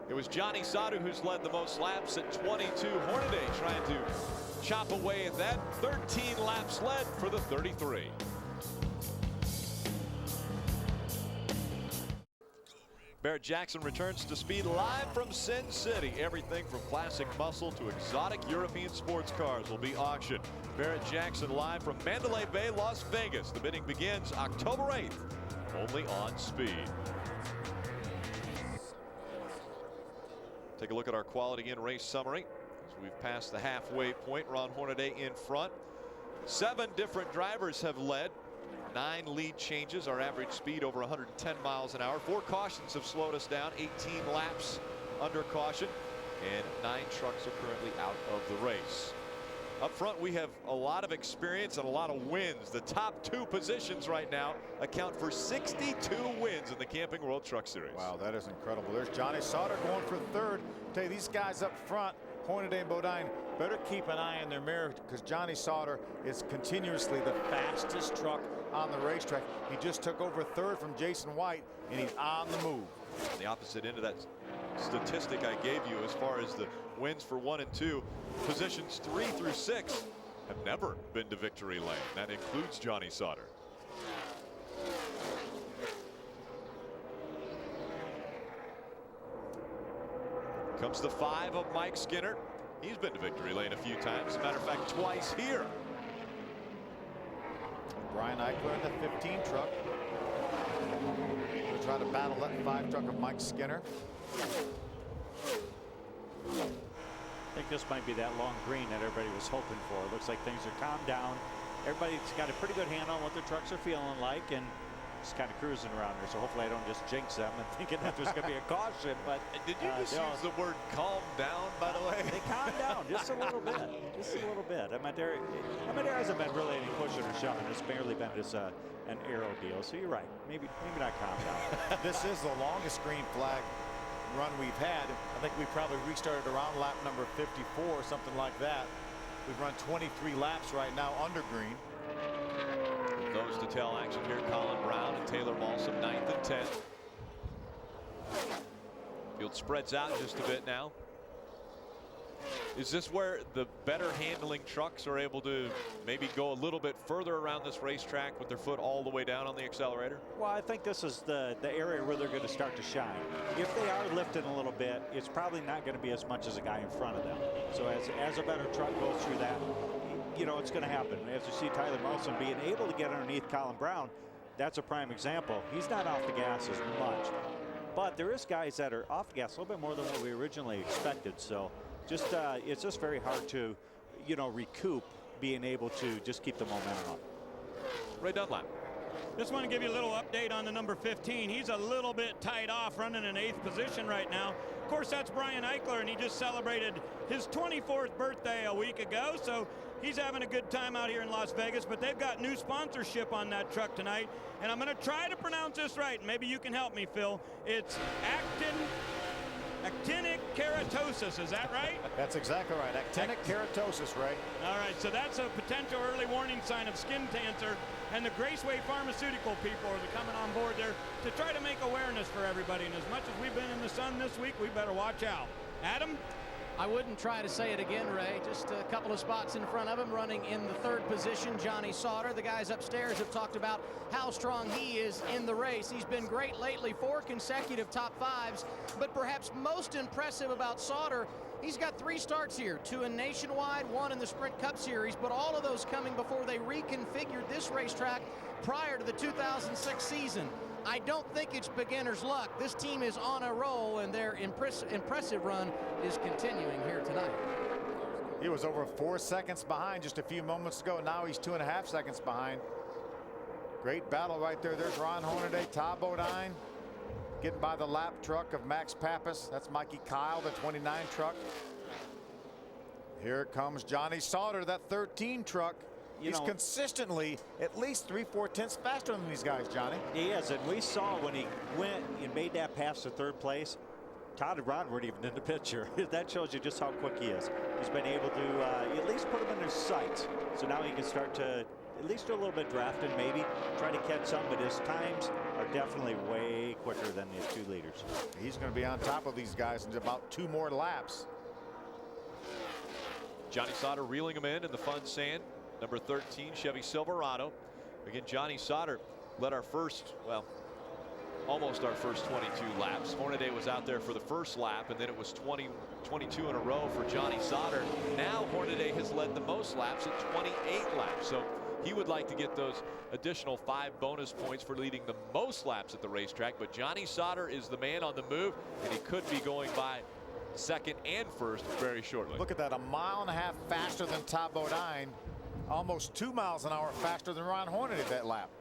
It was Johnny Sauter who's led the most laps at 22. Hornaday trying to chop away at that. 13 laps led for the 33. Barrett Jackson returns to speed live from Sin City. Everything from classic muscle to exotic European sports cars will be auctioned. Barrett Jackson live from Mandalay Bay, Las Vegas. The bidding begins October 8th, only on Speed. Take a look at our quality in race summary. As we've passed the halfway point, Ron Hornaday in front. 7 different drivers have led. 9 lead changes. Our average speed over 110 miles an hour. 4 cautions have slowed us down. 18 laps under caution. And 9 trucks are currently out of the race. Up front, we have a lot of experience and a lot of wins. The top 2 positions right now account for 62 wins in the Camping World Truck Series. Wow, that is incredible. There's Johnny Sauter going for 3rd. Tell you, these guys up front, Hornaday and Bodine, better keep an eye in their mirror because Johnny Sauter is continuously the fastest truck on the racetrack. He just took over 3rd from Jason White, and he's on the move. On the opposite end of that statistic I gave you as far as the wins for 1 and 2, positions 3 through 6 have never been to victory lane. That includes Johnny Sauter. Comes the 5 of Mike Skinner. He's been to victory lane a few times. As a matter of fact, twice here. Brian Eichler in the 15 truck. We'll try to battle that 5 truck of Mike Skinner. I think this might be that long green that everybody was hoping for. It looks like things are calmed down. Everybody's got a pretty good handle on what their trucks are feeling like, and just kind of cruising around there. So hopefully I don't just jinx them and thinking that there's going to be a caution. But did you just use the word calm down, by the way? They calm down just a little bit. Just a little bit. I mean, there hasn't been really any pushing or shoving. It's barely been just an arrow deal. So you're right. Maybe not calm down. This is the longest green flag run we've had. I think we probably restarted around lap number 54 or something like that. We've run 23 laps right now under green. Those to tail action here, Colin Brown and Taylor Balsam, 9th and 10th. Field spreads out just a bit now. Is this where the better handling trucks are able to maybe go a little bit further around this racetrack with their foot all the way down on the accelerator? Well, I think this is the area where they're going to start to shine. If they are lifting a little bit, it's probably not going to be as much as a guy in front of them. So as a better truck goes through that, you know, it's going to happen. As you see Tyler Molson being able to get underneath Colin Brown, that's a prime example. He's not off the gas as much. But there is guys that are off the gas a little bit more than what we originally expected. So just it's just very hard to, you know, recoup being able to just keep the momentum up. Ray Dunlap. Just want to give you a little update on the number 15. He's a little bit tied off, running in 8th position right now. Of course, that's Brian Eichler, and he just celebrated his 24th birthday a week ago, so he's having a good time out here in Las Vegas. But they've got new sponsorship on that truck tonight, and I'm going to try to pronounce this right. Maybe you can help me, Phil. It's actinic keratosis, is that right? That's exactly right. Actinic keratosis, Ray. All right, so that's a potential early warning sign of skin cancer, and the Graceway Pharmaceutical people are coming on board there to try to make awareness for everybody. And as much as we've been in the sun this week, we better watch out. Adam? I wouldn't try to say it again, Ray. Just a couple of spots in front of him, running in the 3rd position, Johnny Sauter. The guys upstairs have talked about how strong he is in the race. He's been great lately, 4 consecutive top 5s, but perhaps most impressive about Sauter, he's got 3 starts here, 2 in Nationwide, 1 in the Sprint Cup Series, but all of those coming before they reconfigured this racetrack prior to the 2006 season. I don't think it's beginner's luck. This team is on a roll, and their impressive run is continuing here tonight. He was over 4 seconds behind just a few moments ago. Now he's 2.5 seconds behind. Great battle right there. There's Ron Hornaday, Todd Bodine getting by the lap truck of Max Pappas. That's Mikey Kyle, the 29 truck. Here comes Johnny Sauter, that 13 truck. He's consistently at least 3/4 tenths faster than these guys, Johnny. He is, and we saw when he went and made that pass to 3rd place, Todd and Ron weren't even in the picture. That shows you just how quick he is. He's been able to at least put him in their sights. So now he can start to at least do a little bit drafting, maybe try to catch some, but his times are definitely way quicker than the 2 leaders. He's going to be on top of these guys in about 2 more laps. Johnny Sauter reeling him in the fun sand. Number 13 Chevy Silverado. Again, Johnny Sauter led our first, well, almost our first 22 laps. Hornaday was out there for the first lap, and then it was 22 in a row for Johnny Sauter. Now Hornaday has led the most laps at 28 laps. So he would like to get those additional 5 bonus points for leading the most laps at the racetrack. But Johnny Sauter is the man on the move, and he could be going by 2nd and 1st very shortly. Look at that, 1.5 miles faster than Todd Bodine. Almost 2 miles an hour faster than Ron Hornaday that lap.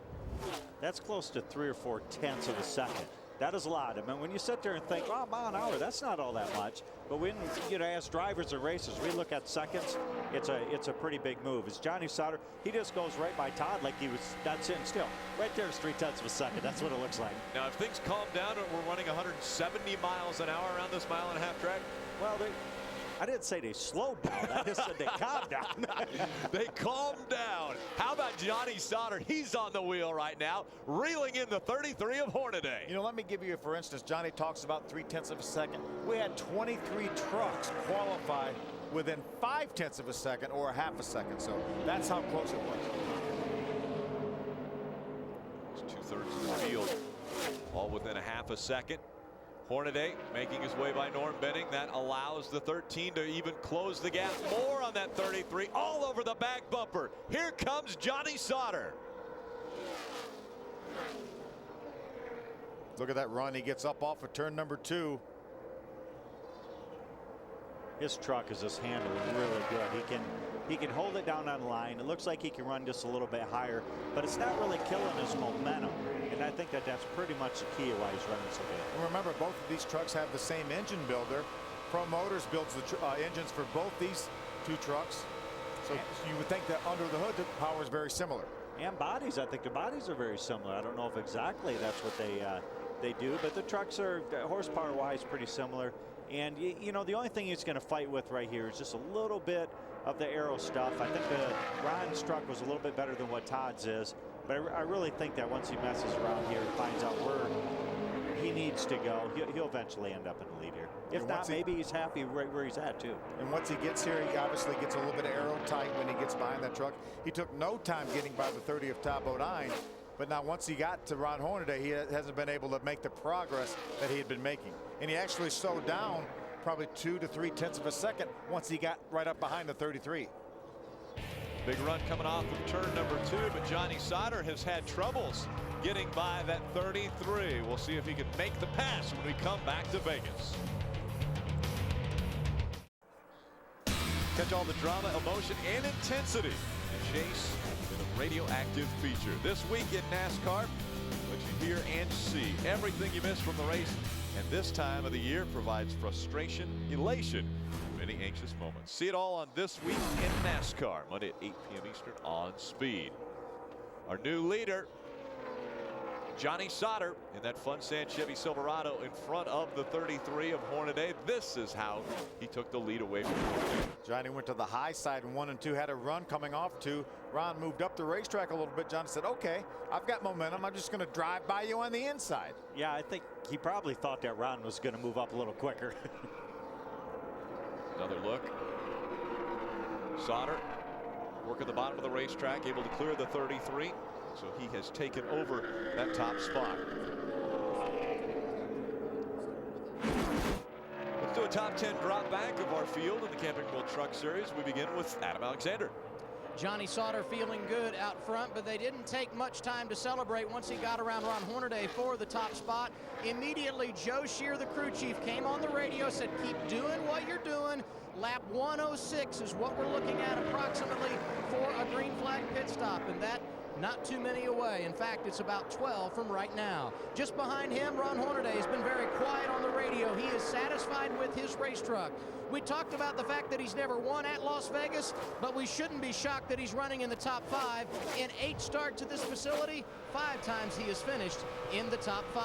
That's close to 3 or 4 tenths of a second. That is a lot. I mean, when you sit there and think, oh, 1 mile an hour, that's not all that much. But when, you know, as drivers and racers, we look at seconds, it's a pretty big move. As Johnny Sauter, he just goes right by Todd like he was not sitting still. Right there is 3 tenths of a second. That's what it looks like. Now, if things calm down and we're running 170 miles an hour around this 1.5 mile track. Well, I didn't say they slowed down. I just said they calmed down. They calmed down. How about Johnny Sauter? He's on the wheel right now, reeling in the 33 of Hornaday. You know, let me give you, for instance, Johnny talks about 3/10 of a second. We had 23 trucks qualify within 5/10 of a second or 1/2 a second. So that's how close it was. It's 2/3 of the field, all within 1/2 a second. Hornaday making his way by Norm Benning. That allows the 13 to even close the gap more on that 33, all over the back bumper. Here comes Johnny Sauter. Look at that run. He gets up off of turn number 2. his truck is just handling really good. He can hold it down on the line. It looks like he can run just a little bit higher, but it's not really killing his momentum. And I think that's pretty much the key of why he's running so good. And remember, both of these trucks have the same engine builder. Pro Motors builds the engines for both these two trucks. So you would think that under the hood, the power is very similar. And bodies, I think the bodies are very similar. I don't know if exactly that's what they do, but the trucks are horsepower-wise pretty similar. And you know, the only thing he's going to fight with right here is just a little bit of the aero stuff. I think Ron's truck was a little bit better than what Todd's is, but I really think that once he messes around here and finds out where he needs to go, he'll eventually end up in the lead here. If not, maybe he's happy right where he's at too. And once he gets here, he obviously gets a little bit of aero tight when he gets behind that truck. He took no time getting by the 30 of Todd Bodine, but now once he got to Ron Hornaday, he hasn't been able to make the progress that he had been making. And he actually slowed down probably 2 to 3/10 of a second once he got right up behind the 33. Big run coming off of turn number 2, but Johnny Sauter has had troubles getting by that 33. We'll see if he can make the pass when we come back to Vegas. Catch all the drama, emotion, and intensity and chase in a radioactive feature. This week in NASCAR, let you hear and see everything you missed from the race. And this time of the year provides frustration, elation, and many anxious moments. See it all on This Week in NASCAR, Monday at 8 p.m. Eastern on Speed. Our new leader, Johnny Sauter, in that Fun Sand Chevy Silverado in front of the 33 of Hornaday. This is how he took the lead away from Hornaday. Johnny went to the high side in 1 and 2, had a run coming off 2. Ron moved up the racetrack a little bit. Johnny said, okay, I've got momentum. I'm just going to drive by you on the inside. Yeah, I think he probably thought that Ron was going to move up a little quicker. Another look. Sauter working the bottom of the racetrack, able to clear the 33. So he has taken over that top spot. Let's do a top 10 drop back of our field in the Camping World Truck Series. We begin with Adam Alexander. Johnny Sauter feeling good out front, but they didn't take much time to celebrate once he got around Ron Hornaday for the top spot. Immediately, Joe Shear, the crew chief, came on the radio, said, keep doing what you're doing. Lap 106 is what we're looking at approximately for a green flag pit stop, and that not too many away. In fact, it's about 12 from right now. Just behind him, Ron Hornaday has been very quiet on the radio. He is satisfied with his race truck. We talked about the fact that he's never won at Las Vegas, but we shouldn't be shocked that he's running in the top 5. In 8 starts at this facility, 5 times he has finished in the top 5.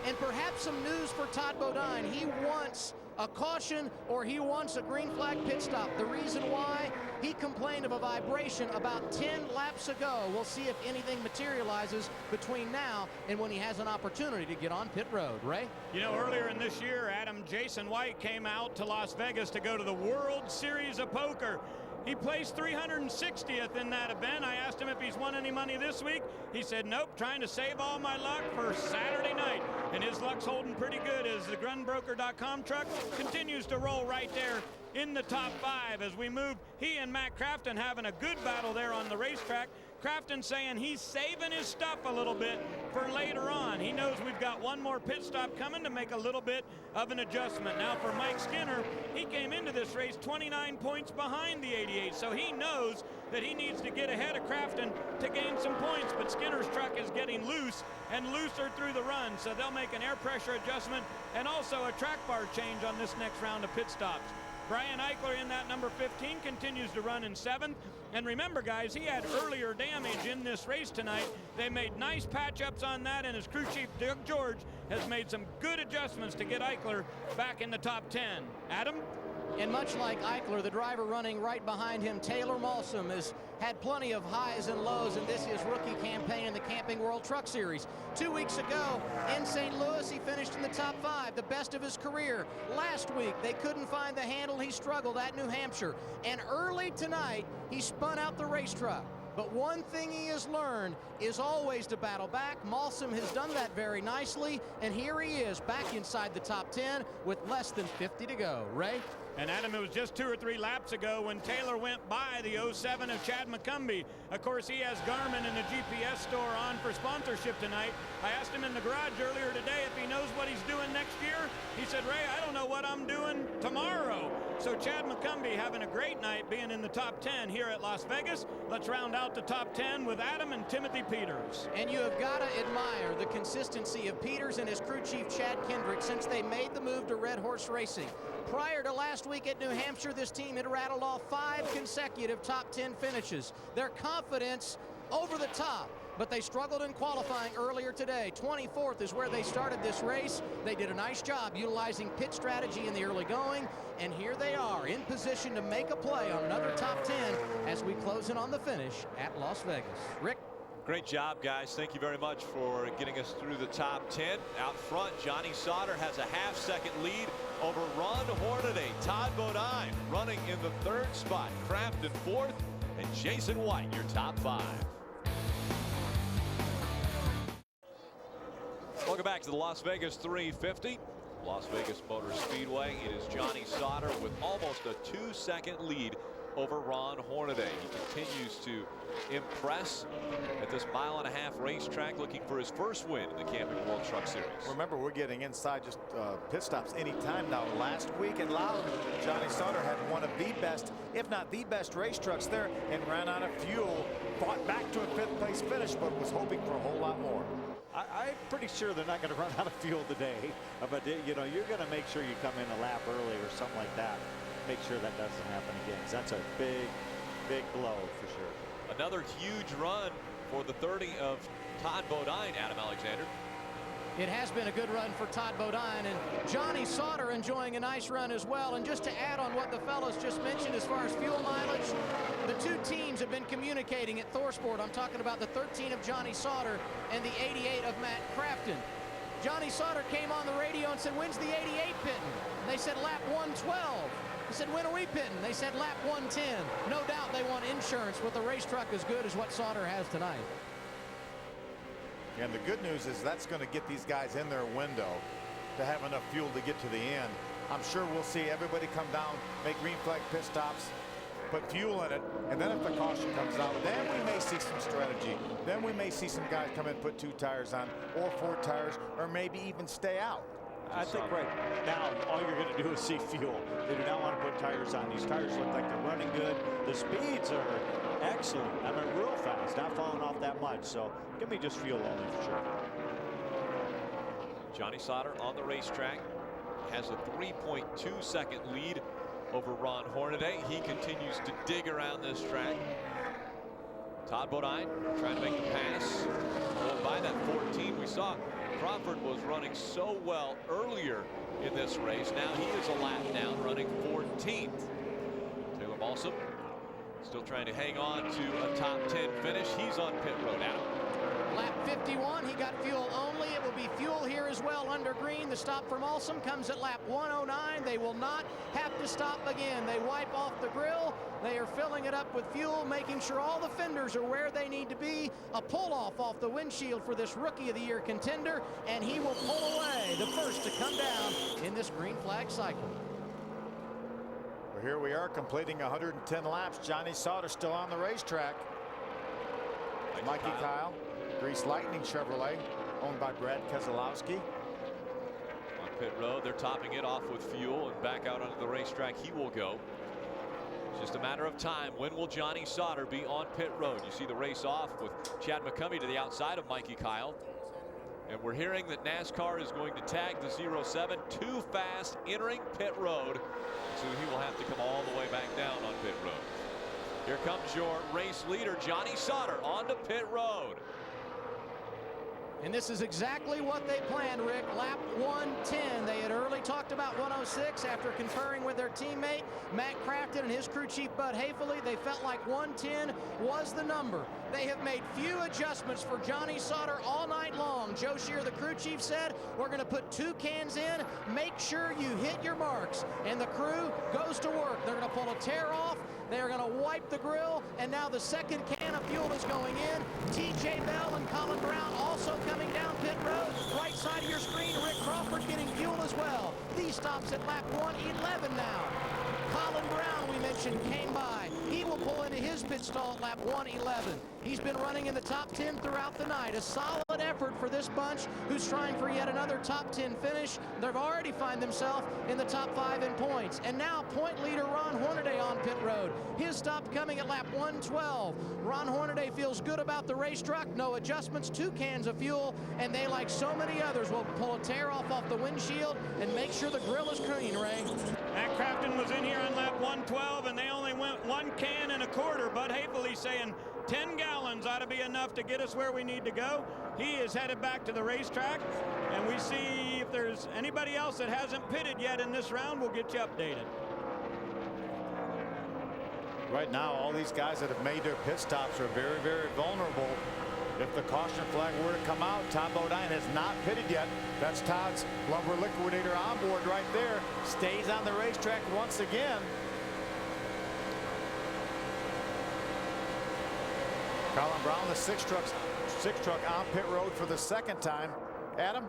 And perhaps some news for Todd Bodine. He wants a caution or he wants a green flag pit stop. The reason why, he complained of a vibration about 10 laps ago. We'll see if anything materializes between now and when he has an opportunity to get on pit road. Ray? You know, earlier in this year, Jason White came out to Las Vegas to go to the World Series of Poker. He placed 360th in that event. I asked him if he's won any money this week. He said, nope, trying to save all my luck for Saturday night. And his luck's holding pretty good as the Grunbroker.com truck continues to roll right there in the top 5 as we move. He and Matt Crafton having a good battle there on the racetrack. Crafton saying he's saving his stuff a little bit for later on. He knows we've got one more pit stop coming to make a little bit of an adjustment. Now for Mike Skinner, he came into this race 29 points behind the 88, so he knows that he needs to get ahead of Crafton to gain some points, but Skinner's truck is getting loose and looser through the run, so they'll make an air pressure adjustment and also a track bar change on this next round of pit stops. Brian Eichler in that number 15 continues to run in 7th. And remember, guys, he had earlier damage in this race tonight. They made nice patch-ups on that, and his crew chief, Doug George, has made some good adjustments to get Eichler back in the top 10. Adam? And much like Eichler, the driver running right behind him, Taylor Malsom, has had plenty of highs and lows in this his rookie campaign in the Camping World Truck Series. 2 weeks ago in St. Louis, he finished in the top 5, the best of his career. Last week, they couldn't find the handle. He struggled at New Hampshire. And early tonight, he spun out the race truck. But one thing he has learned is always to battle back. Malsom has done that very nicely, and here he is back inside the top 10 with less than 50 to go. Ray? And Adam, it was just 2 or 3 laps ago when Taylor went by the 07 of Chad McCumbee. Of course, he has Garmin and the GPS store on for sponsorship tonight. I asked him in the garage earlier today if he knows what he's doing next year. He said, Ray, I don't know what I'm doing tomorrow. So Chad McCumbee having a great night being in the top 10 here at Las Vegas. Let's round out the top 10 with Adam and Timothy Peters. And you have got to admire the consistency of Peters and his crew chief Chad Kendrick since they made the move to Red Horse Racing. Prior to last week at New Hampshire, this team had rattled off 5 consecutive top 10 finishes. Their confidence over the top, but they struggled in qualifying earlier today. 24th is where they started this race. They did a nice job utilizing pit strategy in the early going, and here they are in position to make a play on another top 10 as we close in on the finish at Las Vegas. Rick? Great job, guys. Thank you very much for getting us through the top 10. Out front, Johnny Sauter has a half-second lead over Ron Hornaday. Todd Bodine running in the 3rd spot. Crafton 4th, and Jason White, your top 5. Welcome back to the Las Vegas 350. Las Vegas Motor Speedway. It is Johnny Sauter with almost a 2-second lead over Ron Hornaday. He continues to impress at this 1.5-mile racetrack, looking for his first win in the Camping World Truck Series. Remember, we're getting inside just pit stops anytime now. Last week in Loudon, Johnny Sauter had one of the best, if not the best, race trucks there and ran out of fuel. Fought back to a 5th place finish, but was hoping for a whole lot more. I'm pretty sure they're not going to run out of fuel today. But, you know, you're going to make sure you come in a lap early or something like that. Make sure that doesn't happen again, because that's a big, big blow for sure. Another huge run for the 30 of Todd Bodine, Adam Alexander. It has been a good run for Todd Bodine, and Johnny Sauter enjoying a nice run as well. And just to add on what the fellas just mentioned as far as fuel mileage, the 2 teams have been communicating at Thorsport. I'm talking about the 13 of Johnny Sauter and the 88 of Matt Crafton. Johnny Sauter came on the radio and said, when's the 88 pitting? And they said lap 112. He said, when are we pitting? They said lap 110. No doubt they want insurance with a race truck as good as what Sauter has tonight. And the good news is that's going to get these guys in their window to have enough fuel to get to the end. I'm sure we'll see everybody come down, make green flag pit stops, put fuel in it, and then if the caution comes out, then we may see some strategy. Then we may see some guys come in, put 2 tires on, or 4 tires, or maybe even stay out. I think right now all you're going to do is see fuel. They do not want to put tires on. These tires look like they're running good. The speeds are excellent. I mean, real fast, not falling off that much. So give me just fuel only for sure. Johnny Sauter on the racetrack has a 3.2-second lead over Ron Hornaday. He continues to dig around this track. Todd Bodine trying to make the pass. Well, by that 14, we saw Crawford was running so well earlier in this race. Now he is a lap down, running 14th. Taylor Balsam still trying to hang on to a top 10 finish. He's on pit road now. Lap 51, he got fuel only. It will be fuel here as well under green. The stop from Alsam comes at lap 109. They will not have to stop again. They wipe off the grill. They are filling it up with fuel, making sure all the fenders are where they need to be. A pull-off off the windshield for this Rookie of the Year contender, and he will pull away, the first to come down in this green flag cycle. Well, here we are completing 110 laps. Johnny Sauter still on the racetrack. Mikey Kyle, Grease Lightning Chevrolet, owned by Brad Keselowski. On pit road, they're topping it off with fuel, and back out onto the racetrack he will go. It's just a matter of time. When will Johnny Sauter be on pit road? You see the race off with Chad McCumbee to the outside of Mikey Kyle. And we're hearing that NASCAR is going to tag the 07 too fast entering pit road. So he will have to come all the way back down on pit road. Here comes your race leader, Johnny Sauter, onto pit road. And this is exactly what they planned, Rick. Lap 110. They had early talked about 106 after conferring with their teammate, Matt Crafton, and his crew chief, Bud Haefele. They felt like 110 was the number. They have made few adjustments for Johnny Sauter all night long. Joe Shear, the crew chief, said, we're going to put 2 cans in. Make sure you hit your marks. And the crew goes to work. They're going to pull a tear off. They are going to wipe the grill, and now the second can of fuel is going in. T.J. Bell and Colin Brown also coming down pit road. Right side of your screen, Rick Crawford getting fuel as well. These stops at lap 111 now. Colin Brown, we mentioned, came by. He will pull into his pit stall at lap 111. He's been running in the top 10 throughout the night. A solid effort for this bunch who's trying for yet another top 10 finish. They've already find themselves in the top 5 in points. And now point leader Ron Hornaday on pit road. His stop coming at lap 112. Ron Hornaday feels good about the race truck. No adjustments, 2 cans of fuel, and they, like so many others, will pull a tear off the windshield and make sure the grill is clean, Ray. Matt Crafton was in here on lap 112, and they only went 1 can and a quarter. Bud Haefele saying 10 gallons ought to be enough to get us where we need to go. He is headed back to the racetrack, and we see if there's anybody else that hasn't pitted yet in this round. We'll get you updated. Right now, all these guys that have made their pit stops are very, very vulnerable. If the caution flag were to come out, Todd Bodine has not pitted yet. That's Todd's lumber liquidator on board right there. Stays on the racetrack once again. Colin Brown, the six truck on pit road for the second time. Adam?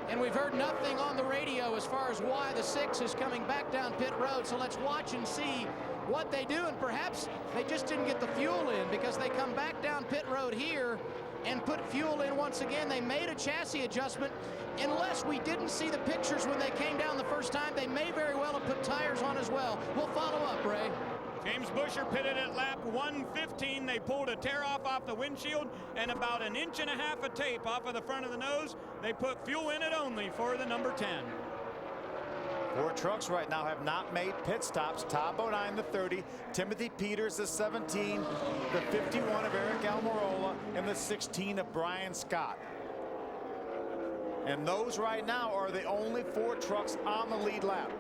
And we've heard nothing on the radio as far as why the 6 is coming back down pit road. So let's watch and see what they do. And perhaps they just didn't get the fuel in, because they come back down pit road here and put fuel in once again. They made a chassis adjustment. Unless we didn't see the pictures when they came down the first time, they may very well have put tires on as well. We'll follow up, Ray. James Busher pitted at lap 115. They pulled a tear off the windshield and about 1.5 inches of tape off of the front of the nose. They put fuel in it only for the number 10. 4 trucks right now have not made pit stops. Todd Bodine, the 30, Timothy Peters, the 17, the 51 of Eric Almirola, and the 16 of Brian Scott. And those right now are the only 4 trucks on the lead lap.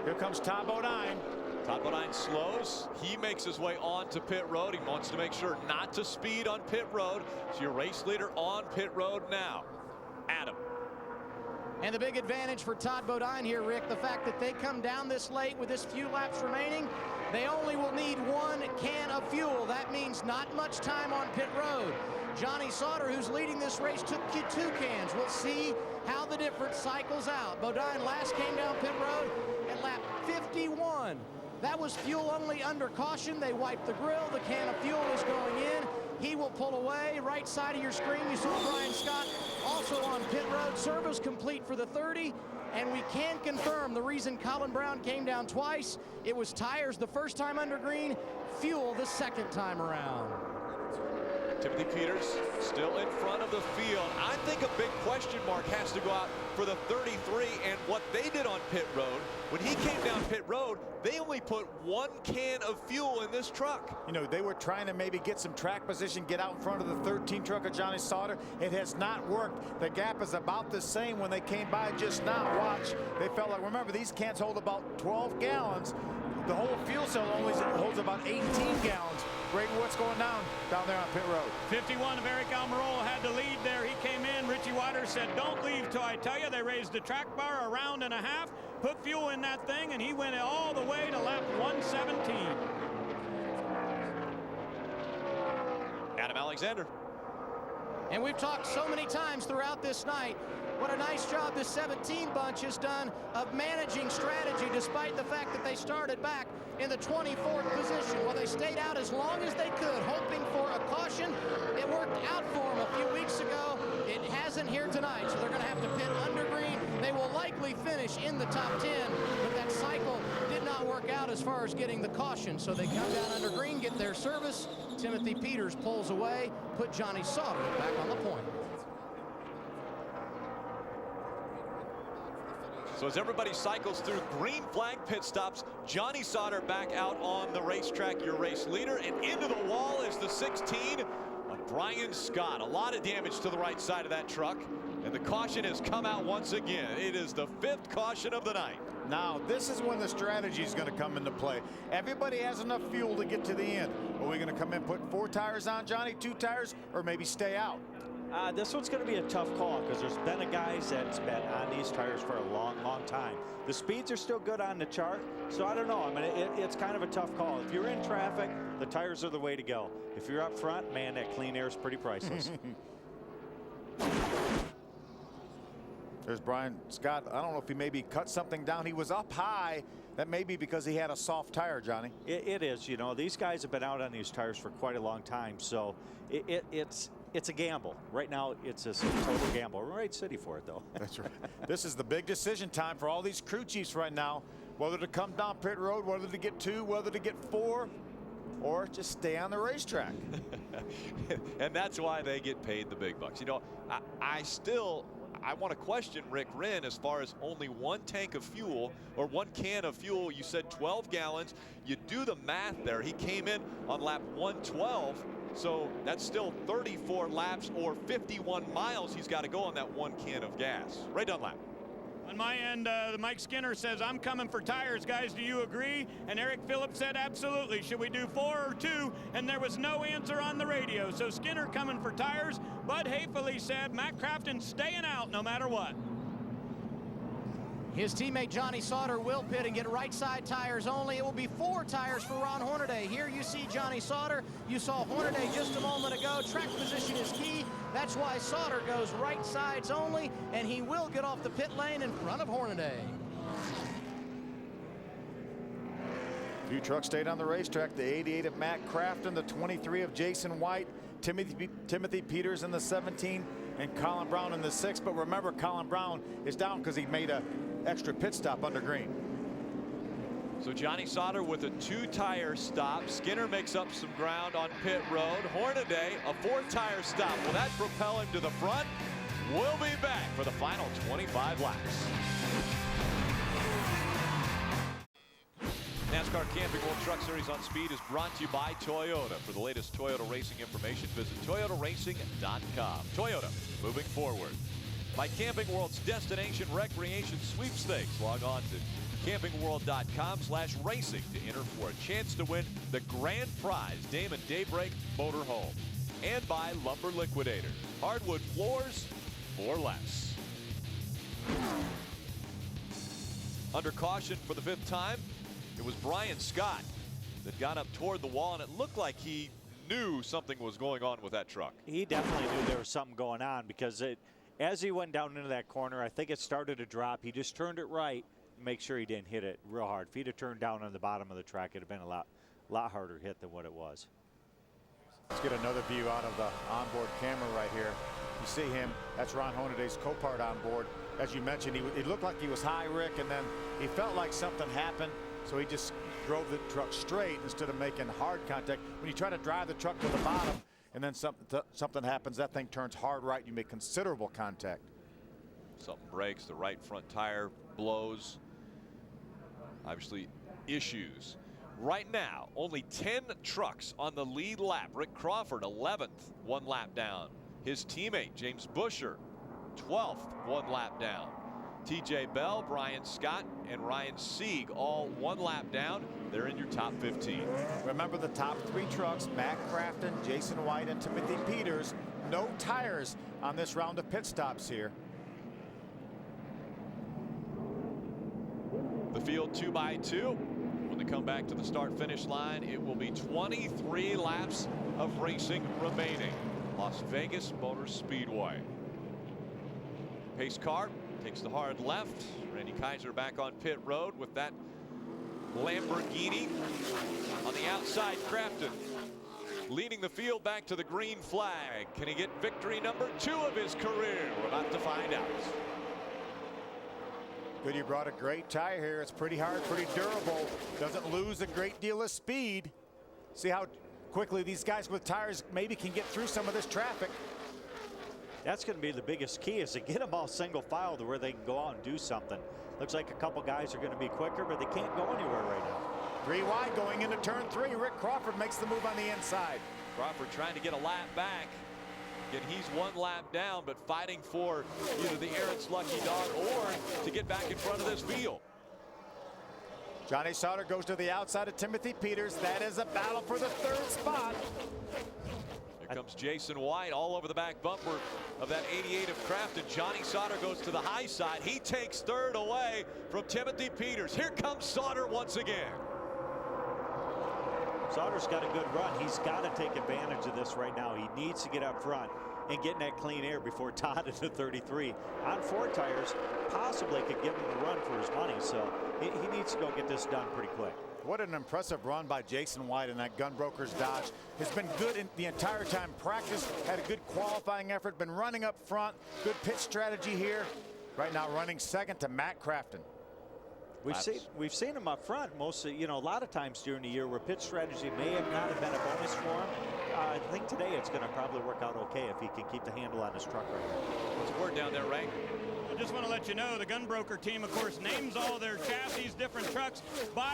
Here comes Todd Bodine. Todd Bodine slows. He makes his way on to pit road. He wants to make sure not to speed on pit road. So your race leader on pit road now. Adam. And the big advantage for Todd Bodine here, Rick, the fact that they come down this late with this few laps remaining, they only will need 1 can of fuel. That means not much time on pit road. Johnny Sauter, who's leading this race, took 2 cans. We'll see how the difference cycles out. Bodine last came down pit road at lap 51. That was fuel only under caution. They wiped the grill. The can of fuel is going in. He will pull away. Right side of your screen, you see Brian Scott also on pit road. Service complete for the 30. And we can confirm the reason Colin Brown came down twice. It was tires the first time under green, fuel the second time around. Timothy Peters still in front of the field. I think a big question mark has to go out for the 33 and what they did on pit road. When he came down pit road, they only put 1 can of fuel in this truck. You know, they were trying to maybe get some track position, get out in front of the 13 truck of Johnny Sauter. It has not worked. The gap is about the same when they came by just now. Watch. They felt like, remember, these cans hold about 12 gallons. The whole fuel cell only holds about 18 gallons. Brady, what's going down there on pit road? 51 of Eric Almirola had the lead there. He came in. Richie Waters said, don't leave till I tell you. They raised the track bar 1.5 rounds, put fuel in that thing, and he went all the way to lap 117. Adam Alexander. And we've talked so many times throughout this night what a nice job this 17 bunch has done of managing strategy, despite the fact that they started back in the 24th position. Well, they stayed out as long as they could, hoping for a caution. It worked out for them a few weeks ago. It hasn't here tonight, so they're going to have to pit under green. They will likely finish in the top 10, but that cycle did not work out as far as getting the caution. So they come down under green, get their service. Timothy Peters pulls away, put Johnny Sauter back on the point. So as everybody cycles through green flag pit stops, Johnny Sauter back out on the racetrack, your race leader, and into the wall is the 16 of Brian Scott. A lot of damage to the right side of that truck, and the caution has come out once again. It is the 5th caution of the night. Now, this is when the strategy is going to come into play. Everybody has enough fuel to get to the end. Are we going to come in, put 4 tires on, Johnny, 2 tires, or maybe stay out? This one's going to be a tough call because there's been a guys that's been on these tires for a long, long time. The speeds are still good on the chart, so I don't know. I mean, it's kind of a tough call. If you're in traffic, the tires are the way to go. If you're up front, man, that clean air is pretty priceless. There's Brian Scott. I don't know if he maybe cut something down. He was up high. That may be because he had a soft tire, Johnny. It is. You know, these guys have been out on these tires for quite a long time, so it's a gamble. Right now, it's a total gamble. We're in Right City for it, though. That's right. This is the big decision time for all these crew chiefs right now, whether to come down pit road, whether to get 2, whether to get 4, or just stay on the racetrack. And that's why they get paid the big bucks. You know, I want to question Rick Wren as far as only 1 tank of fuel or 1 can of fuel. You said 12 gallons. You do the math there. He came in on lap 112. So that's still 34 laps or 51 miles he's got to go on that 1 can of gas. Ray Dunlap. On my end, Mike Skinner says, I'm coming for tires, guys. Do you agree? And Eric Phillips said, absolutely. Should we do 4 or 2? And there was no answer on the radio. So Skinner coming for tires. Bud Hayfley said, Matt Crafton staying out no matter what. His teammate Johnny Sauter will pit and get right side tires only. It will be 4 tires for Ron Hornaday. Here you see Johnny Sauter. You saw Hornaday just a moment ago. Track position is key. That's why Sauter goes right sides only, and he will get off the pit lane in front of Hornaday. Few trucks stayed on the racetrack. The 88 of Matt Crafton, the 23 of Jason White, Timothy Peters in the 17, and Colin Brown in the 6. But remember, Colin Brown is down because he made a extra pit stop under green. So Johnny Sauter with a 2-tire stop. Skinner makes up some ground on pit road. Hornaday, a 4-tire stop. Will that propel him to the front? We'll be back for the final 25 laps. NASCAR Camping World Truck Series on Speed is brought to you by Toyota. For the latest Toyota racing information, visit toyotaracing.com. Toyota, moving forward. By Camping World's Destination Recreation Sweepstakes. Log on to campingworld.com/racing to enter for a chance to win the grand prize Damon Daybreak Motorhome. And by Lumber Liquidators. Hardwood floors for less. Under caution for the 5th time, it was Brian Scott that got up toward the wall, and it looked like he knew something was going on with that truck. He definitely knew there was something going on because as he went down into that corner, I think it started to drop. He just turned it right to make sure he didn't hit it real hard. If he'd have turned down on the bottom of the track, it'd have been a lot harder hit than what it was. Let's get another view out of the onboard camera right here. You see him, that's Ron Hornaday's co-part on board. As you mentioned, it looked like he was high, Rick, and then he felt like something happened, so he just drove the truck straight instead of making hard contact. When you try to drive the truck to the bottom and then something happens, that thing turns hard right, you make considerable contact. Something breaks, the right front tire blows. Obviously issues. Right now, only 10 trucks on the lead lap. Rick Crawford, 11th, 1 lap down. His teammate, James Busher, 12th, 1 lap down. TJ Bell, Brian Scott, and Ryan Sieg, all 1 lap down. They're in your top 15. Remember the top 3 trucks, Matt Crafton, Jason White, and Timothy Peters. No tires on this round of pit stops here. The field 2x2. When they come back to the start-finish line, it will be 23 laps of racing remaining. Las Vegas Motor Speedway. Pace car takes the hard left. Randy Kaiser back on pit road with that Lamborghini. On the outside, Crafton leading the field back to the green flag. Can he get victory number 2 of his career? We're about to find out. Good, you brought a great tire here. It's pretty hard, pretty durable. Doesn't lose a great deal of speed. See how quickly these guys with tires maybe can get through some of this traffic. That's going to be the biggest key, is to get them all single file to where they can go out and do something. Looks like a couple guys are going to be quicker, but they can't go anywhere right now. 3 wide going into turn 3. Rick Crawford makes the move on the inside. Crawford trying to get a lap back. Again, he's 1 lap down, but fighting for either the Aaron's lucky dog or to get back in front of this field. Johnny Sauter goes to the outside of Timothy Peters. That is a battle for the 3rd spot. Here comes Jason White all over the back bumper of that 88 of Crafton. Johnny Sauter goes to the high side. He takes 3rd away from Timothy Peters. Here comes Sauter once again. Sauter's got a good run. He's got to take advantage of this right now. He needs to get up front. and getting that clean air before Todd in the 33. On 4 tires, possibly could give him a run for his money, so he needs to go get this done pretty quick. What an impressive run by Jason White in that Gunbroker's Dodge. Has been good in the entire time. Practice, had a good qualifying effort, been running up front. Good pit strategy here. Right now running second to Matt Crafton. We've seen him up front mostly, you know, a lot of times during the year where pit strategy may have not have been a bonus for him. I think today it's going to probably work out okay if he can keep the handle on his truck right now. What's the word down there, Ray? I just want to let you know the Gunbroker team, of course, names all their chassis, different trucks, by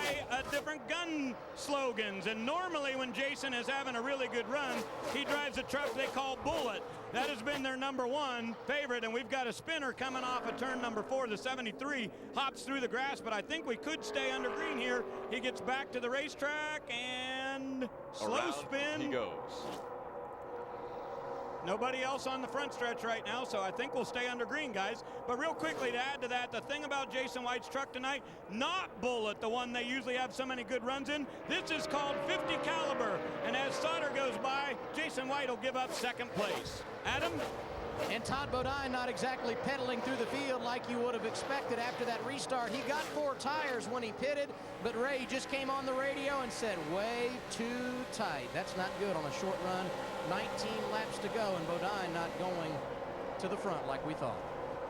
different gun slogans. And normally when Jason is having a really good run, he drives a truck they call Bullet. That has been their #1 favorite, and we've got a spinner coming off of turn number 4. The 73 hops through the grass, but I think we could stay under green here. He gets back to the racetrack and slow spin. He goes. Nobody else on the front stretch right now, so I think we'll stay under green, guys. But real quickly to add to that, the thing about Jason White's truck tonight, not Bullet, the one they usually have so many good runs in. This is called 50 caliber. And as Sauter goes by, Jason White will give up second place. Adam? And Todd Bodine not exactly pedaling through the field like you would have expected after that restart. He got 4 tires when he pitted, but Ray just came on the radio and said, way too tight. That's not good on a short run. 19 laps to go, and Bodine not going to the front like we thought.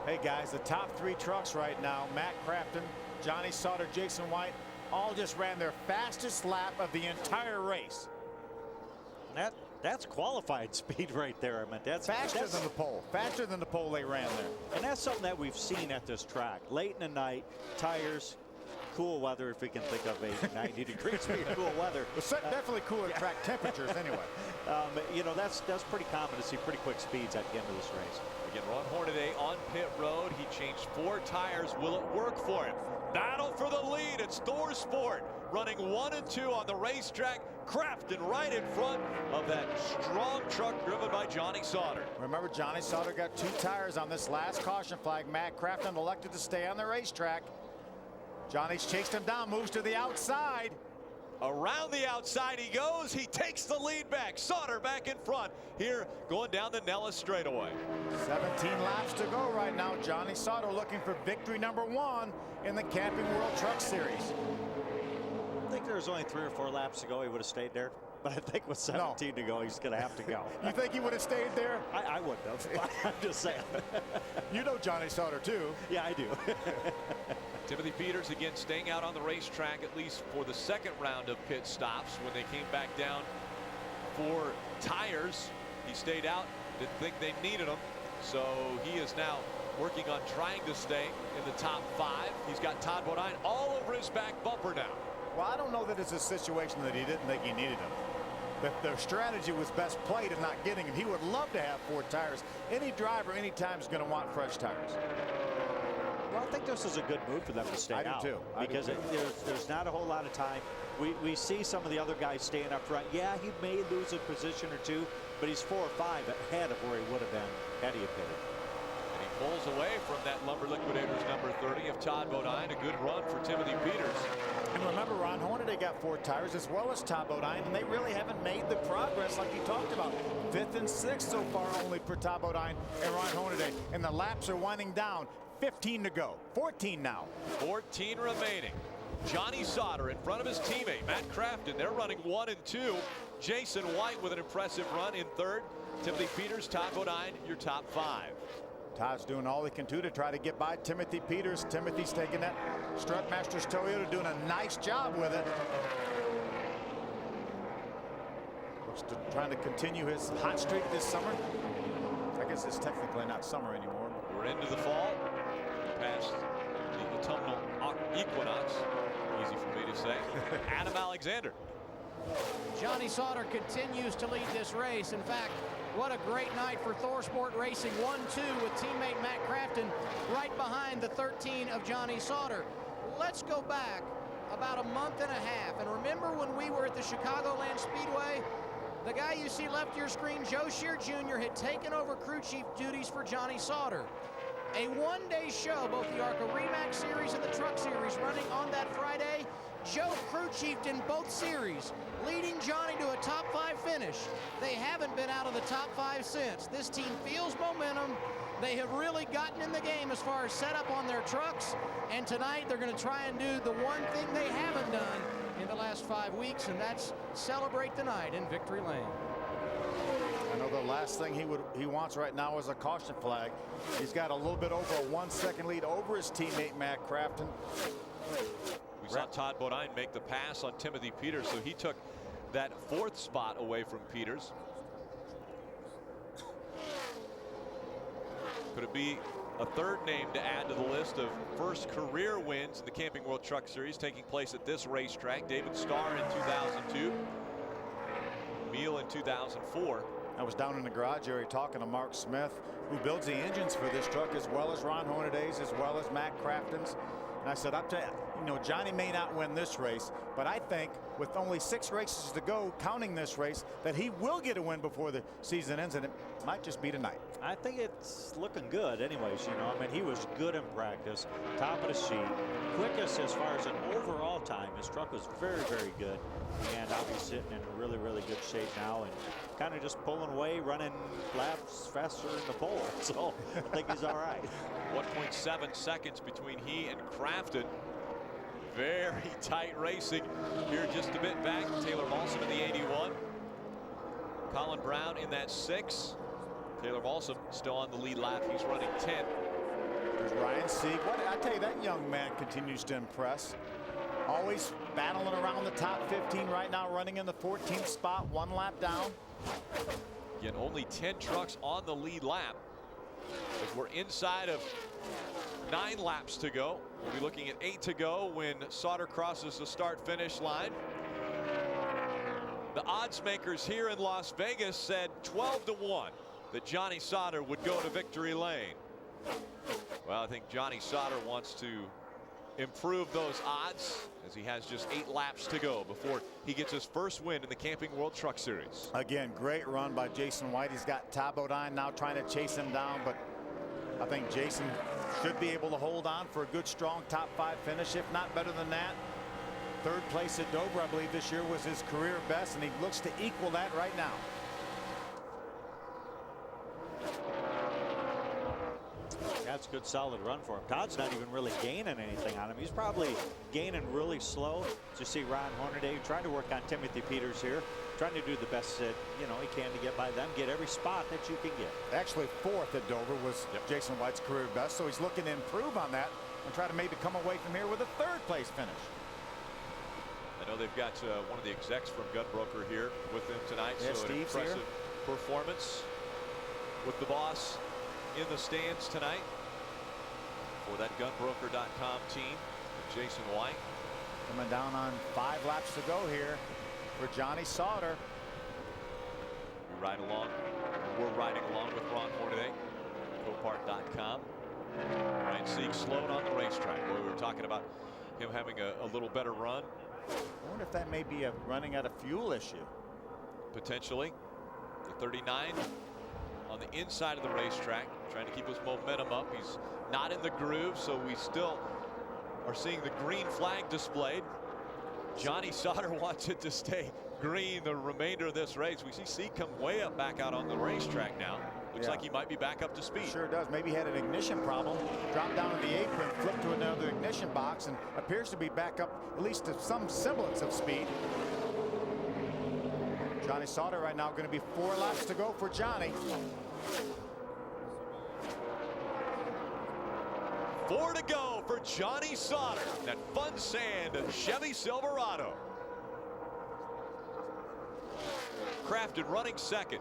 Hey guys, the top 3 trucks right now, Matt Crafton, Johnny Sauter, Jason White, all just ran their fastest lap of the entire race. That's qualified speed right there. I mean, that's faster than the pole. Faster than the pole they ran there. And that's something that we've seen at this track. Late in the night, tires, cool weather, if we can think of 80, 90 degrees being cool weather. Well, definitely cooler track temperatures anyway. You know, that's pretty common to see pretty quick speeds at the end of this race. Again, Ron Hornaday on pit road. He changed 4 tires. Will it work for him? Battle for the lead. It's Thor Sport running 1 and 2 on the racetrack. Crafton right in front of that strong truck driven by Johnny Sauter. Remember, Johnny Sauter got 2 tires on this last caution flag. Matt Crafton elected to stay on the racetrack. Johnny's chased him down, moves to the outside. Around the outside he goes. He takes the lead back. Sauter back in front here going down the Nellis straightaway. 17 laps to go right now. Johnny Sauter looking for victory #1 in the Camping World Truck Series. I think there was only 3 or 4 laps to go. He would have stayed there. But I think with 17 to go, he's going to have to go. You think he would have stayed there? I wouldn't have. I'm just saying. You know Johnny Sauter, too. Yeah, I do. Timothy Peters again staying out on the racetrack at least for the second round of pit stops. When they came back down for tires, he stayed out. Didn't think they needed him. So he is now working on trying to stay in the top 5. He's got Todd Bodine all over his back bumper now. Well, I don't know that it's a situation that he didn't think he needed him. But their strategy was best played in not getting him. He would love to have 4 tires. Any driver anytime is going to want fresh tires. Well, I think this is a good move for them to stay out. I do too. Because there's not a whole lot of time. We see some of the other guys staying up front. Yeah, he may lose a position or 2, but he's 4 or 5 ahead of where he would have been had he pitted. And he pulls away from that Lumber Liquidators #30 of Todd Bodine. A good run for Timothy Peters. And remember, Ron Hornaday got 4 tires as well as Todd Bodine, and they really haven't made the progress like he talked about. 5th and 6th so far only for Todd Bodine and Ron Hornaday. And the laps are winding down. 15 to go. 14 now. 14 remaining. Johnny Sauter in front of his teammate Matt Crafton. They're running 1 and 2. Jason White with an impressive run in 3rd. Timothy Peters, Todd Bodine, your top 5. Todd's doing all he can do to try to get by Timothy Peters. Timothy's taking that Strutmasters Toyota, doing a nice job with it. Looks to trying to continue his hot streak this summer. I guess it's technically not summer anymore. We're into the fall, past the autumnal equinox. Easy for me to say. Adam Alexander. Johnny Sauter continues to lead this race. In fact, what a great night for Thor Sport Racing. 1-2 with teammate Matt Crafton right behind the 13 of Johnny Sauter. Let's go back about a month and a half. And remember when we were at the Chicagoland Speedway? The guy you see left of your screen, Joe Shear Jr., had taken over crew chief duties for Johnny Sauter. A one-day show, both the ARCA REMAX Series and the Truck Series running on that Friday. Joe crew chiefed in both series, leading Johnny to a top 5 finish. They haven't been out of the top 5 since. This team feels momentum. They have really gotten in the game as far as setup on their trucks, and tonight they're going to try and do the one thing they haven't done in the last 5 weeks, and that's celebrate the night in victory lane. I know the last thing he wants right now is a caution flag. He's got a little bit over a 1 second lead over his teammate Matt Crafton. We saw Todd Bodine make the pass on Timothy Peters, so he took that 4th spot away from Peters. Could it be a 3rd name to add to the list of first career wins in the Camping World Truck Series taking place at this racetrack? David Starr in 2002, Meal in 2004. I was down in the garage area talking to Mark Smith, who builds the engines for this truck, as well as Ron Hornaday's, as well as Matt Crafton's. And I said, I'll tell you, Johnny may not win this race, but I think with only 6 races to go, counting this race, that he will get a win before the season ends, and it might just be tonight. I think it's looking good anyways, I mean, he was good in practice, top of the sheet, quickest as far as an overall time. His truck was very, very good, and I'll be sitting in really, really good shape now and kind of just pulling away, running laps faster in the pole. So I think he's all right. 1.7 seconds between he and Crafton. Very tight racing here just a bit back. Taylor Malsom in the 81. Colin Brown in that 6. Taylor Malsom still on the lead lap. He's running 10. There's Ryan Sieg. I tell you, that young man continues to impress. Always battling around the top 15 right now, running in the 14th spot, 1 lap down. Again, only 10 trucks on the lead lap. As we're inside of 9 laps to go. We'll be looking at 8 to go when Sauter crosses the start-finish line. The odds makers here in Las Vegas said 12-1 that Johnny Sauter would go to victory lane. Well, I think Johnny Sauter wants to improve those odds, as he has just 8 laps to go before he gets his first win in the Camping World Truck Series. Again, great run by Jason White. He's got Todd Bodine now trying to chase him down, but I think Jason should be able to hold on for a good, strong top 5 finish, if not better than that. 3rd place at Dover, I believe this year was his career best, and he looks to equal that right now. That's a good solid run for him. Todd's not even really gaining anything on him. He's probably gaining really slow. You see Ron Hornaday trying to work on Timothy Peters here, trying to do the best that he can to get by them, get every spot that you can get. Actually 4th at Dover was Jason White's career best, so he's looking to improve on that and try to maybe come away from here with a 3rd place finish. I know they've got one of the execs from Gunbroker here with them tonight, yeah, so an Steve's impressive here. Performance with the boss in the stands tonight for that gunbroker.com team. Jason White coming down on 5 laps to go here for Johnny Sauter. We ride along. We're riding along with Ron Hornaday, Copart.com. Ryan Sieg slowed on the racetrack. Boy, we were talking about him having a little better run. I wonder if that may be a running out of fuel issue. Potentially. The 39 on the inside of the racetrack, trying to keep his momentum up. He's not in the groove, so we still are seeing the green flag displayed. Johnny Sauter wants it to stay green the remainder of this race. We see Sieg come way up back out on the racetrack now. Looks like he might be back up to speed. Sure does. Maybe he had an ignition problem. Dropped down to the apron, flipped to another ignition box, and appears to be back up at least to some semblance of speed. Johnny Sauter right now going to be 4 laps to go for Johnny. 4 to go for Johnny Sauter. That Fun Sand Chevy Silverado. Crafton running 2nd.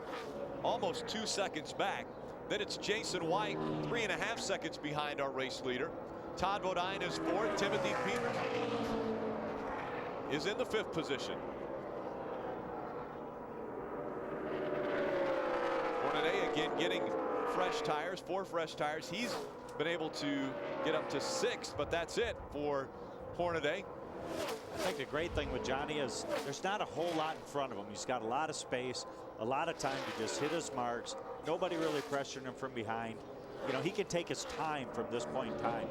Almost 2 seconds back. Then it's Jason White, 3.5 seconds behind our race leader. Todd Bodine is 4th. Timothy Peters is in the 5th position. Hornaday again getting fresh tires, 4 fresh tires. He's been able to get up to 6th, but that's it for Hornaday. I think the great thing with Johnny is there's not a whole lot in front of him. He's got a lot of space, a lot of time to just hit his marks. Nobody really pressuring him from behind. He can take his time from this point in time.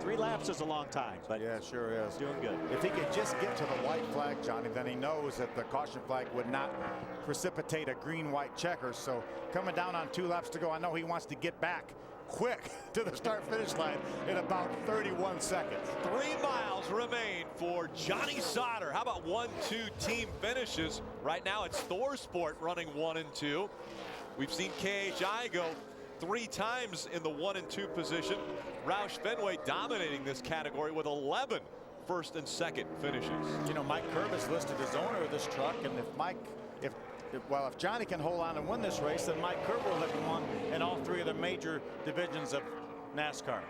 3 laps is a long time, but yeah, sure is. Doing good. If he could just get to the white flag, Johnny, then he knows that the caution flag would not precipitate a green-white checker. So coming down on 2 laps to go, I know he wants to get back quick to the start-finish line in about 31 seconds. 3 miles remain for Johnny Sauter. How about 1-2 team finishes? Right now it's ThorSport running 1 and 2. We've seen KHI go 3 times in the 1 and 2 position. Roush Fenway dominating this category with 11 first and second finishes. You know, Mike Curb is listed as owner of this truck, and if Johnny can hold on and win this race, then Mike Curb will have won in all 3 of the major divisions of NASCAR.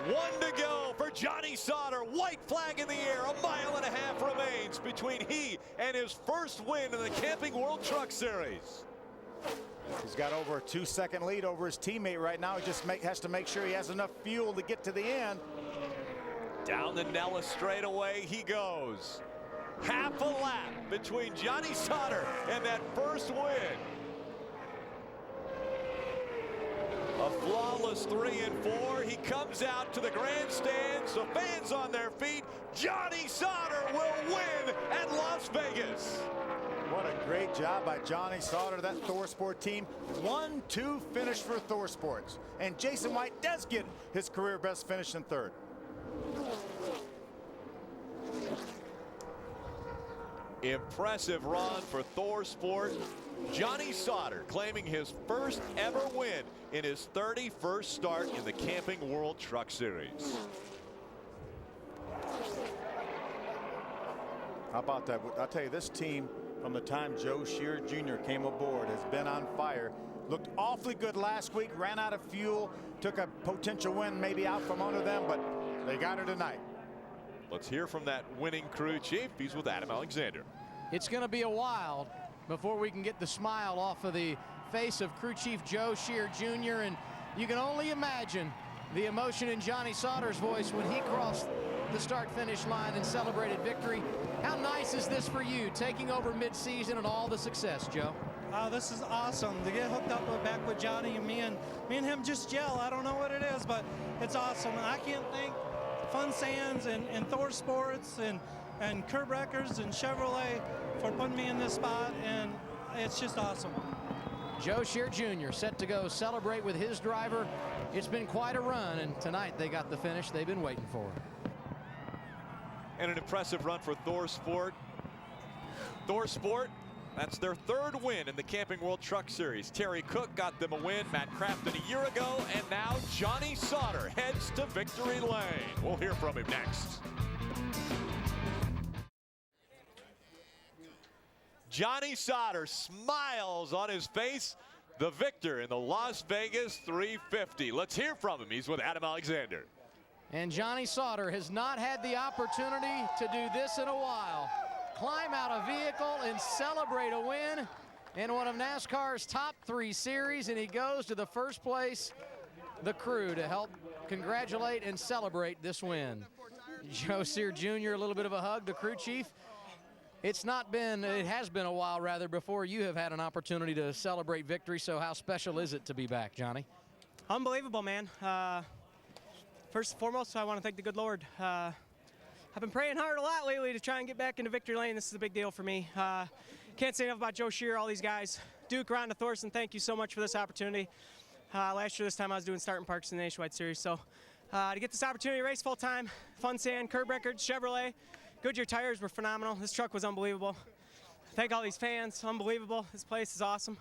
1 to go for Johnny Sauter. White flag in the air. 1.5 miles remains between he and his first win in the Camping World Truck Series. He's got over a 2-second lead over his teammate right now. He just has to make sure he has enough fuel to get to the end. Down the Nellis straightaway he goes. Half a lap between Johnny Sauter and that first win. A flawless 3 and 4. He comes out to the grandstands. The fans on their feet. Johnny Sauter will win at Las Vegas. What a great job by Johnny Sauter, that ThorSport team. 1-2 finish for ThorSports. And Jason White does get his career best finish in 3rd. Impressive run for ThorSport. Johnny Sauter claiming his first ever win in his 31st start in the Camping World Truck Series. How about that? I'll tell you, this team, from the time Joe Shear Jr. came aboard, has been on fire. Looked awfully good last week, ran out of fuel, took a potential win maybe out from under them, but they got her tonight. Let's hear from that winning crew chief. He's with Adam Alexander. It's going to be a while before we can get the smile off of the face of crew chief Joe Shear Jr. And you can only imagine the emotion in Johnny Sauter's voice when he crossed the start-finish line and celebrated victory. How nice is this for you, taking over mid-season and all the success, Joe? This is awesome to get hooked up back with Johnny, and me and him just gel. I don't know what it is, but it's awesome. And I can't thank Fun Sands and ThorSports and Curb Records and Chevrolet for putting me in this spot, and it's just awesome. Joe Shear Jr. set to go celebrate with his driver. It's been quite a run, and tonight they got the finish they've been waiting for. And an impressive run for ThorSport. ThorSport, that's their 3rd win in the Camping World Truck Series. Terry Cook got them a win, Matt Crafton a year ago, and now Johnny Sauter heads to victory lane. We'll hear from him next. Johnny Sauter smiles on his face, the victor in the Las Vegas 350. Let's hear from him. He's with Adam Alexander. And Johnny Sauter has not had the opportunity to do this in a while. Climb out a vehicle and celebrate a win in one of NASCAR's top 3 series, and he goes to the first place, the crew, to help congratulate and celebrate this win. Joe Shear Jr., a little bit of a hug, the crew chief. It has been a while rather before you have had an opportunity to celebrate victory, so how special is it to be back, Johnny? Unbelievable, man. First and foremost, I want to thank the good Lord. I've been praying hard a lot lately to try and get back into victory lane. This is a big deal for me. Can't say enough about Joe Shear, all these guys. Duke, Rhonda Thorson, thank you so much for this opportunity. Last year, this time, I was doing starting parks in the Nationwide Series. So to get this opportunity to race full-time, Fun Sand, Curb Records, Chevrolet, Goodyear tires were phenomenal. This truck was unbelievable. Thank all these fans, unbelievable. This place is awesome.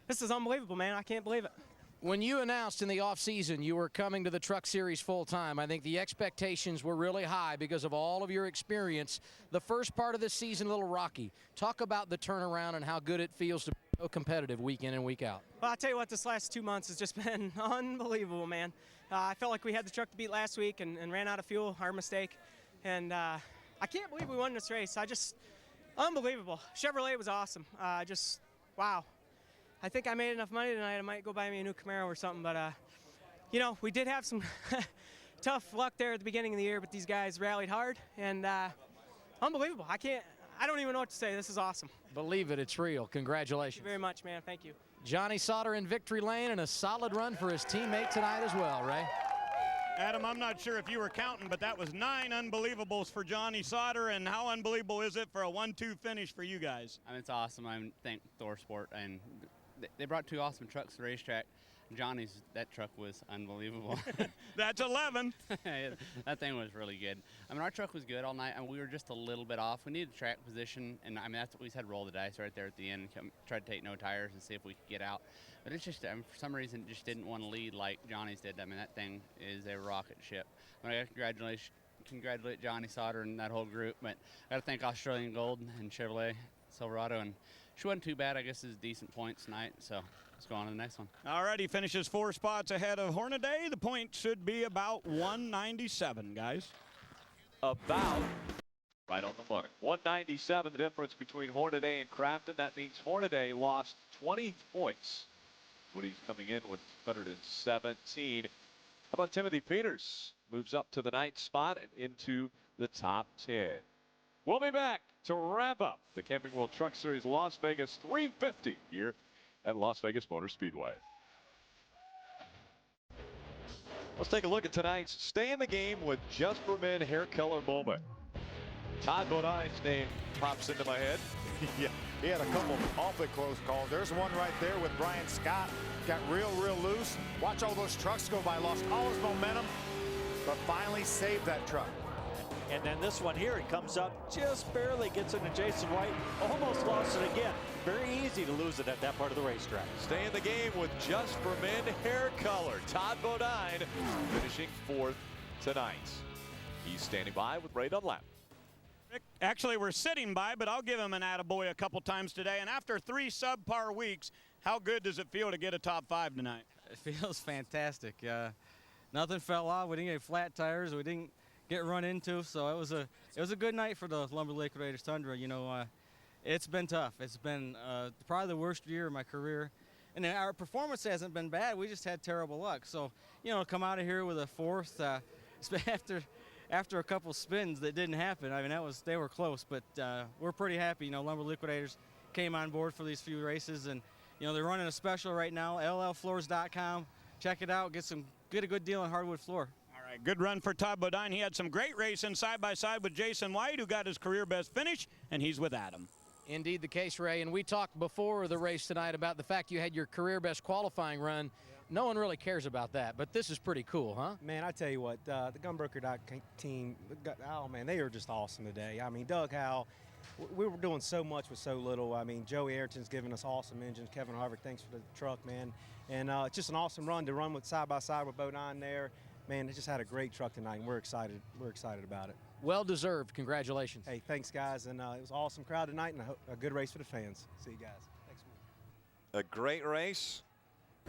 This is unbelievable, man. I can't believe it. When you announced in the offseason you were coming to the Truck Series full-time, I think the expectations were really high because of all of your experience. The first part of this season, a little rocky. Talk about the turnaround and how good it feels to be so competitive week in and week out. Well, I'll tell you what, this last 2 months has just been unbelievable, man. I felt like we had the truck to beat last week and ran out of fuel, our mistake. And I can't believe we won this race. Unbelievable. Chevrolet was awesome. Wow. I think I made enough money tonight. I might go buy me a new Camaro or something. But, you know, we did have some tough luck there at the beginning of the year, but these guys rallied hard. And unbelievable. I don't even know what to say. This is awesome. Believe it. It's real. Congratulations. Thank you very much, man. Thank you. Johnny Sauter in victory lane and a solid run for his teammate tonight as well, Ray. Adam, I'm not sure if you were counting, but that was 9 unbelievables for Johnny Sauter, and how unbelievable is it for a 1-2 finish for you guys? I mean, it's awesome. I thank Thor Sport, and they brought 2 awesome trucks to the racetrack. Johnny's, that truck was unbelievable. That's 11. That thing was really good. I mean, our truck was good all night, and we were just a little bit off. We needed track position, and I mean, that's what we just had to roll the dice right there at the end, tried to take no tires and see if we could get out. But it's just, I mean, for some reason, just didn't want to lead like Johnny's did. I mean, that thing is a rocket ship. I mean, I congratulate Johnny Sauter and that whole group, but I got to thank Australian Gold and Chevrolet Silverado, and she wasn't too bad. I guess it's decent points tonight, so let's go on to the next one. All right, he finishes 4 spots ahead of Hornaday. The point should be about 197, guys. About right on the mark. 197, the difference between Hornaday and Crafton. That means Hornaday lost 20 points. Woody's coming in with 117. How about Timothy Peters? Moves up to the 9th spot and into the top 10. We'll be back to wrap up the Camping World Truck Series Las Vegas 350 here at Las Vegas Motor Speedway. Let's take a look at tonight's Stay in the Game with Just for Men hair color moment. Todd Bodine's name pops into my head. Yeah, he had a couple awfully close calls. There's one right there with Brian Scott. Got real loose. Watch all those trucks go by. Lost all his momentum, but finally saved that truck. And then this one here, it comes up, just barely gets into Jason White, almost lost it again. Very easy to lose it at that part of the racetrack. Stay in the game with Just for Men hair color. Todd Bodine finishing 4th tonight. He's standing by with Ray Dunlap. Actually, we're sitting by, but I'll give him an attaboy a couple times today. And after 3 subpar weeks, how good does it feel to get a top 5 tonight? It feels fantastic. Nothing fell off. We didn't get flat tires. We didn't get run into. So it was a good night for the Lumber Liquidators Tundra. You know, it's been tough. It's been probably the worst year of my career. And our performance hasn't been bad. We just had terrible luck. So, you know, come out of here with a 4th after a couple spins that didn't happen. I mean, they were close, but we're pretty happy. You know, Lumber Liquidators came on board for these few races, and you know they're running a special right now. LLfloors.com. Check it out. Get a good deal on hardwood floor. All right, good run for Todd Bodine. He had some great racing side by side with Jason White, who got his career best finish, and he's with Adam. Indeed the case, Ray. And we talked before the race tonight about the fact you had your career best qualifying run. No one really cares about that, but this is pretty cool, huh? Man, I tell you what, the Gunbroker team, oh, man, they are just awesome today. I mean, Doug Howell, we were doing so much with so little. I mean, Joey Ayrton's giving us awesome engines. Kevin Harvick, thanks for the truck, man. And it's just an awesome run to run with side-by-side with Bodine there. Man, they just had a great truck tonight, and we're excited. We're excited about it. Well-deserved. Congratulations. Hey, thanks, guys. And it was an awesome crowd tonight, and a good race for the fans. See you guys. Thanks. A great race.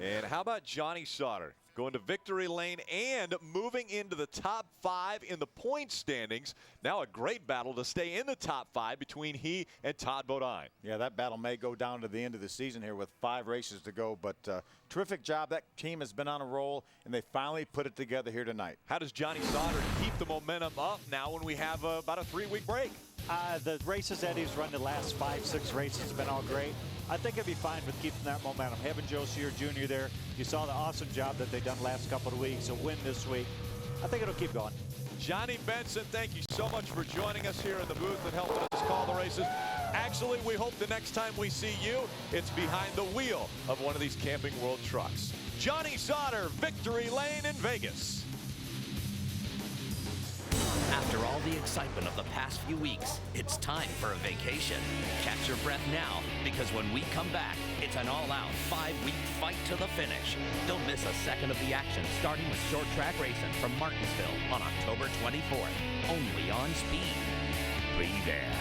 And how about Johnny Sauter going to victory lane and moving into the top 5 in the point standings? Now a great battle to stay in the top 5 between he and Todd Bodine. Yeah, that battle may go down to the end of the season here with 5 races to go, but terrific job. That team has been on a roll, and they finally put it together here tonight. How does Johnny Sauter keep the momentum up now when we have about a 3-week break? The races that he's run the last 5-6 races have been all great. I think he'll be fine with keeping that momentum. Having Joe Sear Jr. there, you saw the awesome job that they've done the last couple of weeks. A win this week. I think it'll keep going. Johnny Benson, thank you so much for joining us here in the booth and helping us call the races. Actually, we hope the next time we see you, it's behind the wheel of one of these Camping World trucks. Johnny Sauter, victory lane in Vegas. After all the excitement of the past few weeks, it's time for a vacation. Catch your breath now, because when we come back, it's an all-out 5-week fight to the finish. Don't miss a second of the action, starting with short track racing from Martinsville on October 24th, only on Speed. Be there.